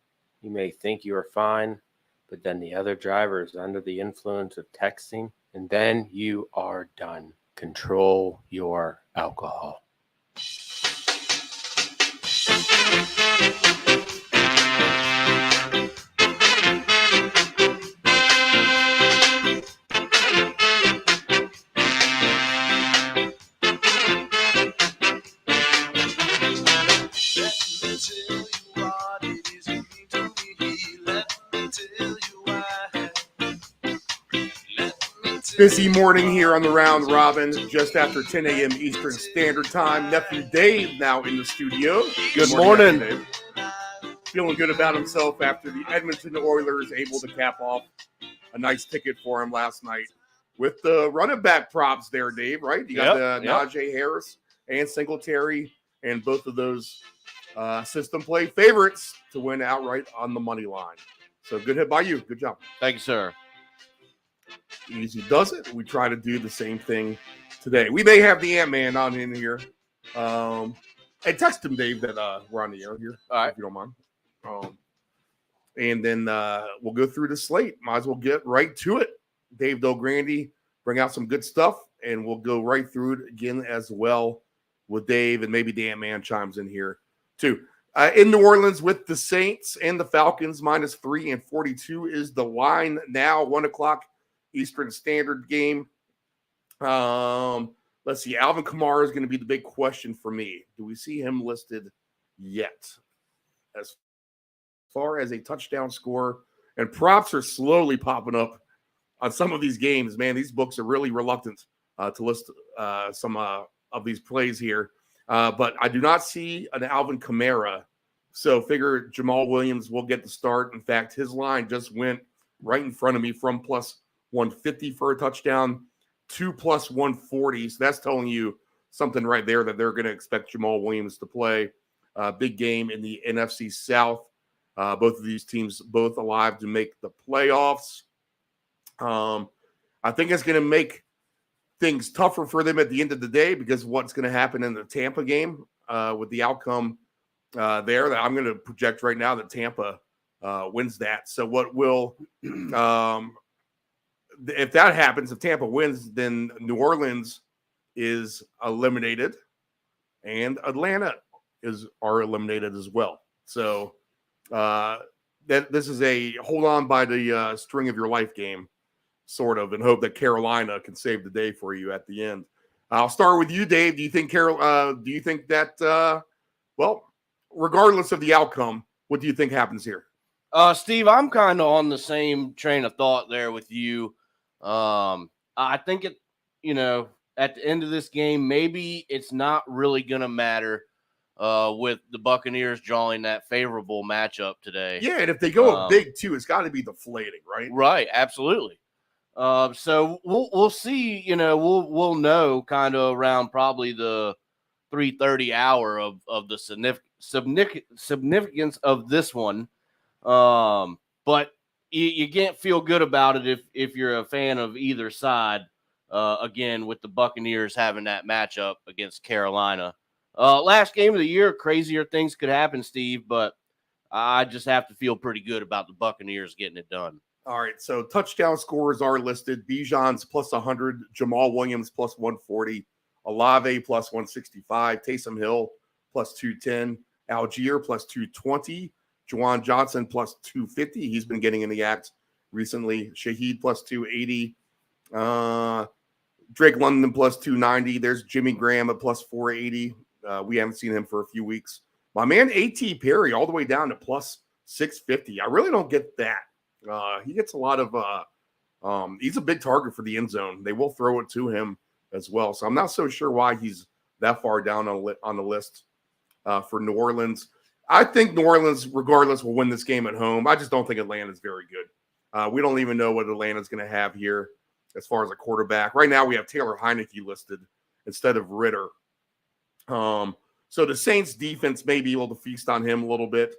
you may think you are fine, but then the other driver is under the influence of texting, and then you are done. Control your alcohol. Busy morning here on the Round Robin, just after 10 a.m. Eastern Standard Time. Nephew Dave now in the studio. Good morning. Nephew Dave. Feeling good about himself after the Edmonton Oilers able to cap off a nice ticket for him last night with the running back props there, Dave, right? You got the Najee Harris and Singletary, and both of those system play favorites to win outright on the money line. So good hit by you. Good job. Thank you, sir. Easy does it. We try to do the same thing today. We may have the Ant-Man on in here. Hey, text him, Dave, that we're on the air here, if you don't mind. And then we'll go through the slate. Might as well get right to it. Dave Del Grande, bring out some good stuff, and we'll go right through it again as well with Dave, and maybe the Ant-Man chimes in here too. In New Orleans with the Saints and the Falcons, -3 and 42 is the line now, 1 o'clock Eastern Standard game. Let's see. Alvin Kamara is going to be the big question for me. Do we see him listed yet? As far as a touchdown score, and props are slowly popping up on some of these games. Man, these books are really reluctant to list some of these plays here. But I do not see an Alvin Kamara. So figure Jamal Williams will get the start. In fact, his line just went right in front of me from +150 for a touchdown to +140. So that's telling you something right there that they're going to expect Jamal Williams to play. Big game in the NFC South. Both of these teams both alive to make the playoffs. I think it's going to make things tougher for them at the end of the day because what's going to happen in the Tampa game with the outcome there that I'm going to project right now that Tampa wins that. So what will if that happens, if Tampa wins, then New Orleans is eliminated and Atlanta are eliminated as well. So this is a hold on by the string of your life game, sort of, and hope that Carolina can save the day for you at the end. I'll start with you, Dave. Do you think that well, regardless of the outcome, what do you think happens here? Steve, I'm kind of on the same train of thought there with you. I think at the end of this game, maybe it's not really going to matter with the Buccaneers drawing that favorable matchup today. Yeah, and if they go up big too, it's got to be deflating, right? Right, absolutely. So we'll see. We'll know kind of around probably the 3:30 hour of the significance of this one. But you can't feel good about it if you're a fan of either side. Again, with the Buccaneers having that matchup against Carolina. Last game of the year, crazier things could happen, Steve. But I just have to feel pretty good about the Buccaneers getting it done. All right, so touchdown scores are listed. Bijan's plus 100, Jamal Williams plus 140, Olave plus 165, Taysom Hill plus 210, Algier plus 220, Juwan Johnson plus 250. He's been getting in the act recently. Shaheed plus 280. Drake London plus 290. There's Jimmy Graham at plus 480. We haven't seen him for a few weeks. My man A.T. Perry all the way down to plus 650. I really don't get that. He gets a lot of he's a big target for the end zone. They will throw it to him as well. So I'm not so sure why he's that far down on the list for New Orleans. I think New Orleans, regardless, will win this game at home. I just don't think Atlanta's very good. We don't even know what Atlanta's going to have here as far as a quarterback. Right now we have Taylor Heineke listed instead of Ritter. So the Saints defense may be able to feast on him a little bit.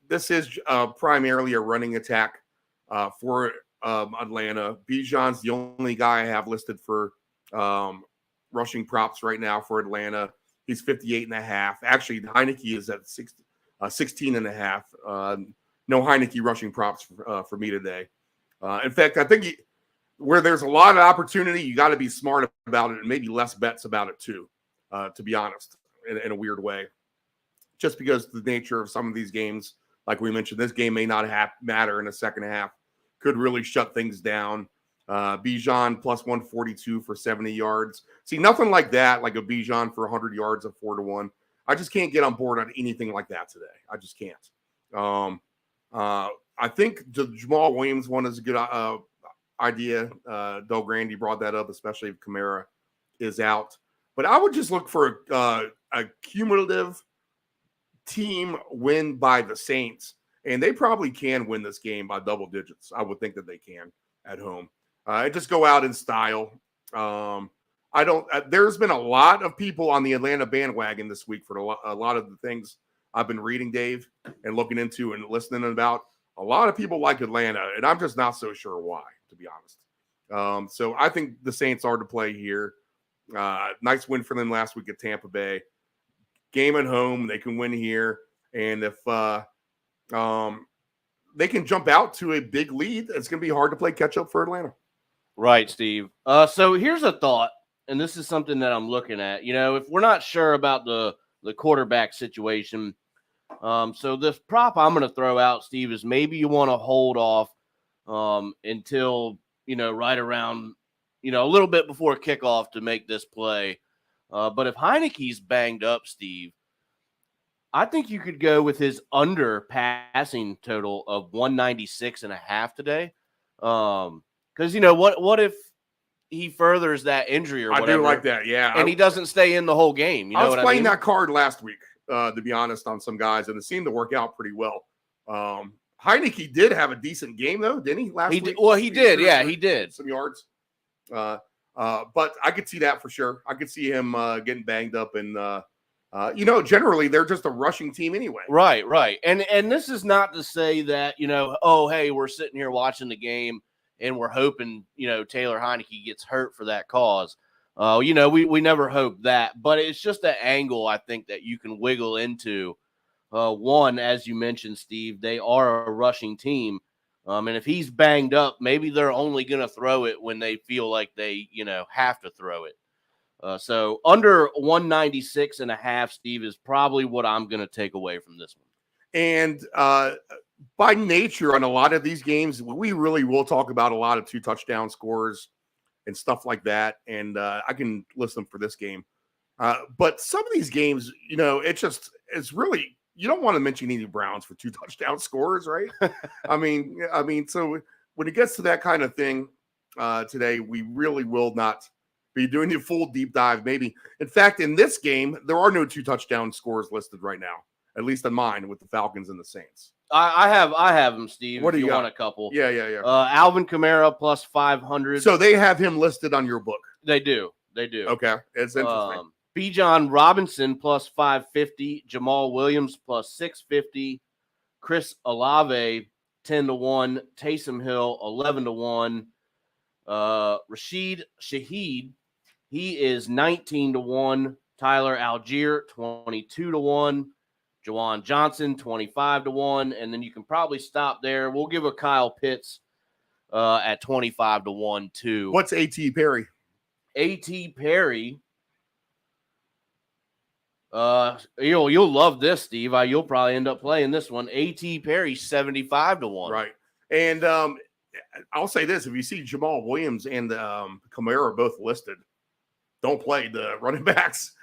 This is primarily a running attack for Atlanta. Bijan's the only guy I have listed for rushing props right now for Atlanta. He's 58.5. Actually, Heineke is at 16.5. No Heineke rushing props for me today. In fact, I think where there's a lot of opportunity, you got to be smart about it and maybe less bets about it too, to be honest, in a weird way. Just because the nature of some of these games, like we mentioned, this game may not matter in the second half. Could really shut things down. Bijan plus 142 for 70 yards. See, nothing like that, like a Bijan for 100 yards at 4-1. I just can't get on board on anything like that today. I just can't. I think the Jamal Williams one is a good idea. Del Grande brought that up, especially if Kamara is out. But I would just look for a cumulative team win by the Saints, and they probably can win this game by double digits. I would think that they can at home. Just go out in style. There's been a lot of people on the Atlanta bandwagon this week for a lot of the things I've been reading, Dave, and looking into and listening about. A lot of people like Atlanta, and I'm just not so sure why, to be honest. So I think the Saints are to play here. Nice win for them last week at Tampa Bay. Game at home, they can win here. And if they can jump out to a big lead, it's going to be hard to play catch up for Atlanta. Right, Steve. So here's a thought, and this is something that I'm looking at. You know, if we're not sure about the quarterback situation, so this prop I'm going to throw out, Steve, is maybe you want to hold off until, right around, a little bit before kickoff to make this play. But if Heineke's banged up, Steve, I think you could go with his under passing total of 196.5 today. Because, what if he furthers that injury or whatever? I do like that, yeah. And he doesn't stay in the whole game. I was playing that card last week, to be honest, on some guys, and it seemed to work out pretty well. Heineke did have a decent game, though, didn't he, last week? Well, he did. Yeah, he did. Some yards. But I could see that for sure. I could see him getting banged up. And, generally, they're just a rushing team anyway. Right. And this is not to say that, hey, we're sitting here watching the game and we're hoping, Taylor Heineke gets hurt for that cause. We never hope that. But it's just an angle, I think, that you can wiggle into. One, as you mentioned, Steve, they are a rushing team. And if he's banged up, maybe they're only going to throw it when they feel like they, have to throw it. So under 196.5, Steve, is probably what I'm going to take away from this one. And by nature, on a lot of these games, we really will talk about a lot of 2 touchdown scores and stuff like that. And I can list them for this game. But some of these games, it's really, you don't want to mention any Browns for 2 touchdown scores, right? I mean, so when it gets to that kind of thing today, we really will not be doing the full deep dive. Maybe, in fact, in this game, there are no 2 touchdown scores listed right now, at least on mine with the Falcons and the Saints. I have them, Steve. What do you want a couple? Yeah. Alvin Kamara plus 500. So they have him listed on your book. They do. Okay, it's interesting. Bijan Robinson plus 550, Jamal Williams plus 650, Chris Olave 10-1, Taysom Hill 11-1, Rashid Shaheed, he is 19-1, Tyler Algier 22-1, Juwan Johnson, 25-1. And then you can probably stop there. We'll give a Kyle Pitts at 25-1 too. What's A.T. Perry? A.T. Perry. You'll love this, Steve. You'll probably end up playing this one. A.T. Perry, 75-1. Right. And I'll say this: if you see Jamal Williams and Kamara both listed, don't play the running backs.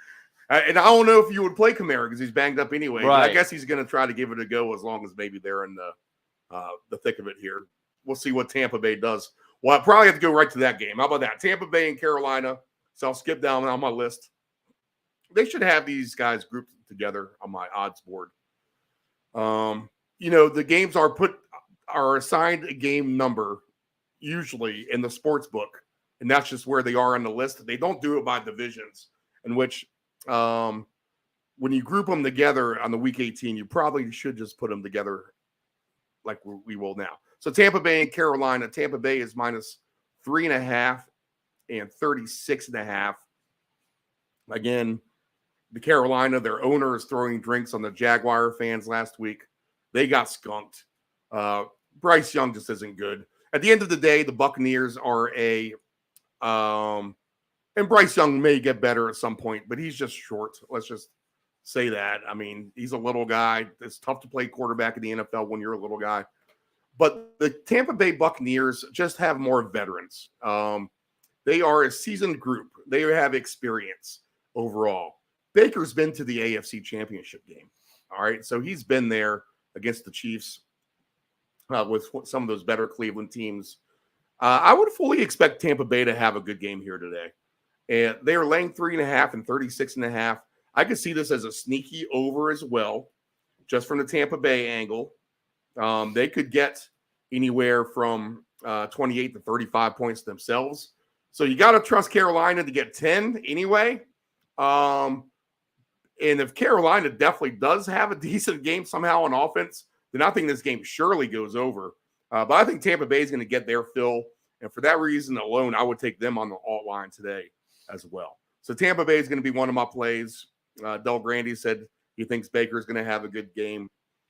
And I don't know if you would play Kamara because he's banged up anyway. Right. But I guess he's going to try to give it a go as long as maybe they're in the thick of it here. We'll see what Tampa Bay does. Well, I probably have to go right to that game. How about that? Tampa Bay and Carolina. So I'll skip down on my list. They should have these guys grouped together on my odds board. The games are assigned a game number usually in the sports book, and that's just where they are on the list. They don't do it by divisions, in which when you group them together on the week 18, you probably should just put them together like we will now. So Tampa Bay and Carolina. Tampa Bay is minus 3.5 and 36.5. Again, the Carolina, their owner is throwing drinks on the Jaguar fans last week. They got skunked. Bryce Young just isn't good. At the end of the day, the Buccaneers are and Bryce Young may get better at some point, but he's just short. Let's just say that. I mean, he's a little guy. It's tough to play quarterback in the NFL when you're a little guy. But the Tampa Bay Buccaneers just have more veterans. They are a seasoned group. They have experience overall. Baker's been to the AFC Championship game. All right. So he's been there against the Chiefs with some of those better Cleveland teams. I would fully expect Tampa Bay to have a good game here today. And they are laying 3.5 and 36.5. I could see this as a sneaky over as well, just from the Tampa Bay angle. They could get anywhere from 28 to 35 points themselves. So you got to trust Carolina to get 10 anyway. And if Carolina definitely does have a decent game somehow on offense, then I think this game surely goes over. But I think Tampa Bay is going to get their fill. And for that reason alone, I would take them on the alt line today as well. So Tampa Bay is going to be one of my plays. Del Grande said he thinks Baker is going to have a good game.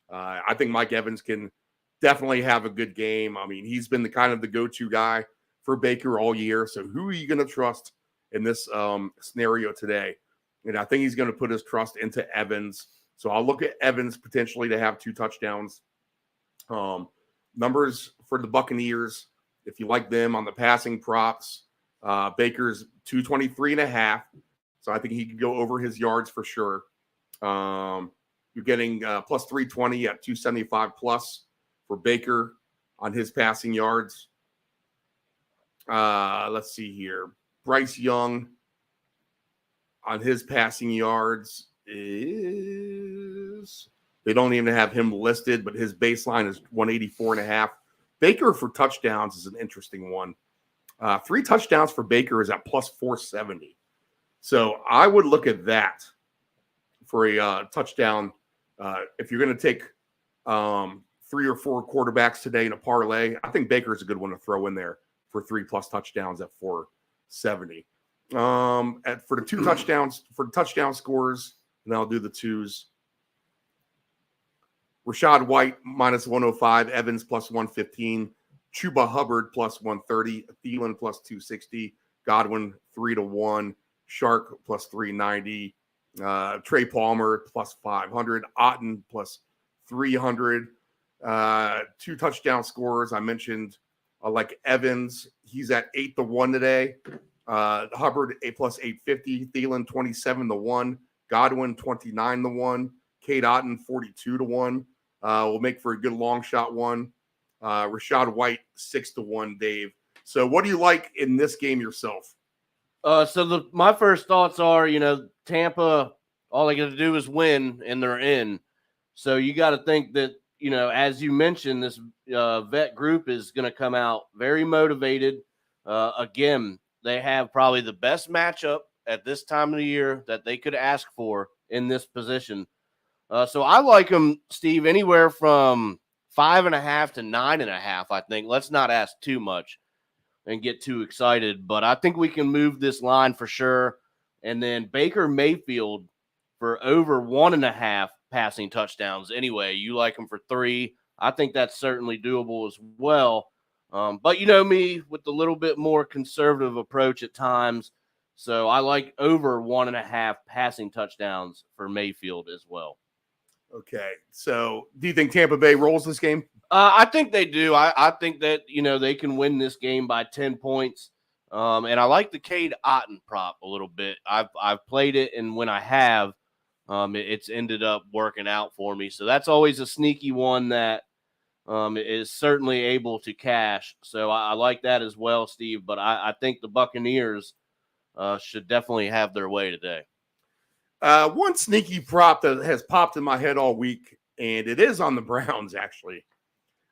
I think Mike Evans can definitely have a good game. I mean, he's been the go-to guy for Baker all year. So who are you going to trust in this scenario today? And I think he's going to put his trust into Evans. So I'll look at Evans potentially to have 2 touchdowns. Numbers for the Buccaneers, if you like them on the passing props, Baker's 223.5. So I think he could go over his yards for sure. You're getting plus 320 at 275 plus for Baker on his passing yards. Let's see here. Bryce Young on his passing yards is, they don't even have him listed, but his baseline is 184.5. Baker for touchdowns is an interesting one. 3 touchdowns for Baker is at plus 470. So I would look at that for a touchdown. If you're going to take 3 or 4 quarterbacks today in a parlay, I think Baker is a good one to throw in there for 3+ touchdowns at 470. For the 2 touchdowns, for the touchdown scores, and I'll do the 2s. Rashad White minus 105, Evans plus 115, Chuba Hubbard plus 130, Thielen plus 260, Godwin 3-1, Shark plus 390, Trey Palmer plus 500, Otten plus 300. 2 touchdown scores. I mentioned like Evans, he's at 8-1 today. Hubbard A plus 850, Thielen 27-1, Godwin 29-1, Cade Otten 42-1. Will make for a good long shot one. Rashad White 6-1, Dave. So what do you like in this game yourself? My first thoughts are, Tampa, all they got to do is win and they're in. So you got to think that, as you mentioned, this vet group is going to come out very motivated. Again, they have probably the best matchup at this time of the year that they could ask for in this position. So I like them, Steve, anywhere from 5.5 to 9.5, I think. Let's not ask too much and get too excited, but I think we can move this line for sure. And then Baker Mayfield for over 1.5. passing touchdowns anyway. You like them for 3. I think that's certainly doable as well. But you know me with the little bit more conservative approach at times. So I like over 1.5 passing touchdowns for Mayfield as well. Okay. So do you think Tampa Bay rolls this game? I think they do. I think that, they can win this game by 10 points. And I like the Cade Otton prop a little bit. I've played it, and when I have, it's ended up working out for me. So that's always a sneaky one that is certainly able to cash. So I like that as well, Steve. But I think the Buccaneers should definitely have their way today. One sneaky prop that has popped in my head all week, and it is on the Browns, actually.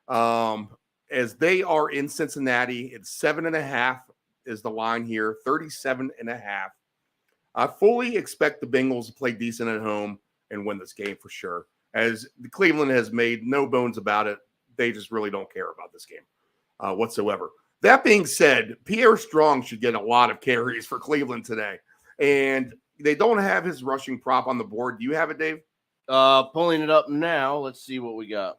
As they are in Cincinnati, it's 7.5 is the line here, 37.5. I fully expect the Bengals to play decent at home and win this game for sure. As the Cleveland has made no bones about it, they just really don't care about this game whatsoever. That being said, Pierre Strong should get a lot of carries for Cleveland today. And they don't have his rushing prop on the board. Do you have it, Dave? Pulling it up now. Let's see what we got.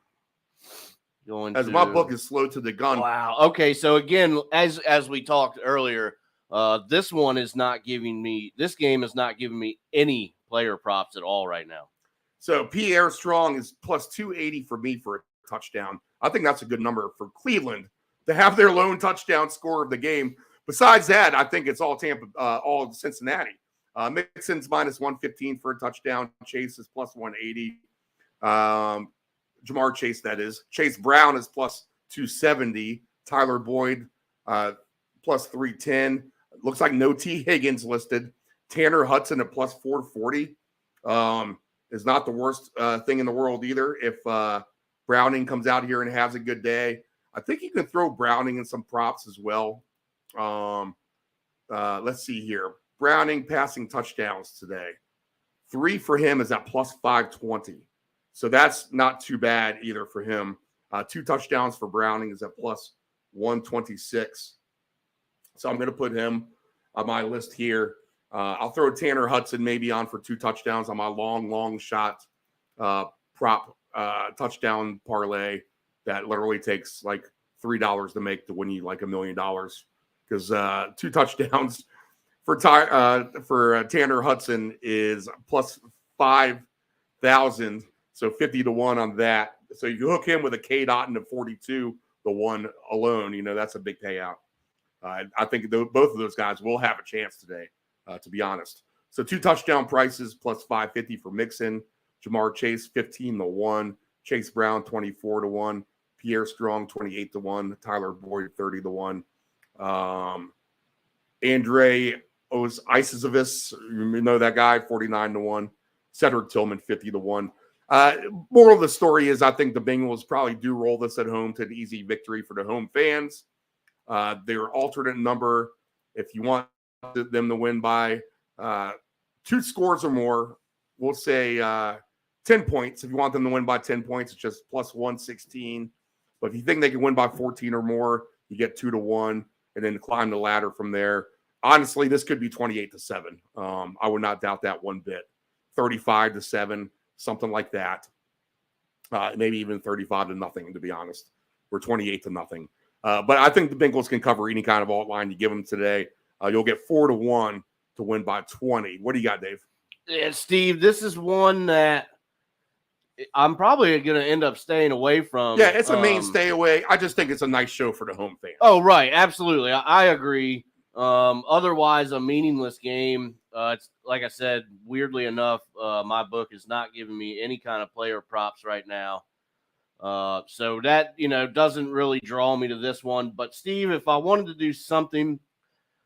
My book is slow to the gun. Wow. Okay. So again, as we talked earlier, this game is not giving me any player props at all right now. So Pierre Strong is plus 280 for me for a touchdown. I think that's a good number for Cleveland to have their lone touchdown score of the game. Besides that, I think it's all all Cincinnati. Mixon's minus 115 for a touchdown. Chase is plus 180. Jamar Chase, that is. Chase Brown is plus 270. Tyler Boyd plus 310. Looks like no T. Higgins listed. Tanner Hudson at plus 440 is not the worst thing in the world either. If Browning comes out here and has a good day, I think you can throw Browning in some props as well. Let's see here. Browning passing touchdowns today. 3 for him is at plus 520. So that's not too bad either for him. 2 touchdowns for Browning is at plus 126. So I'm going to put him on my list here. I'll throw Tanner Hudson maybe on for 2 touchdowns on my long shot prop touchdown parlay that literally takes like $3 to make to win you like $1 million. Because 2 touchdowns for Tanner Hudson is plus 5,000. So 50 to 1 on that. So you hook him with a Cade Otton of 42 to 1 alone. That's a big payout. I think both of those guys will have a chance today, to be honest. So 2 touchdown prices plus 550 for Mixon. Jamar Chase 15 to 1. Chase Brown 24 to 1. Pierre Strong 28 to 1. Tyler Boyd 30 to 1. Andre Isizovis, you know that guy, 49 to 1. Cedric Tillman 50 to 1. Moral of the story is I think the Bengals probably do roll this at home to an easy victory for the home fans. Their alternate number, if you want them to win by 2 scores or more, we'll say 10 points. If you want them to win by 10 points, it's just plus 116. But if you think they can win by 14 or more, you get 2 to 1 and then climb the ladder from there. Honestly, this could be 28 to 7. I would not doubt that one bit. 35 to 7. Something like that. Maybe even 35 to nothing, to be honest. Or 28 to nothing. But I think the Bengals can cover any kind of alt line you give them today. You'll get 4 to 1 to win by 20. What do you got, Dave? Yeah, Steve, this is one that I'm probably going to end up staying away from. Yeah, it's a main stay away. I just think it's a nice show for the home fans. Oh, right. Absolutely. I agree. Otherwise, a meaningless game. It's like I said, weirdly enough, my book is not giving me any kind of player props right now. So that, doesn't really draw me to this one. But Steve, if I wanted to do something,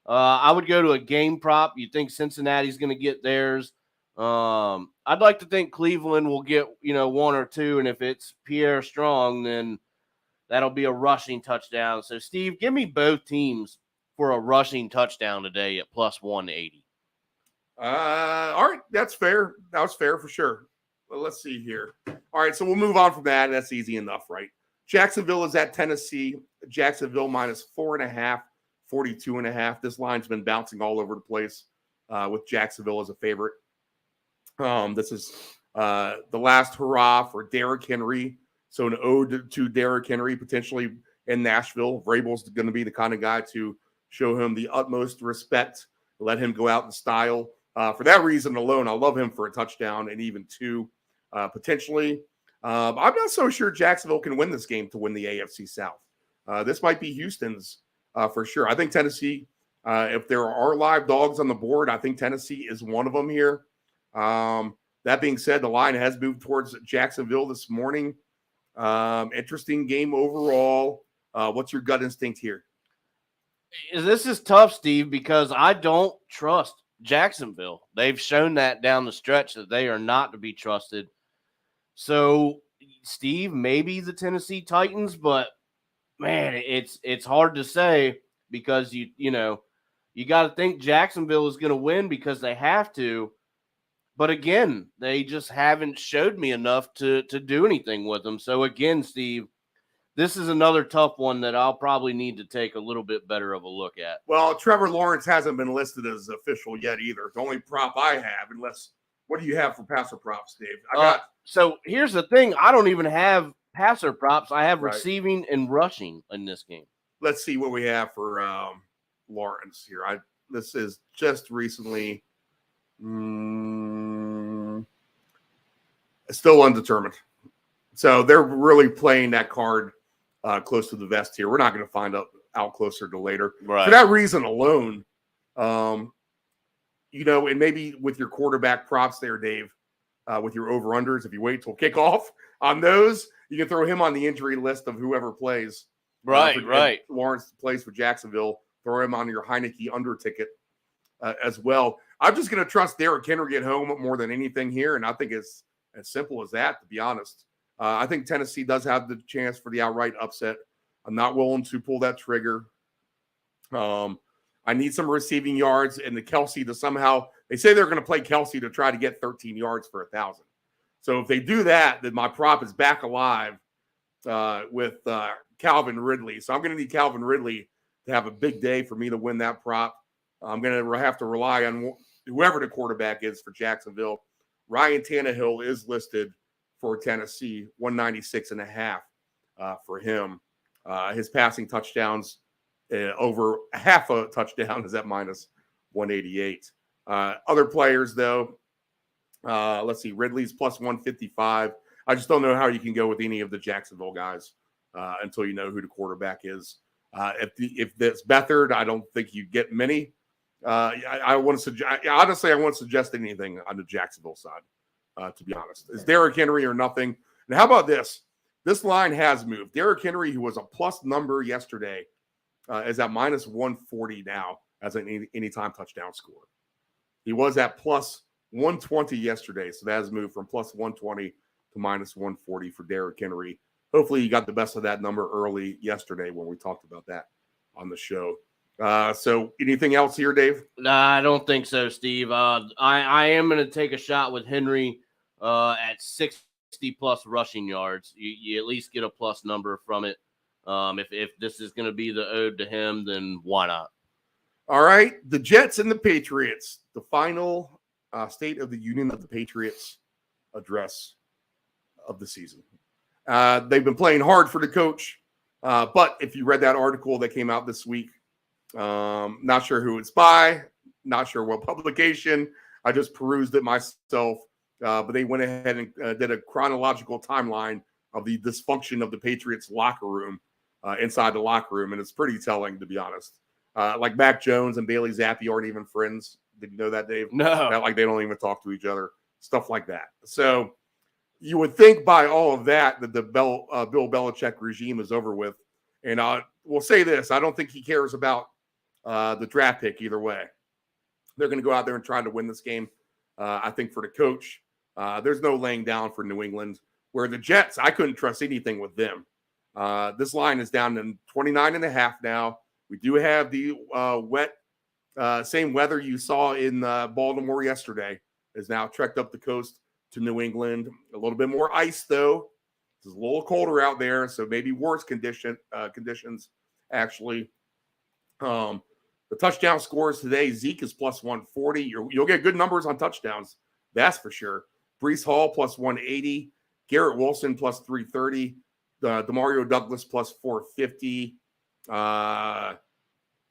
I would go to a game prop. You think Cincinnati's going to get theirs? I'd like to think Cleveland will get, 1 or 2. And if it's Pierre Strong, then that'll be a rushing touchdown. So Steve, give me both teams for a rushing touchdown today at plus 180. All right, that's fair. That was fair for sure. Well, let's see here. All right, so we'll move on from that. That's easy enough, right? Jacksonville is at Tennessee. Jacksonville minus 4.5, 42.5. This line's been bouncing all over the place with Jacksonville as a favorite. This is the last hurrah for Derrick Henry. So an ode to Derrick Henry potentially in Nashville. Vrabel's going to be the kind of guy to show him the utmost respect, let him go out in style. For that reason alone, I love him for a touchdown and even 2 potentially. I'm not so sure Jacksonville can win this game to win the AFC South. This might be Houston's for sure. I think Tennessee, if there are live dogs on the board, I think Tennessee is one of them here. That being said, the line has moved towards Jacksonville this morning. Interesting game overall. What's your gut instinct here? This is tough, Steve, because I don't trust Jacksonville. They've shown that down the stretch that they are not to be trusted. So, Steve, maybe the Tennessee Titans, but man, it's hard to say because you got to think Jacksonville is going to win because they have to. But again, they just haven't showed me enough to do anything with them. So again, Steve, this is another tough one that I'll probably need to take a little bit better of a look at. Well, Trevor Lawrence hasn't been listed as official yet either. The only prop I have, unless what do you have for passer props, Dave? So here's the thing: I don't even have passer props. I have Right. receiving and rushing in this game. Let's see what we have for Lawrence here. This is just recently. Still undetermined. So they're really playing that card close to the vest here. We're not going to find out closer to later. Right. For that reason alone, and maybe with your quarterback props there, Dave, with your over-unders, if you wait till kickoff on those, you can throw him on the injury list of whoever plays. Right. Lawrence plays for Jacksonville. Throw him on your Heineke under ticket as well. I'm just going to trust Derrick Henry at home more than anything here, and I think it's as simple as that, to be honest. I think Tennessee does have the chance for the outright upset. I'm not willing to pull that trigger. I need some receiving yards and the Kelsey to somehow – they say they're going to play Kelsey to try to get 13 yards for 1,000. So if they do that, then my prop is back alive with Calvin Ridley. So I'm going to need Calvin Ridley to have a big day for me to win that prop. I'm going to have to rely on whoever the quarterback is for Jacksonville. Ryan Tannehill is listed for Tennessee, 196.5 for him. His passing touchdowns over half a touchdown is at minus 188. Other players, though, let's see, Ridley's plus 155. I just don't know how you can go with any of the Jacksonville guys until you know who the quarterback is. If that's Beathard, I don't think you get many. I wouldn't suggest anything on the Jacksonville side, to be honest. It's Derrick Henry or nothing. And how about this? This line has moved. Derrick Henry, who was a plus number yesterday, is at minus 140 now as an anytime touchdown scorer. He was at plus 120 yesterday, so that has moved from plus 120 to minus 140 for Derrick Henry. Hopefully you got the best of that number early yesterday when we talked about that on the show. So anything else here, Dave? Nah, I don't think so, Steve. I am going to take a shot with Henry at 60-plus rushing yards. You at least get a plus number from it. If this is going to be the ode to him, then why not? All right, the Jets and the Patriots, the final State of the Union of the Patriots address of the season. They've been playing hard for the coach, but if you read that article that came out this week, not sure who it's by, not sure what publication. I just perused it myself, but they went ahead and did a chronological timeline of the dysfunction of the Patriots locker room inside the locker room, and it's pretty telling, to be honest. Like Mac Jones and Bailey Zappi aren't even friends. Did you know that, Dave? No. Like they don't even talk to each other, stuff like that. So you would think by all of that the Bill Belichick regime is over with. And we'll say this, I don't think he cares about the draft pick either way. They're going to go out there and try to win this game. I think for the coach, there's no laying down for New England. Where the Jets, I couldn't trust anything with them. This line is down to 29.5 now. We do have the same weather you saw in Baltimore yesterday is now trekked up the coast to New England. A little bit more ice, though. It's a little colder out there, so maybe worse conditions, actually. The touchdown scores today, Zeke is plus 140. You'll get good numbers on touchdowns, that's for sure. Brees Hall plus 180. Garrett Wilson plus 330. Demario Douglas plus 450.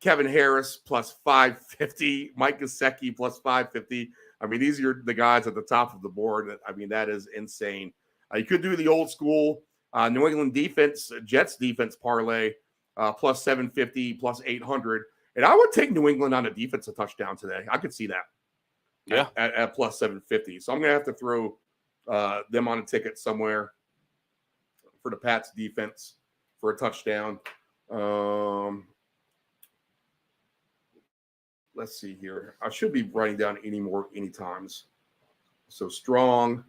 Kevin Harris plus 550. Mike Gesicki plus 550. I mean, these are the guys at the top of the board. I mean, that is insane. You could do the old school New England defense, Jets defense parlay, plus 750, plus 800. And I would take New England on a defensive touchdown today. I could see that. Yeah. At plus 750. So I'm going to have to throw them on a ticket somewhere for the Pats defense for a touchdown. Let's see here. I should be writing down any times. So Strong,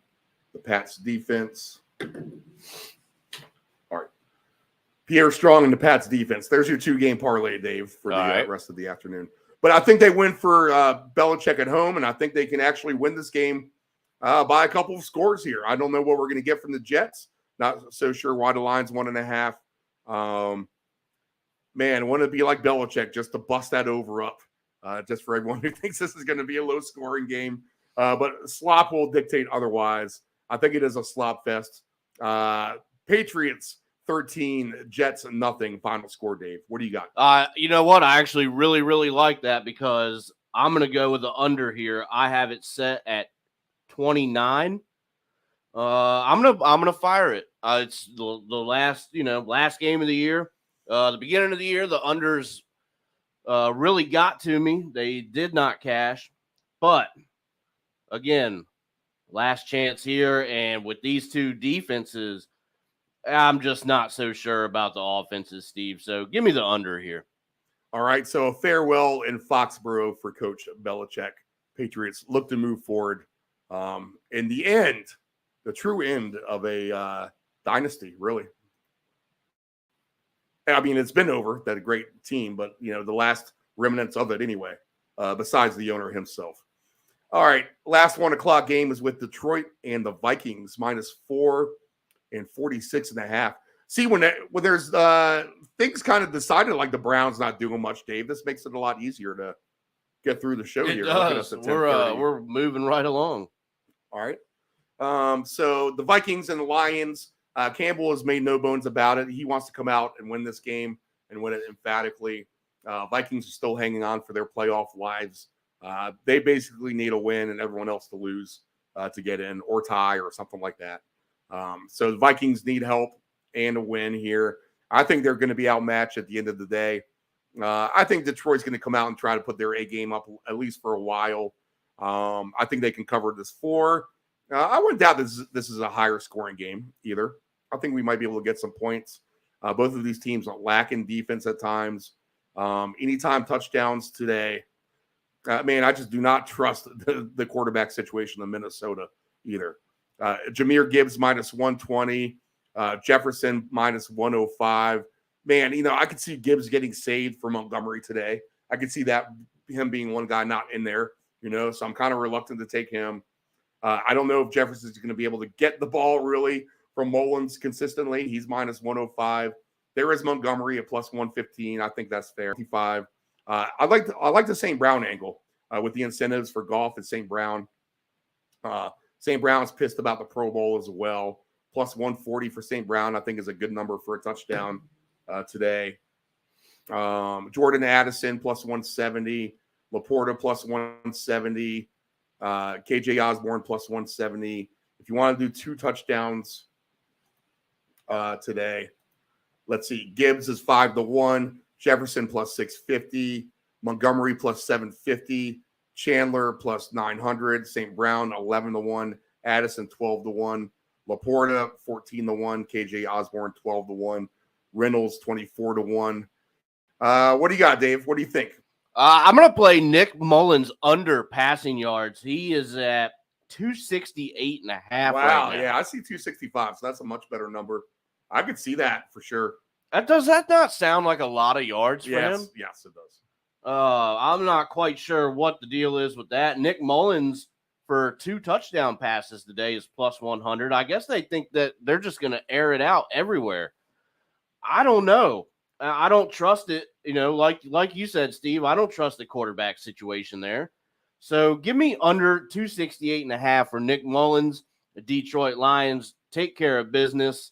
the Pats defense. All right. Pierre Strong and the Pats defense. There's your 2-game parlay, Dave, for the rest of the afternoon. But I think they win for Belichick at home, and I think they can actually win this game by a couple of scores here. I don't know what we're going to get from the Jets. Not so sure why the line's 1.5. Man, wouldn't it be like Belichick just to bust that over up? Just for everyone who thinks this is going to be a low-scoring game. But slop will dictate otherwise. I think it is a slop fest. Patriots 13, Jets nothing. Final score, Dave. What do you got? You know what? I actually really, really like that because I'm going to go with the under here. I have it set at 29. I'm gonna fire it. It's the last game of the year. The beginning of the year, the unders really got to me. They did not cash, but again, last chance here, and with these two defenses, I'm just not so sure about the offenses, Steve. So give me the under here. All right, so a farewell in Foxborough for Coach Belichick. Patriots look to move forward. In the end, the true end of a dynasty, really. I mean, it's been over, that great team, but, the last remnants of it anyway, besides the owner himself. All right, last 1 o'clock game is with Detroit and the Vikings, -4 and 46.5. See, when there's things kind of decided, like the Browns not doing much, Dave, this makes it a lot easier to get through the show It here. does. We're moving right along. All right. So the Vikings and the Lions, Campbell has made no bones about it. He wants to come out and win this game and win it emphatically. Vikings are still hanging on for their playoff lives. They basically need a win and everyone else to lose to get in, or tie or something like that. So the Vikings need help and a win here. I think they're going to be outmatched at the end of the day. I think Detroit's going to come out and try to put their A game up at least for a while. I think they can cover this 4. I wouldn't doubt this is a higher scoring game either. I think we might be able to get some points. Both of these teams are lacking defense at times. Anytime touchdowns today. Man, I just do not trust the quarterback situation in Minnesota either. Jahmyr Gibbs -120. Jefferson -105. Man, I could see Gibbs getting saved for Montgomery today. I could see that him being one guy not in there, so I'm kind of reluctant to take him. I don't know if Jefferson's going to be able to get the ball really from Mullins consistently. He's -105. There is Montgomery at +115. I think that's fair. 55. I like the St. Brown angle with the incentives for golf at St. Brown. St. Brown's pissed about the Pro Bowl as well. +140 for St. Brown, I think, is a good number for a touchdown today. Jordan Addison +170. Laporta +170. KJ Osborne +170. If you want to do 2 touchdowns today, let's see. Gibbs is 5-1. Jefferson +650. Montgomery +750. Chandler +900. St. Brown 11-1. Addison 12-1. Laporta 14-1. KJ Osborne 12-1. Reynolds 24-1. What do you got, Dave? What do you think? I'm going to play Nick Mullins under passing yards. He is at 268.5 Wow, right now. Yeah, I see 265, so that's a much better number. I could see that for sure. Does that not sound like a lot of yards for him? Yes, it does. I'm not quite sure what the deal is with that. Nick Mullins for 2 touchdown passes today is +100. I guess they think that they're just going to air it out everywhere. I don't know. I don't trust it. Like you said, Steve, I don't trust the quarterback situation there. So give me under 268.5 for Nick Mullins. The Detroit Lions take care of business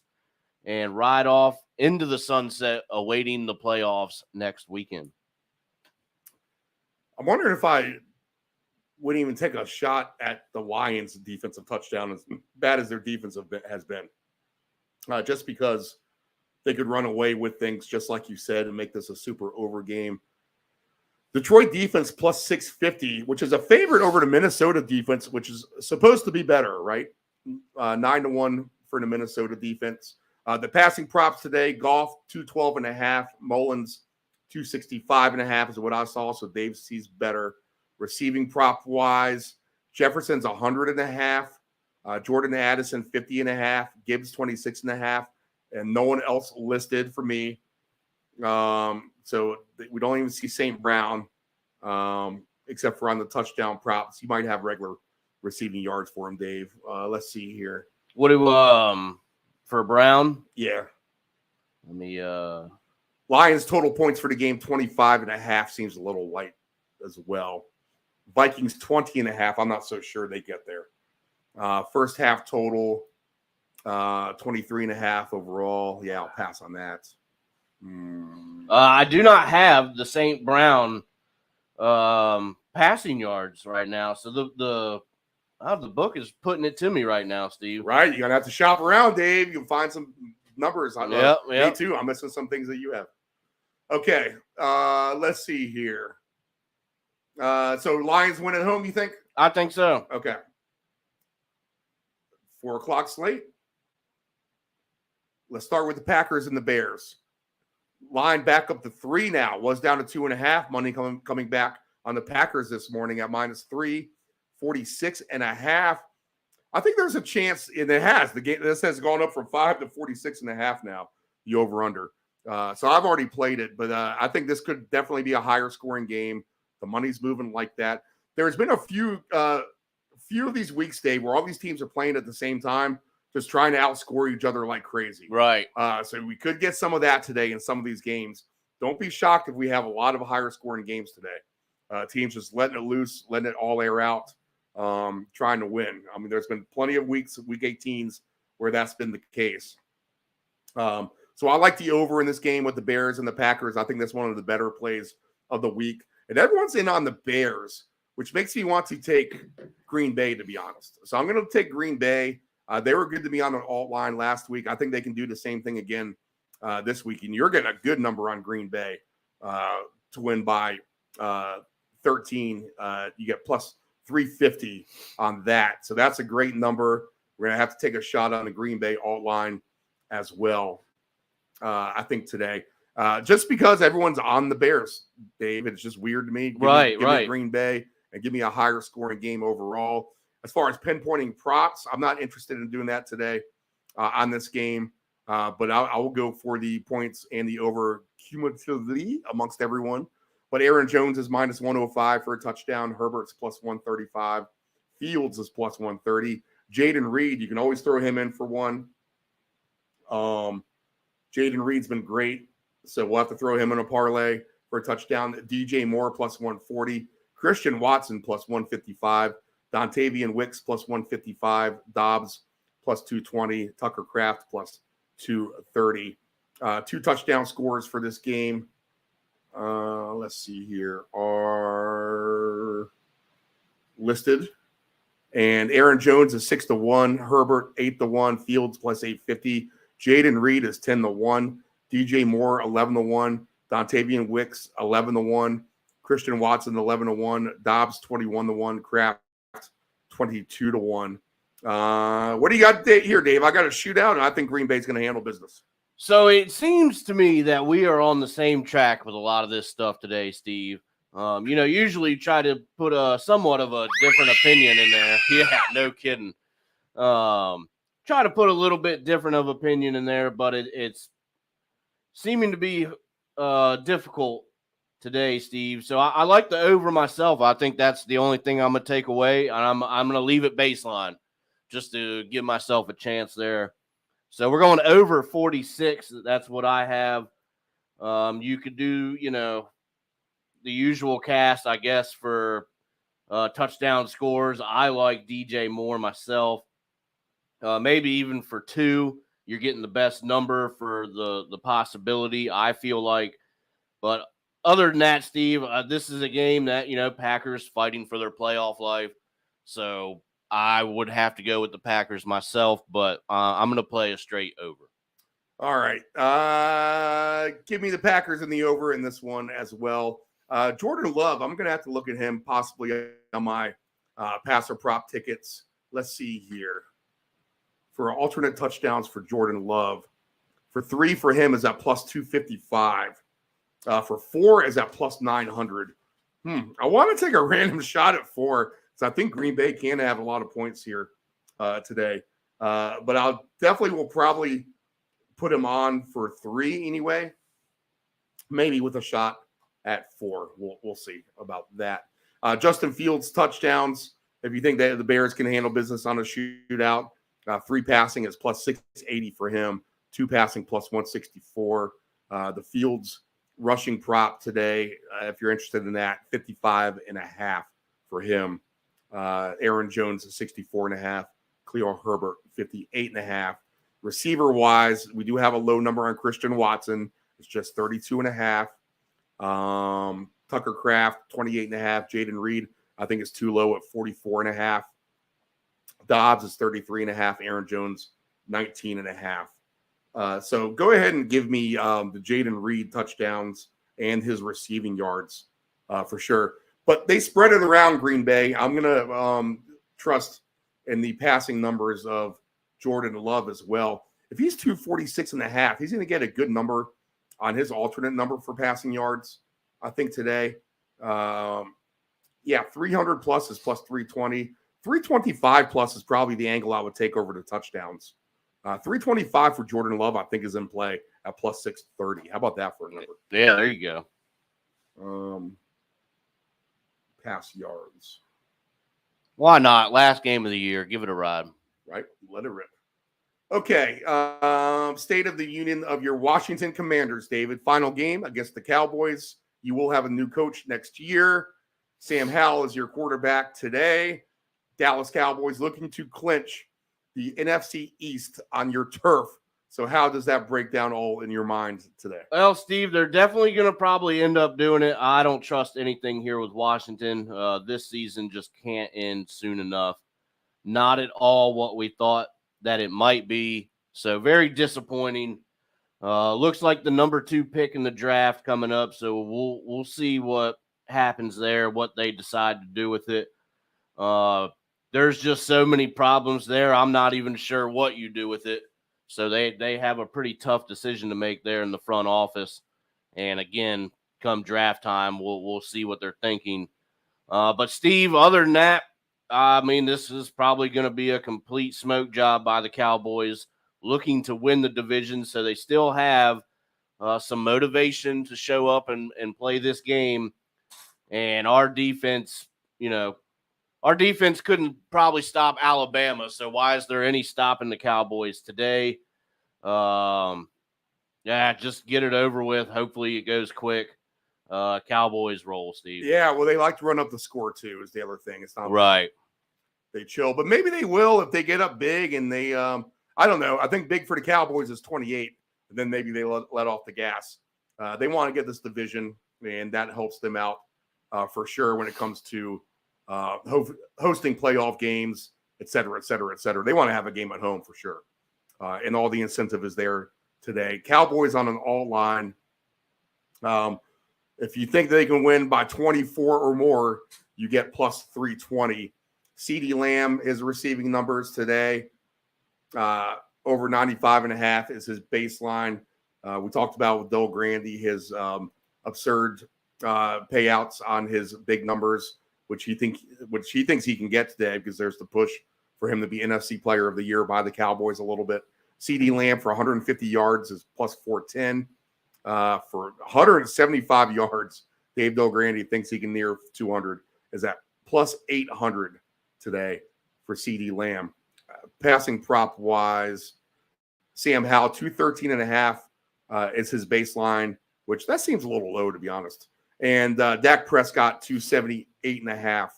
and ride off into the sunset, awaiting the playoffs next weekend. I'm wondering if I wouldn't even take a shot at the Lions' defensive touchdown, as bad as their defense has been. Just because they could run away with things, just like you said, and make this a super over game. Detroit defense plus 650, which is a favorite over the Minnesota defense, which is supposed to be better, right? 9-1 for the Minnesota defense. The passing props today, Goff 212.5, Mullins 265.5 is what I saw. So Dave sees better. Receiving prop wise, Jefferson's 100.5, Jordan Addison 50.5, Gibbs 26.5, and no one else listed for me. So we don't even see St. Brown, except for on the touchdown props. You might have regular receiving yards for him, Dave. Let's see here. What do for Brown? Yeah. Let me Lions total points for the game 25.5 seems a little light as well. Vikings 20.5. I'm not so sure they get there. First half total 23.5 overall. Yeah, I'll pass on that. I do not have the St. Brown passing yards right now. So the book is putting it to me right now, Steve. Right. You're going to have to shop around, Dave. You'll find some numbers. Yeah. Me too. I'm missing some things that you have. Okay. Let's see here. So Lions win at home, you think? I think so. Okay. 4 o'clock slate. Let's start with the Packers and the Bears. Line back up to 3 now. Was down to 2.5. Money coming back on the Packers this morning at -3, 46.5. I think there's a chance, and it has. The game this has gone up from 5 to 46.5 now. The over/under. So I've already played it, but I think this could definitely be a higher scoring game. The money's moving like that. There's been a few of these weeks, Dave, where all these teams are playing at the same time, just trying to outscore each other like crazy. Right. So we could get some of that today in some of these games. Don't be shocked if we have a lot of higher scoring games today. Teams just letting it loose, letting it all air out, trying to win. I mean, there's been plenty of weeks, week 18s, where that's been the case. So I like the over in this game with the Bears and the Packers. I think that's one of the better plays of the week. And everyone's in on the Bears, which makes me want to take Green Bay, to be honest. So I'm going to take Green Bay. They were good to me on the alt line last week. I think they can do the same thing again this week. And you're getting a good number on Green Bay to win by 13. You get plus 350 on that. So that's a great number. We're going to have to take a shot on the Green Bay alt line as well, I think, today. Just because everyone's on the Bears, Dave, it's just weird to me. Give me Green Bay and give me a higher scoring game overall. As far as pinpointing props, I'm not interested in doing that today on this game, but I will go for the points and the over cumulatively amongst everyone. But Aaron Jones is -105 for a touchdown. Herbert's plus 135. Fields is plus 130. Jaden Reed, you can always throw him in for one. Jaden Reed's been great. So we'll have to throw him in a parlay for a touchdown. DJ Moore plus 140. Christian Watson plus 155. Dontavian Wicks plus 155. Dobbs plus 220. Tucker Kraft plus 230. 2 touchdown scores for this game. Let's see here. Are listed. And Aaron Jones is 6-1. Herbert 8-1. Fields plus 850. Jaden Reed is 10-1. DJ Moore, 11-1. Dontavian Wicks, 11-1. Christian Watson, 11-1. Dobbs, 21-1. Kraft, 22-1. What do you got here, Dave? I got a shootout, and I think Green Bay's going to handle business. So it seems to me that we are on the same track with a lot of this stuff today, Steve. Usually you try to put a somewhat of a different opinion in there. Yeah, no kidding. Try to put a little bit different of opinion in there, but it's seeming to be difficult today, Steve. So I like the over myself. I think that's the only thing I'm going to take away, and I'm going to leave it baseline just to give myself a chance there. So we're going over 46. That's what I have. You could do, the usual cast, I guess, for touchdown scores. I like DJ more myself. Maybe even for 2, you're getting the best number for the possibility, I feel like. But other than that, Steve, this is a game that, Packers fighting for their playoff life. So I would have to go with the Packers myself, but I'm going to play a straight over. All right. Give me the Packers in the over in this one as well. Jordan Love, I'm going to have to look at him possibly on my passer prop tickets. Let's see here. For alternate touchdowns for Jordan Love. For 3 for him is at plus 255. For 4 is at plus 900. I want to take a random shot at 4 because I think Green Bay can have a lot of points here today. But I'll definitely will probably put him on for 3 anyway. Maybe with a shot at 4. We'll see about that. Justin Fields touchdowns. If you think that the Bears can handle business on a shootout, 3 passing is plus 680 for him. 2 passing plus 164. The Fields rushing prop today, if you're interested in that, 55.5 for him. Aaron Jones is 64.5. Khalil Herbert 58.5. Receiver wise, we do have a low number on Christian Watson. It's just 32.5. Tucker Kraft 28.5. Jaden Reed, I think, is too low at 44.5. Dobbs is 33.5. Aaron Jones 19.5. So go ahead and give me the Jaden Reed touchdowns and his receiving yards for sure. But they spread it around Green Bay. I'm going to trust in the passing numbers of Jordan Love as well. If he's 246.5, he's going to get a good number on his alternate number for passing yards, I think, today. 300 plus is plus 320. 325 plus is probably the angle I would take over the touchdowns. 325 for Jordan Love, I think, is in play at plus 630. How about that for a number? Yeah, there you go. Pass yards. Why not? Last game of the year. Give it a ride. Right? Let it rip. Okay. State of the Union of your Washington Commanders, David. Final game against the Cowboys. You will have a new coach next year. Sam Howell is your quarterback today. Dallas Cowboys looking to clinch the NFC East on your turf. So how does that break down all in your mind today? Well, Steve, they're definitely going to probably end up doing it. I don't trust anything here with Washington. This season just can't end soon enough. Not at all what we thought that it might be. So very disappointing. Looks like the number 2 pick in the draft coming up. So we'll see what happens there, what they decide to do with it. There's just so many problems there. I'm not even sure what you do with it. So they have a pretty tough decision to make there in the front office. And again, come draft time, we'll see what they're thinking. But Steve, other than that, I mean, this is probably going to be a complete smoke job by the Cowboys, looking to win the division. So they still have some motivation to show up and play this game. And our defense, our defense couldn't probably stop Alabama. So why is there any stopping the Cowboys today? Just get it over with. Hopefully it goes quick. Cowboys roll, Steve. Yeah, well, they like to run up the score too, is the other thing. It's not right. They chill, but maybe they will if they get up big and they I don't know. I think big for the Cowboys is 28, and then maybe they let off the gas. They want to get this division, and that helps them out for sure when it comes to hosting playoff games, et cetera, et cetera, et cetera. They want to have a game at home for sure. And all the incentive is there today. Cowboys on an all line. If you think they can win by 24 or more, you get plus 320. CeeDee Lamb, his receiving numbers today, over 95.5 is his baseline. We talked about with Del Grande, his absurd payouts on his big numbers, which he thinks he can get today because there's the push for him to be NFC Player of the Year by the Cowboys a little bit. CeeDee Lamb for 150 yards is plus 410. For 175 yards, Dave Del Grande thinks he can near 200. Is at plus 800 today for CeeDee Lamb. Passing prop wise, Sam Howell 213.5 is his baseline, which that seems a little low to be honest. And Dak Prescott 278.5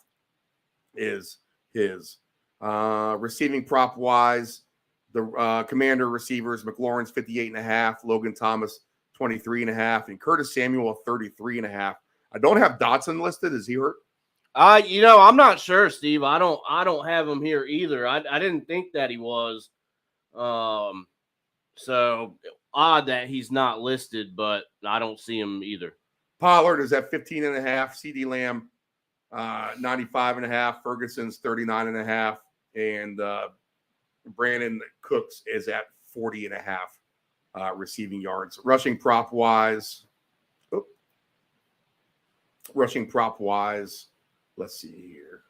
is his. Receiving prop wise, the Commander receivers, McLaurin's 58.5, Logan Thomas 23.5, and Curtis Samuel 33.5. I don't have Dotson listed. Is he hurt? I'm not sure, Steve. I don't have him here either. I didn't think that he was. So odd that he's not listed, but I don't see him either. Pollard is at 15.5, CD Lamb 95.5, Ferguson's 39.5, and Brandon Cooks is at 40.5 receiving yards. Rushing prop wise, let's see here.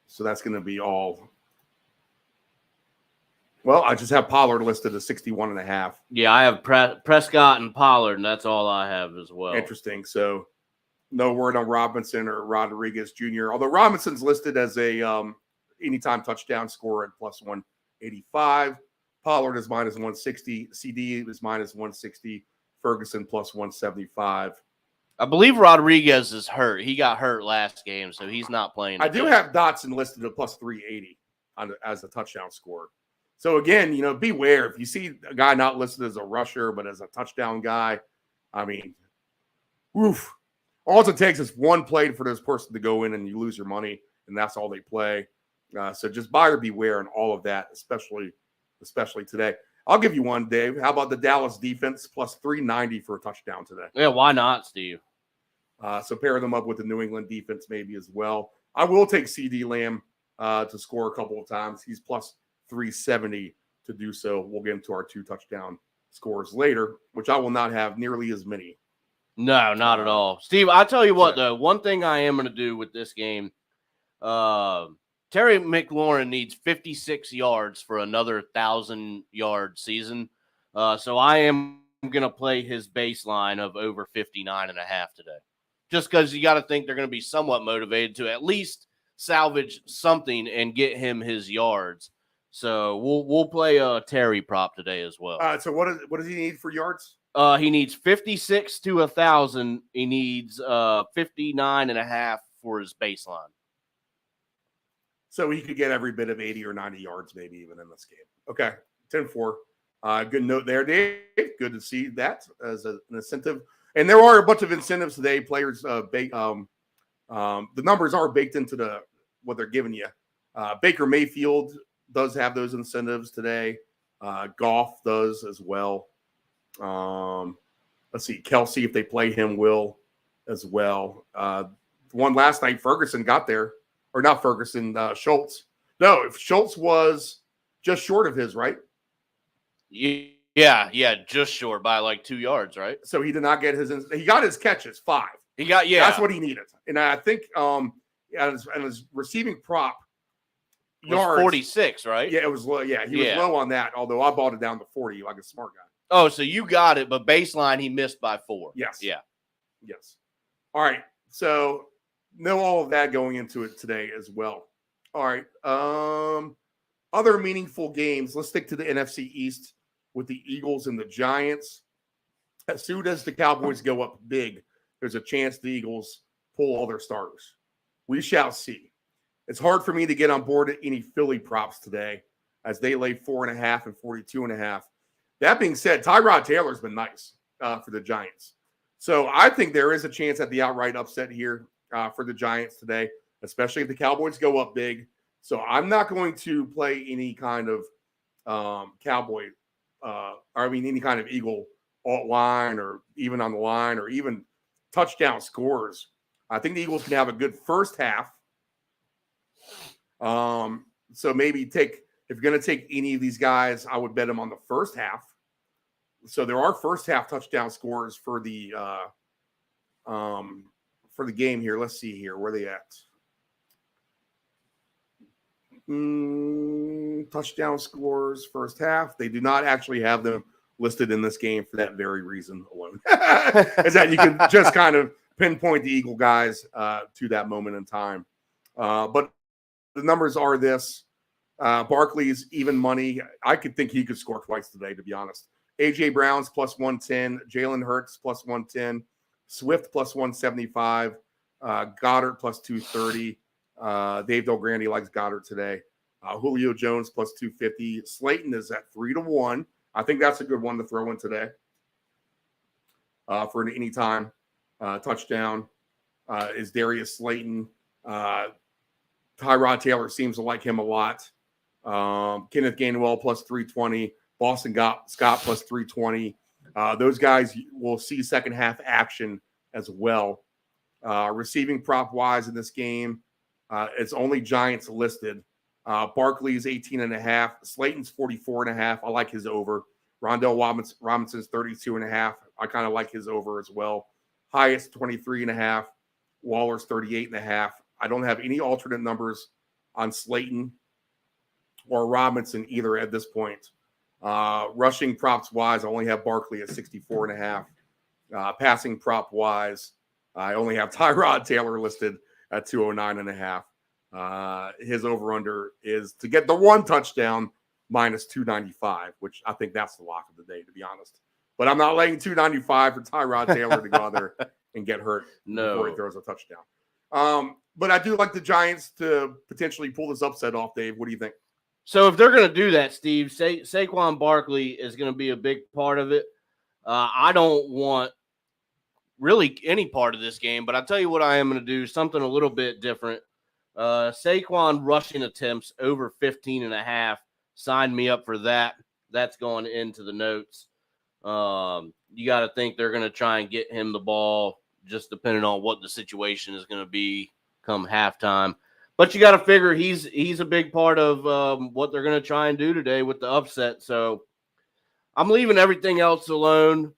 So that's going to be all. Well, I just have Pollard listed as 61.5. Yeah, I have Prescott and Pollard, and that's all I have as well. Interesting. So no word on Robinson or Rodriguez Jr., although Robinson's listed as a anytime touchdown scorer at plus 185. Pollard is minus 160. CD is minus 160. Ferguson plus 175. I believe Rodriguez is hurt. He got hurt last game, so he's not playing. I do have Dotson listed at plus 380 as a touchdown scorer. So, again, beware. If you see a guy not listed as a rusher but as a touchdown guy, I mean, oof. All it takes is one play for this person to go in and you lose your money, and that's all they play. So just buyer beware and all of that, especially today. I'll give you one, Dave. How about the Dallas defense plus 390 for a touchdown today? Yeah, why not, Steve? So pair them up with the New England defense maybe as well. I will take CD Lamb to score a couple of times. He's plus 370 to do so. We'll get into our 2 touchdown scores later, which I will not have nearly as many. No, not at all. Steve, I'll tell you what, though. One thing I am going to do with this game, Terry McLaurin needs 56 yards for another 1,000-yard season. So I am going to play his baseline of over 59.5 today. Just because you got to think they're going to be somewhat motivated to at least salvage something and get him his yards. So we'll play a Terry prop today as well. So what does he need for yards? He needs 56 to 1,000. He needs 59.5 for his baseline. So he could get every bit of 80 or 90 yards maybe even in this game. Okay, 10-4. Good note there, Dave. Good to see that as an incentive. And there are a bunch of incentives today. Players, the numbers are baked into what they're giving you. Baker Mayfield does have those incentives today. Goff does as well. Let's see, Kelsey, if they play him, will as well. One last night, Ferguson got there, or not Ferguson, Schultz. No, if Schultz was just short of his, right? Yeah, just short by like 2 yards, right? So he did not get he got his catches, 5. He got, that's what he needed. And I think and his receiving prop yards 46, right? Yeah, it was low. Yeah, he was low on that, although I bought it down to 40 like a smart guy. Oh, so you got it, but baseline he missed by 4. Yes. Yeah. Yes. All right. So know all of that going into it today as well. All right. Other meaningful games. Let's stick to the NFC East with the Eagles and the Giants. As soon as the Cowboys go up big, there's a chance the Eagles pull all their starters. We shall see. It's hard for me to get on board at any Philly props today as they lay 4.5 and 42.5. That being said, Tyrod Taylor's been nice for the Giants. So I think there is a chance at the outright upset here for the Giants today, especially if the Cowboys go up big. So I'm not going to play any kind of any kind of Eagle alt line or even on the line or even touchdown scores. I think the Eagles can have a good first half. So maybe if you're going to take any of these guys, I would bet them on the first half. So there are first half touchdown scores for the game here. Let's see here. Where are they at? Touchdown scores first half. They do not actually have them listed in this game for that very reason alone. Is that you can just kind of pinpoint the Eagle guys to that moment in time. But the numbers are this. Barkley's even money. I could think he could score twice today, to be honest. A.J. Brown's plus 110. Jalen Hurts plus 110. Swift plus 175. Goddard plus 230. Dave Del Grande likes Goddard today. Julio Jones plus 250. Slayton is at 3-1. I think that's a good one to throw in today for an anytime touchdown. Is Darius Slayton. Tyrod Taylor seems to like him a lot. Kenneth Gainwell plus 320. Boston Scott plus 320. Those guys will see second half action as well. Receiving prop wise in this game, it's only Giants listed. Barkley's 18.5. Slayton's 44.5. I like his over. Rondell Robinson's 32.5. I kind of like his over as well. Highest 23.5. Waller's 38.5. I don't have any alternate numbers on Slayton or Robinson either at this point. Rushing props wise, I only have Barkley at 64.5. Passing prop wise, I only have Tyrod Taylor listed at 209.5. His over-under is to get the one touchdown minus 295, which I think that's the lock of the day, to be honest. But I'm not laying 295 for Tyrod Taylor to go out there and get hurt before he throws a touchdown. But I do like the Giants to potentially pull this upset off, Dave. What do you think? So if they're going to do that, Steve, Saquon Barkley is going to be a big part of it. I don't want really any part of this game, but I'll tell you what I am going to do, something a little bit different. Saquon rushing attempts over 15.5. Sign me up for that. That's going into the notes. You got to think they're going to try and get him the ball, just depending on what the situation is going to be come halftime. But you got to figure he's a big part of what they're going to try and do today with the upset. So I'm leaving everything else alone,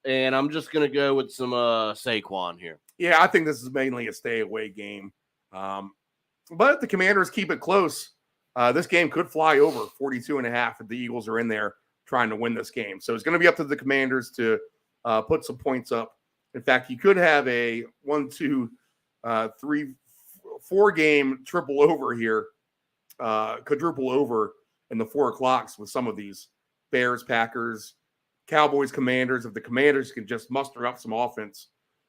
and I'm just going to go with some Saquon here. Yeah, I think this is mainly a stay-away game. But if the Commanders keep it close, this game could fly over 42.5 if the Eagles are in there trying to win this game. So it's going to be up to the Commanders to put some points up. In fact, you could have a 4-game triple over here, quadruple over in the 4 o'clocks with some of these Bears, Packers, Cowboys, Commanders. If the Commanders can just muster up some offense,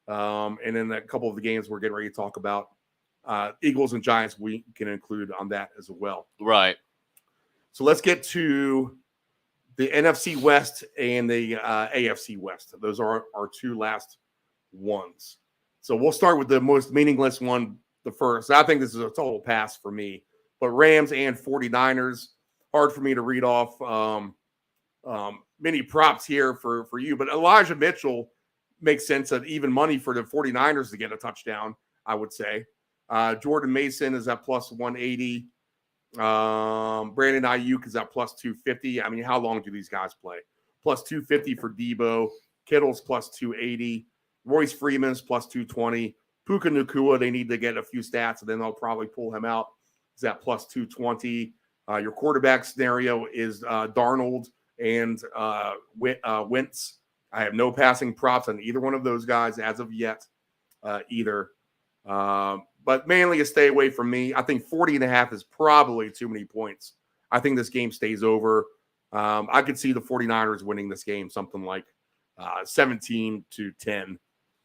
and in a couple of the games we're getting ready to talk about, Eagles and Giants, we can include on that as well. Right. So let's get to the NFC West and the AFC West. Those are our two last ones. So we'll start with the most meaningless one, the first. I think this is a total pass for me. But Rams and 49ers, hard for me to read off many props here for you. But Elijah Mitchell makes sense at even money for the 49ers to get a touchdown, I would say. Jordan Mason is at plus 180. Brandon Ayuk is at plus 250. I mean, how long do these guys play? Plus 250 for Debo. Kittle's plus 280. Royce Freeman's plus 220. Puka Nacua, they need to get a few stats, and then they'll probably pull him out. Is at plus 220. Your quarterback scenario is Darnold and Wentz. I have no passing props on either one of those guys as of yet either. But mainly a stay away from me. I think 40.5 is probably too many points. I think this game stays over. I could see the 49ers winning this game, something like 17-10,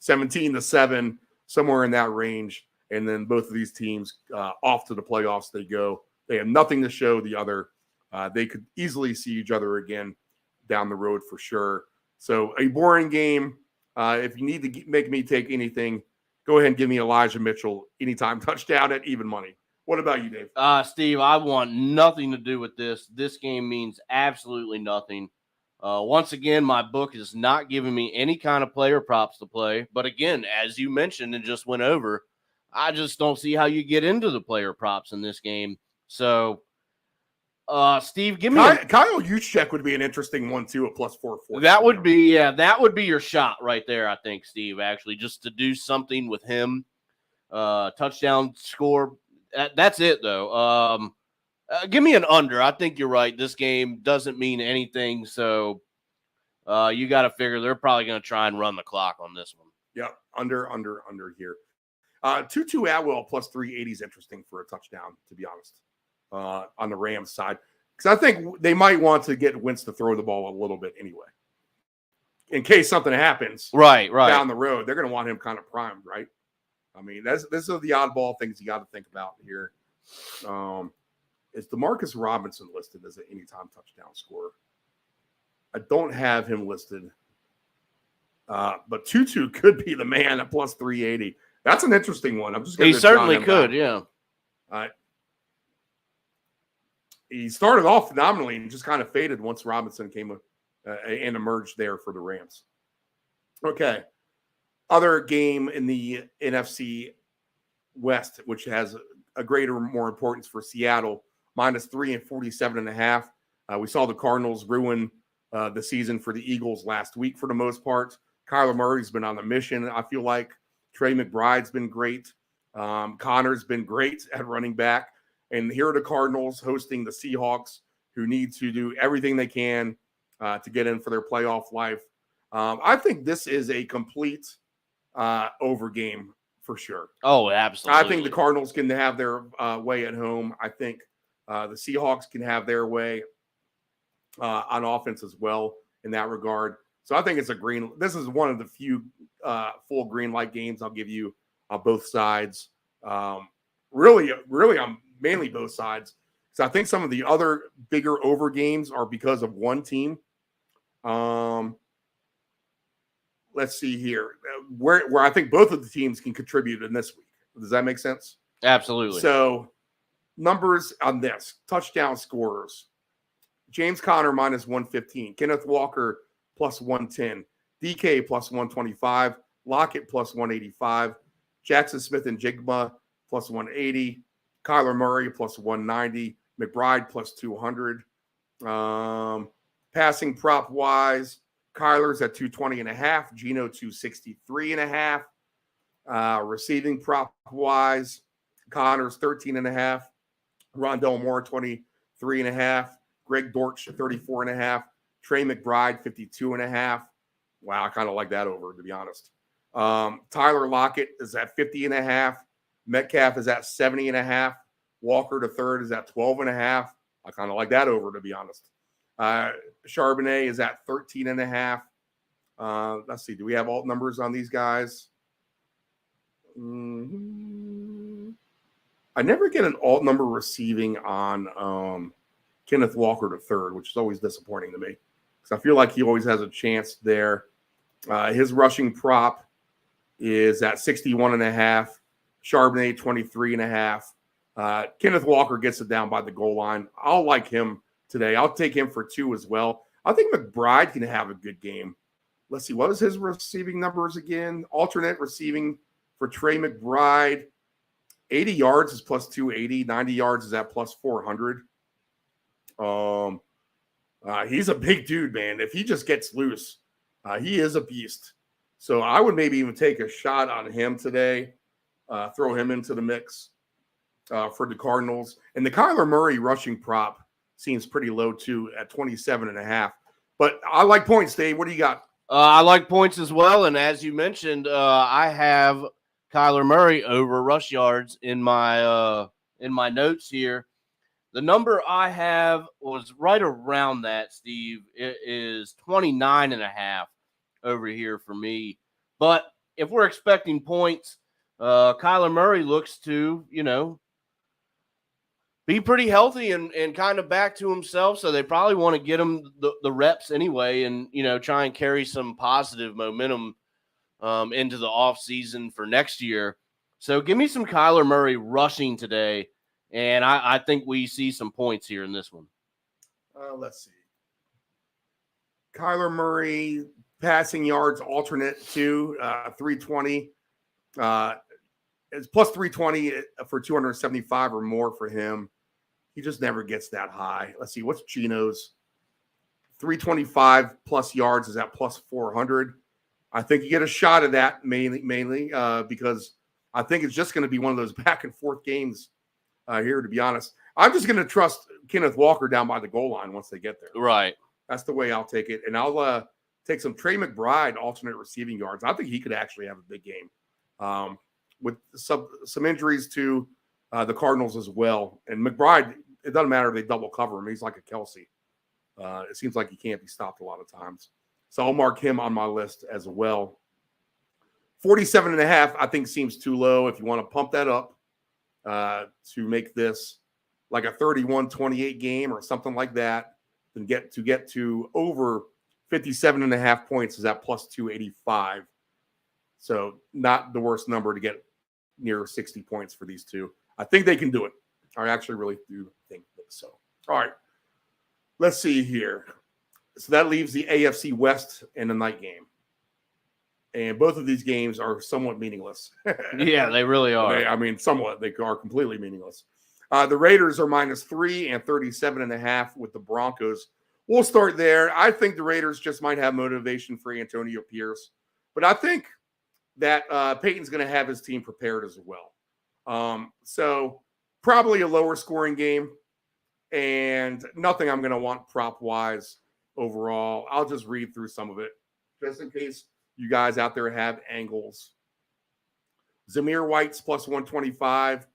17-7, somewhere in that range. And then both of these teams off to the playoffs they go. They have nothing to show the other. They could easily see each other again down the road for sure. So a boring game. If you need to make me take anything, go ahead and give me Elijah Mitchell anytime touchdown at even money. What about you, Dave? Steve, I want nothing to do with this. This game means absolutely nothing. Once again, my book is not giving me any kind of player props to play. But again, as you mentioned and just went over, I just don't see how you get into the player props in this game. So, Steve, give me Kyle Juszczyk would be an interesting one too at plus 440. That would be that would be your shot right there, I think, Steve, actually, just to do something with him. Touchdown score. That's it though. Give me an under. I think you're right. This game doesn't mean anything, so you got to figure they're probably going to try and run the clock on this one. Yeah, under here. Tutu Atwell plus 380 is interesting for a touchdown, to be honest, on the Rams side. Because I think they might want to get Wentz to throw the ball a little bit anyway. In case something happens right down the road, they're going to want him kind of primed, right? I mean, this are the oddball things you got to think about here. Is DeMarcus Robinson listed as an anytime touchdown scorer? I don't have him listed. But Tutu could be the man at plus 380. That's an interesting one. I'm just going He certainly could, yeah. He started off phenomenally and just kind of faded once Robinson came and emerged there for the Rams. Okay. Other game in the NFC West, which has a greater, more importance for Seattle, -3 and 47.5. We saw the Cardinals ruin the season for the Eagles last week for the most part. Kyler Murray's been on a mission, I feel like. Trey McBride's been great. Connor's been great at running back. And here are the Cardinals hosting the Seahawks, who need to do everything they can to get in for their playoff life. I think this is a complete over game for sure. Oh, absolutely. I think the Cardinals can have their way at home. I think the Seahawks can have their way on offense as well in that regard. So I think it's a green. This is one of the few full green light games I'll give you on both sides. Really, on mainly both sides. So I think some of the other bigger over games are because of one team. Let's see here, where I think both of the teams can contribute in this week. Does that make sense? Absolutely. So numbers on this: touchdown scorers. James Conner -115, Kenneth Walker +110, DK +125, Lockett +185, Jackson Smith and Jigma +180, Kyler Murray +190, McBride +200. Passing prop wise, Kyler's at 220.5, Geno 263.5. Receiving prop wise, Connor's 13.5, Rondell Moore 23.5, Greg Dortch 34.5, Trey McBride 52.5. Wow, I kind of like that over, to be honest. Tyler Lockett is at 50.5. Metcalf is at 70.5. Walker the third is at 12.5. I kind of like that over, to be honest. Charbonnet is at 13.5. Let's see. Do we have alt numbers on these guys? I never get an alt number receiving on Kenneth Walker the third, which is always disappointing to me because I feel like he always has a chance there. His rushing prop is at 61.5. Charbonnet 23.5. Kenneth Walker gets it down by the goal line. I'll like him today. I'll take him for 2 as well. I think McBride can have a good game. Let's see. What is his receiving numbers again? Alternate receiving for Trey McBride. 80 yards is +280. 90 yards is at +400. He's a big dude, man. If he just gets loose, he is a beast. So I would maybe even take a shot on him today. Throw him into the mix for the Cardinals. And the Kyler Murray rushing prop seems pretty low too at 27.5. But I like points, Dave. What do you got? I like points as well. And as you mentioned, I have Kyler Murray over rush yards in my notes here. The number I have was right around that, Steve. It is 29.5 over here for me. But if we're expecting points, Kyler Murray looks to, be pretty healthy and kind of back to himself. So they probably want to get him the reps anyway and, try and carry some positive momentum into the offseason for next year. So give me some Kyler Murray rushing today. And I think we see some points here in this one. Let's see. Kyler Murray passing yards alternate to 320. It's plus 320 for 275 or more for him. He just never gets that high. Let's see. What's Geno's? 325 plus yards is at plus 400. I think you get a shot at that mainly because I think it's just going to be one of those back and forth games here, to be honest. I'm just going to trust Kenneth Walker down by the goal line once they get there. Right. That's the way I'll take it. And I'll take some Trey McBride alternate receiving yards. I think he could actually have a big game with some injuries to the Cardinals as well. And McBride, it doesn't matter if they double cover him. He's like a Kelsey. It seems like he can't be stopped a lot of times. So I'll mark him on my list as well. 47.5, I think, seems too low. If you want to pump that up to make this like a 31-28 game or something like that, then get to over 57.5 points is at plus 285. So not the worst number to get near 60 points for these two. I think they can do it. I actually really do think so. All right. Let's see here. So that leaves the AFC West in the night game. And both of these games are somewhat meaningless. Yeah, they really are. Somewhat. They are completely meaningless. The Raiders are -3 and 37.5 with the Broncos. We'll start there. I think the Raiders just might have motivation for Antonio Pierce. But I think that Peyton's going to have his team prepared as well. So probably a lower scoring game and nothing I'm going to want prop-wise overall. I'll just read through some of it just in case you guys out there have angles. Zamir White's plus 125.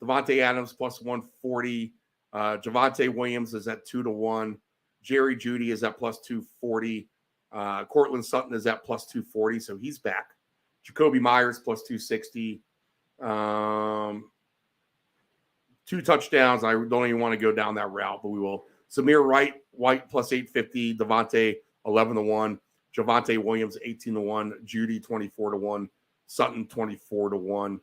Devontae Adams plus 140. Javonte Williams is at 2-1. Jerry Jeudy is at plus 240. Cortland Sutton is at plus 240, so he's back. Jacoby Myers plus 260. 2 touchdowns. I don't even want to go down that route, but we will. Zamir White plus 850. Devontae 11-1. Javonte Williams 18-1. Jeudy 24-1. Sutton 24-1.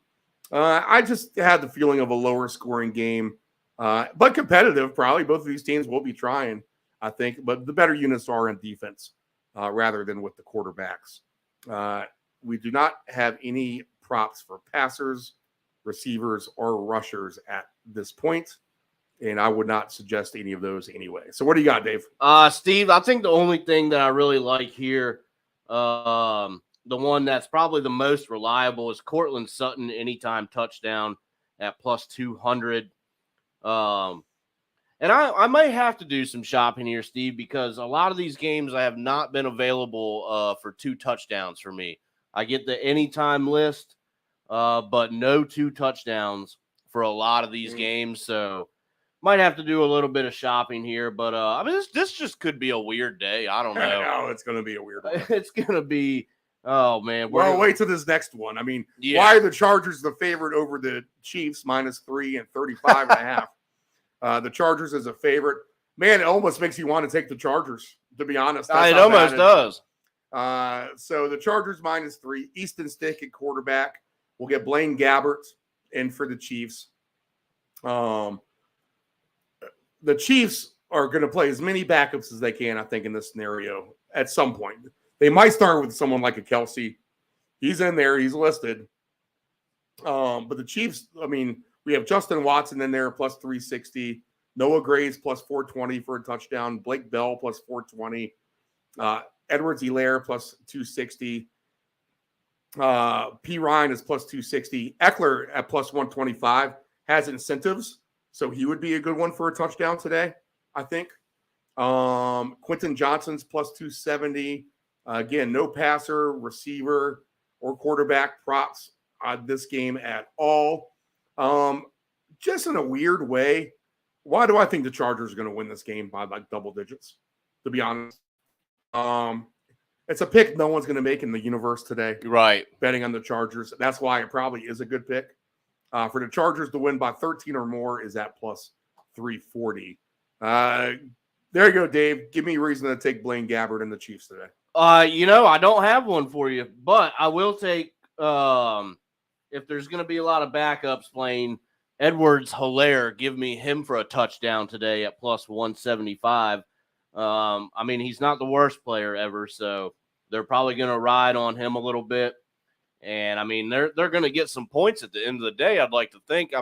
I just had the feeling of a lower scoring game, but competitive. Probably both of these teams will be trying, I think, but the better units are in defense rather than with the quarterbacks. We do not have any props for passers, receivers, or rushers at this point, and I would not suggest any of those anyway. So what do you got, Dave? Steve, I think the only thing that I really like here, the one that's probably the most reliable is Cortland Sutton anytime touchdown at plus 200. And I may have to do some shopping here, Steve, because a lot of these games I have not been available for 2 touchdowns for me. I get the anytime list, but no 2 touchdowns for a lot of these games. So might have to do a little bit of shopping here. But, this just could be a weird day. I don't know. No, it's going to be a weird one. It's going to be – oh, man. Wait till this next one. Why are the Chargers the favorite over the Chiefs -3 and 35.5? The Chargers is a favorite. Man, it almost makes you want to take the Chargers, to be honest. It almost does. So the Chargers -3. Easton Stick at quarterback. We'll get Blaine Gabbert in for the Chiefs. The Chiefs are going to play as many backups as they can, I think, in this scenario at some point. They might start with someone like a Kelsey. He's in there. He's listed. But the Chiefs, we have Justin Watson in there plus 360. Noah Graves plus 420 for a touchdown. Blake Bell plus 420. Edwards-Helaire plus 260. P. Ryan is plus 260. Eckler at plus 125 has incentives, so he would be a good one for a touchdown today, I think. Quentin Johnson's plus 270. Again, no passer, receiver, or quarterback props on this game at all. Just in a weird way, why do I think the Chargers are going to win this game by like double digits, to be honest? It's a pick no one's going to make in the universe today. Right. Betting on the Chargers. That's why it probably is a good pick. For the Chargers to win by 13 or more is at plus 340. There you go, Dave. Give me a reason to take Blaine Gabbert and the Chiefs today. I don't have one for you, but I will take if there's going to be a lot of backups playing Edwards-Helaire, give me him for a touchdown today at plus 175. He's not the worst player ever, so they're probably going to ride on him a little bit. And, they're going to get some points at the end of the day, I'd like to think.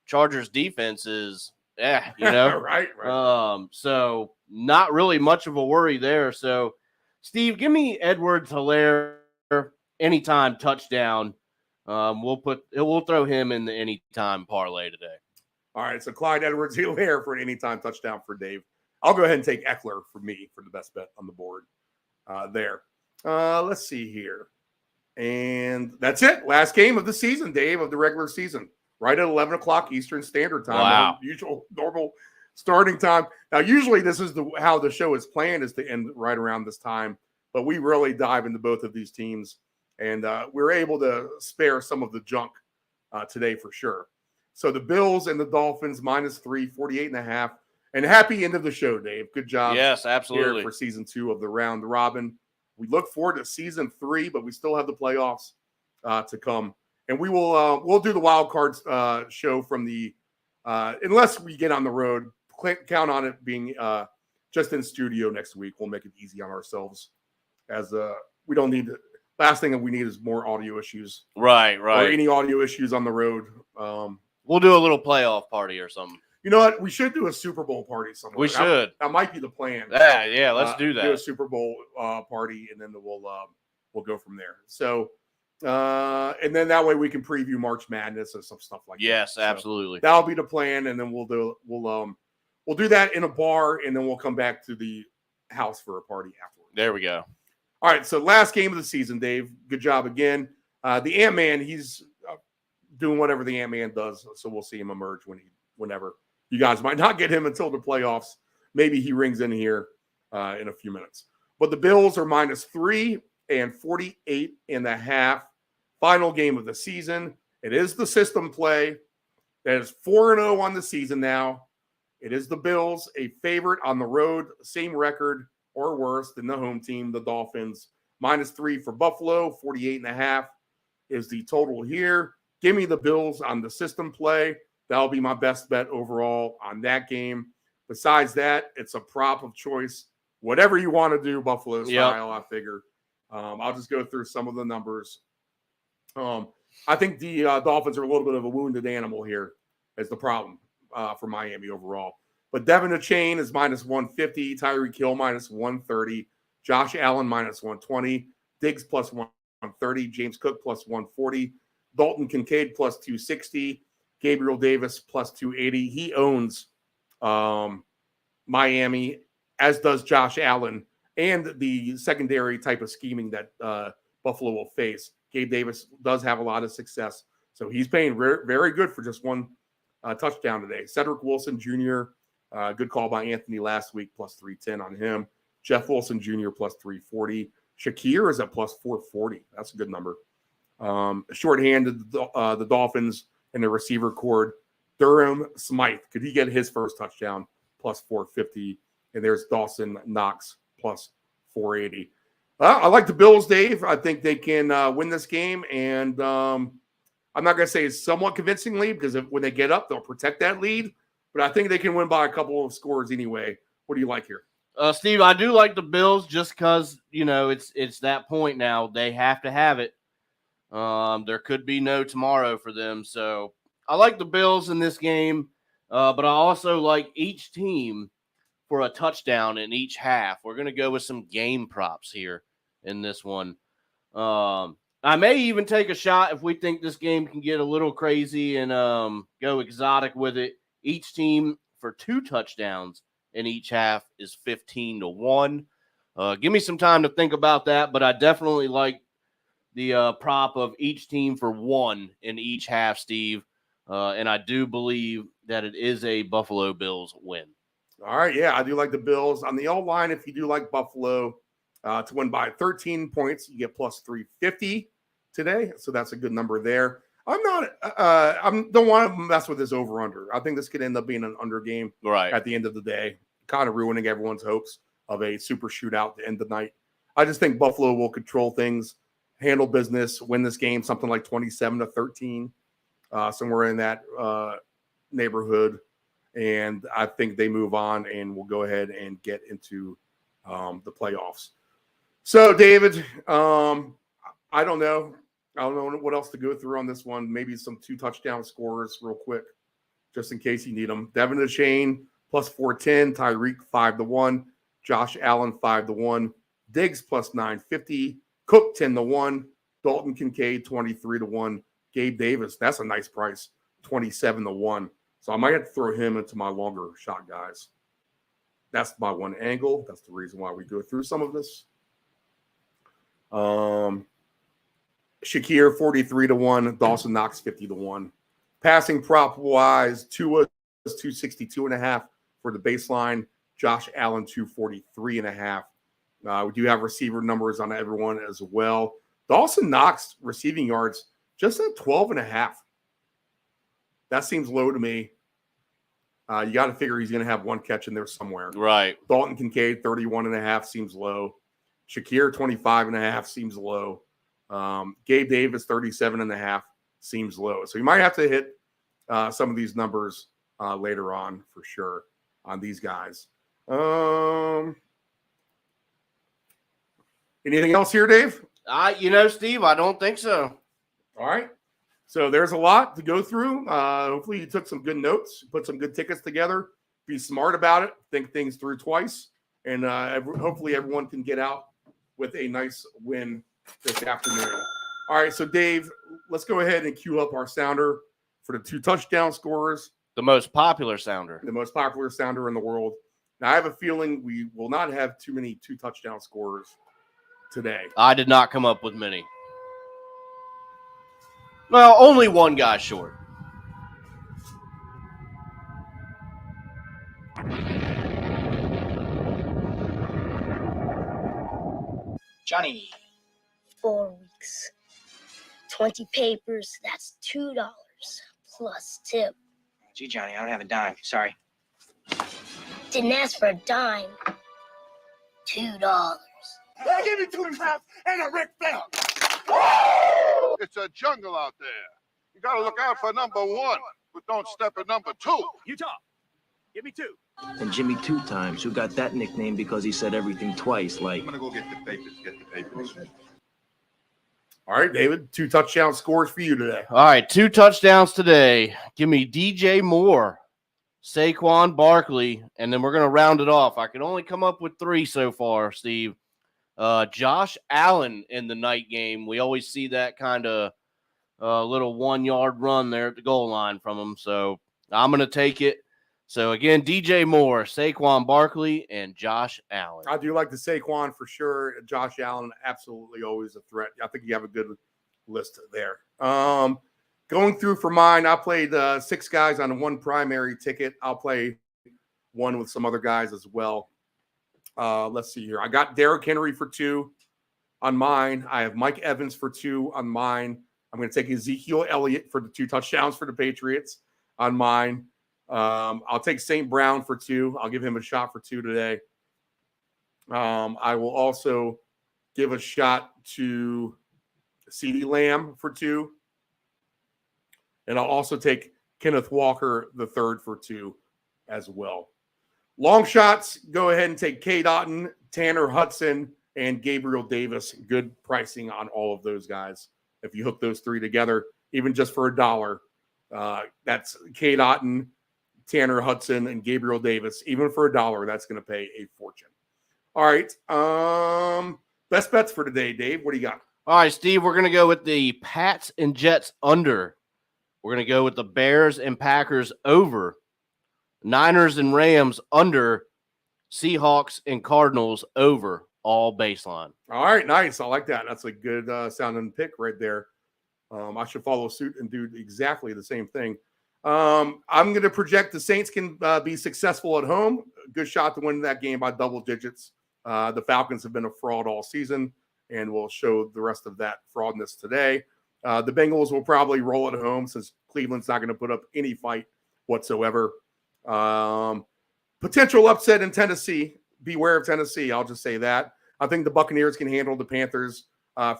Chargers defense is, right. So not really much of a worry there. So, Steve, give me Edwards-Helaire anytime touchdown. We'll throw him in the anytime parlay today. All right, so Clyde Edwards-Helaire for an anytime touchdown for Dave. I'll go ahead and take Eckler for me for the best bet on the board there. Let's see here. And that's it. Last game of the season, Dave, of the regular season. Right at 11 o'clock Eastern Standard Time. Wow. Usual normal starting time. Now, usually this is how the show is planned, is to end right around this time. But we really dive into both of these teams And we were able to spare some of the junk today for sure. So the Bills and the Dolphins -3, 48.5. And happy end of the show, Dave. Good job. Yes, absolutely. Here for season 2 of the Round Robin. We look forward to season 3, but we still have the playoffs to come. And we will we'll do the wild cards show from the unless we get on the road. Count on it being just in studio next week. We'll make it easy on ourselves, as we don't need to. Last thing that we need is more audio issues. Right. Or any audio issues on the road. We'll do a little playoff party or something. You know what? We should do a Super Bowl party somewhere. We should. That might be the plan. Yeah. Let's do that. Do a Super Bowl party, and then we'll go from there. So, and then that way we can preview March Madness and some stuff like that. Yes, absolutely. So that'll be the plan, and then we'll do that in a bar, and then we'll come back to the house for a party afterwards. There we go. All right, so last game of the season, Dave. Good job again. The Ant-Man, he's doing whatever the Ant-Man does, so we'll see him emerge whenever. You guys might not get him until the playoffs. Maybe he rings in here in a few minutes. But the Bills are -3 and 48.5. Final game of the season. It is the system play. That is 4-0 on the season now. It is the Bills, a favorite on the road, same record or worse than the home team, the Dolphins. -3 for Buffalo, 48.5 is the total here. Give me the Bills on the system play. That'll be my best bet overall on that game. Besides that, it's a prop of choice. Whatever you want to do, Buffalo style, I figure. I'll just go through some of the numbers. I think the Dolphins are a little bit of a wounded animal here as the problem for Miami overall. But Devin Achane is -150, Tyreek Hill -130, Josh Allen -120, Diggs +130, James Cook +140, Dalton Kincaid +260, Gabriel Davis +280. He owns Miami, as does Josh Allen, and the secondary type of scheming that Buffalo will face. Gabe Davis does have a lot of success, so he's paying very good for just one touchdown today. Cedric Wilson Jr., good call by Anthony last week, +310 on him. Jeff Wilson Jr. +340. Shakir is at +440. That's a good number. Shorthanded, the Dolphins and the receiver cord. Durham Smythe, could he get his first touchdown? +450. And there's Dawson Knox +480. I like the Bills, Dave. I think they can win this game. And I'm not going to say it's somewhat convincingly because when they get up, they'll protect that lead. But I think they can win by a couple of scores anyway. What do you like here? Steve, I do like the Bills just because, it's that point now. They have to have it. There could be no tomorrow for them. So I like the Bills in this game, but I also like each team for a touchdown in each half. We're going to go with some game props here in this one. I may even take a shot if we think this game can get a little crazy and go exotic with it. Each team for 2 touchdowns in each half is 15-1. Give me some time to think about that, but I definitely like the prop of each team for 1 in each half, Steve. And I do believe that it is a Buffalo Bills win. All right, yeah, I do like the Bills. On the O-line, if you do like Buffalo to win by 13 points, you get +350 today. So that's a good number there. I don't want to mess with this over-under. I think this could end up being an under game at the end of the day, kind of ruining everyone's hopes of a super shootout to end the night. I just think Buffalo will control things, handle business, win this game, something like 27-13, somewhere in that neighborhood. And I think they move on and will go ahead and get into the playoffs. So, David, I don't know. I don't know what else to go through on this one. Maybe some 2 touchdown scorers real quick, just in case you need them. Devin Achane +410, Tyreek 5-1, Josh Allen 5-1, Diggs +950, Cook 10-1, Dalton Kincaid 23-1, Gabe Davis, that's a nice price, 27-1. So I might have to throw him into my longer shot guys. That's my one angle. That's the reason why we go through some of this. Shakir 43-1, Dawson Knox 50-1. Passing prop wise, Tua is 262.5 for the baseline. Josh Allen 243.5. We do have receiver numbers on everyone as well. Dawson Knox receiving yards just at 12.5. That seems low to me. You got to figure he's going to have one catch in there somewhere. Right. Dalton Kincaid, 31.5 seems low. Shakir, 25.5 seems low. Gabe Davis, 37.5 seems low. So you might have to hit some of these numbers later on for sure on these guys. Anything else here, Dave? Steve, I don't think so. All right. So there's a lot to go through. Hopefully you took some good notes, put some good tickets together, be smart about it, think things through twice, and hopefully everyone can get out with a nice win this afternoon. All right, so Dave, let's go ahead and cue up our sounder for the 2 touchdown scorers. The most popular sounder. The most popular sounder in the world. Now, I have a feeling we will not have too many 2 touchdown scorers today. I did not come up with many. Well, only one guy short. Johnny. 4 weeks. 20 papers, that's $2 plus tip. Gee, Johnny, I don't have a dime. Sorry. Didn't ask for a dime. $2. Hey, give me 25 and a Ric Flair. It's a jungle out there. You got to look out for number 1, but don't step at number 2. Utah, give me 2. And Jimmy 2 times, who got that nickname because he said everything twice, like... I'm going to go get the papers, All right, David, 2 touchdown scores for you today. All right, 2 touchdowns today. Give me DJ Moore, Saquon Barkley, and then we're going to round it off. I can only come up with 3 so far, Steve. Josh Allen in the night game. We always see that kind of little 1-yard run there at the goal line from him, so I'm going to take it. So, again, DJ Moore, Saquon Barkley, and Josh Allen. I do like the Saquon for sure. Josh Allen, absolutely always a threat. I think you have a good list there. Going through for mine, I played 6 guys on 1 primary ticket. I'll play 1 with some other guys as well. Let's see here. I got Derrick Henry for 2 on mine. I have Mike Evans for 2 on mine. I'm going to take Ezekiel Elliott for the 2 touchdowns for the Patriots on mine. I'll take St. Brown for 2. I'll give him a shot for 2 today. I will also give a shot to CeeDee Lamb for 2. And I'll also take Kenneth Walker the 3rd for 2 as well. Long shots, go ahead and take K. Dotton, Tanner Hudson, and Gabriel Davis. Good pricing on all of those guys. If you hook those 3 together, even just for $1, that's K. Dotton, Tanner Hudson, and Gabriel Davis. Even for $1, that's going to pay a fortune. All right. Best bets for today, Dave. What do you got? All right, Steve, we're going to go with the Pats and Jets under. We're going to go with the Bears and Packers over. Niners and Rams under. Seahawks and Cardinals over. All baseline. All right, nice. I like that. That's a good sounding pick right there. I should follow suit and do exactly the same thing. I'm going to project the Saints can be successful at home. Good shot to win that game by double digits. The Falcons have been a fraud all season, and we'll show the rest of that fraudness today. The Bengals will probably roll at home since Cleveland's not going to put up any fight whatsoever. Potential upset in Tennessee. Beware of Tennessee. I'll just say that. I think the Buccaneers can handle the Panthers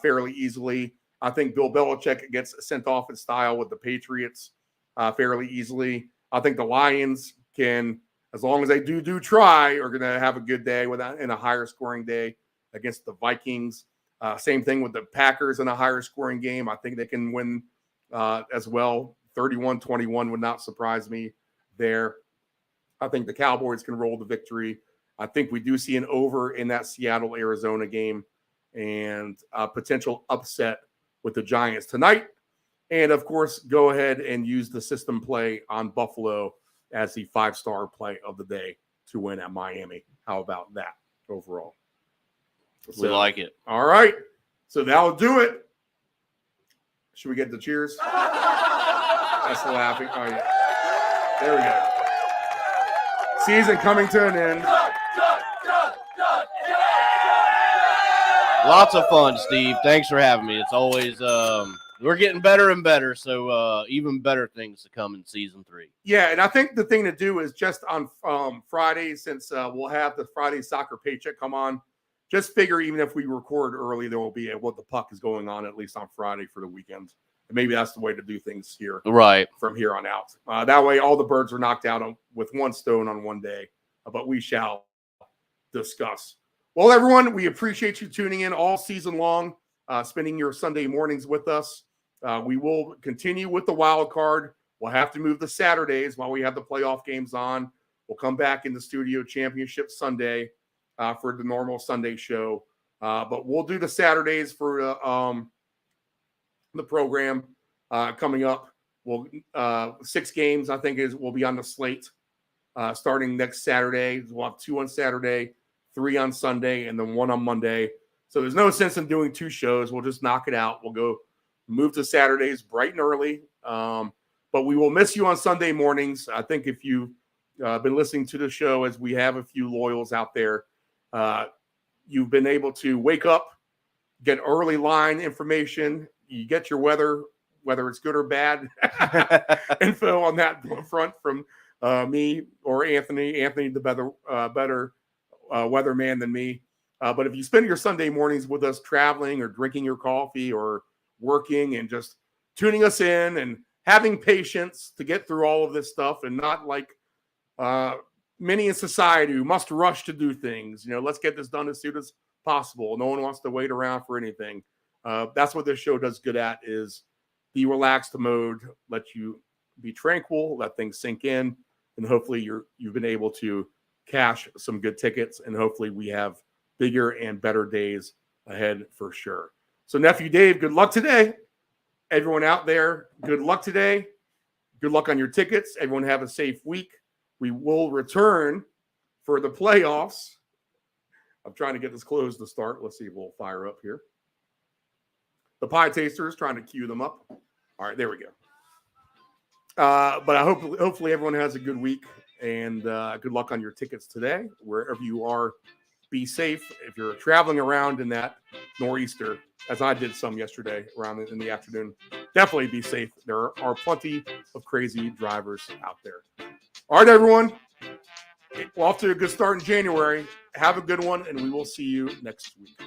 fairly easily. I think Bill Belichick gets sent off in style with the Patriots fairly easily. I think the Lions can, as long as they do try, are going to have a good day in a higher scoring day against the Vikings. Same thing with the Packers in a higher scoring game. I think they can win as well. 31-21 would not surprise me there. I think the Cowboys can roll the victory. I think we do see an over in that Seattle-Arizona game and a potential upset with the Giants tonight. And, of course, go ahead and use the system play on Buffalo as the 5-star play of the day to win at Miami. How about that overall? We like it. All right. So that'll do it. Should we get the cheers? That's the laughing. Oh, yeah. There we go. Season coming to an end. Lots of fun, Steve. Thanks for having me. It's always we're getting better and better, so even better things to come in season 3. Yeah, and I think the thing to do is just on Friday, since we'll have the Friday soccer paycheck come on, just figure even if we record early, there will be what the puck is going on at least on Friday for the weekend. And maybe that's the way to do things here, right, from here on out. That way, all the birds are knocked out with one stone on one day. But we shall discuss. Well, everyone, we appreciate you tuning in all season long, spending your Sunday mornings with us. We will continue with the wild card. We'll have to move the Saturdays while we have the playoff games on. We'll come back in the studio championship Sunday for the normal Sunday show. But we'll do the Saturdays for the program coming up. We'll 6 games, I think, will be on the slate starting next Saturday. We'll have 2 on Saturday, 3 on Sunday, and then 1 on Monday. So there's no sense in doing 2 shows. We'll just knock it out. We'll go move to Saturdays bright and early. But we will miss you on Sunday mornings. I think if you've been listening to the show, as we have a few loyals out there, you've been able to wake up, get early line information. You get your weather, whether it's good or bad, info on that front from me or Anthony. Anthony, the better weatherman than me. But if you spend your Sunday mornings with us traveling or drinking your coffee or working and just tuning us in and having patience to get through all of this stuff and not like many in society who must rush to do things. Let's get this done as soon as possible. No one wants to wait around for anything. That's what this show does good at, is be relaxed mode, let you be tranquil, let things sink in, and hopefully you've been able to cash some good tickets, and hopefully we have bigger and better days ahead for sure. So Nephew Dave, good luck today. Everyone out there, good luck today. Good luck on your tickets. Everyone have a safe week. We will return for the playoffs. I'm trying to get this closed to start. Let's see if we'll fire up here. The Pie Tasters, trying to cue them up. All right, there we go. But I hopefully everyone has a good week, and good luck on your tickets today. Wherever you are, be safe. If you're traveling around in that nor'easter, as I did some yesterday around in the afternoon, definitely be safe. There are plenty of crazy drivers out there. All right, everyone. We're off to a good start in January. Have a good one, and we will see you next week.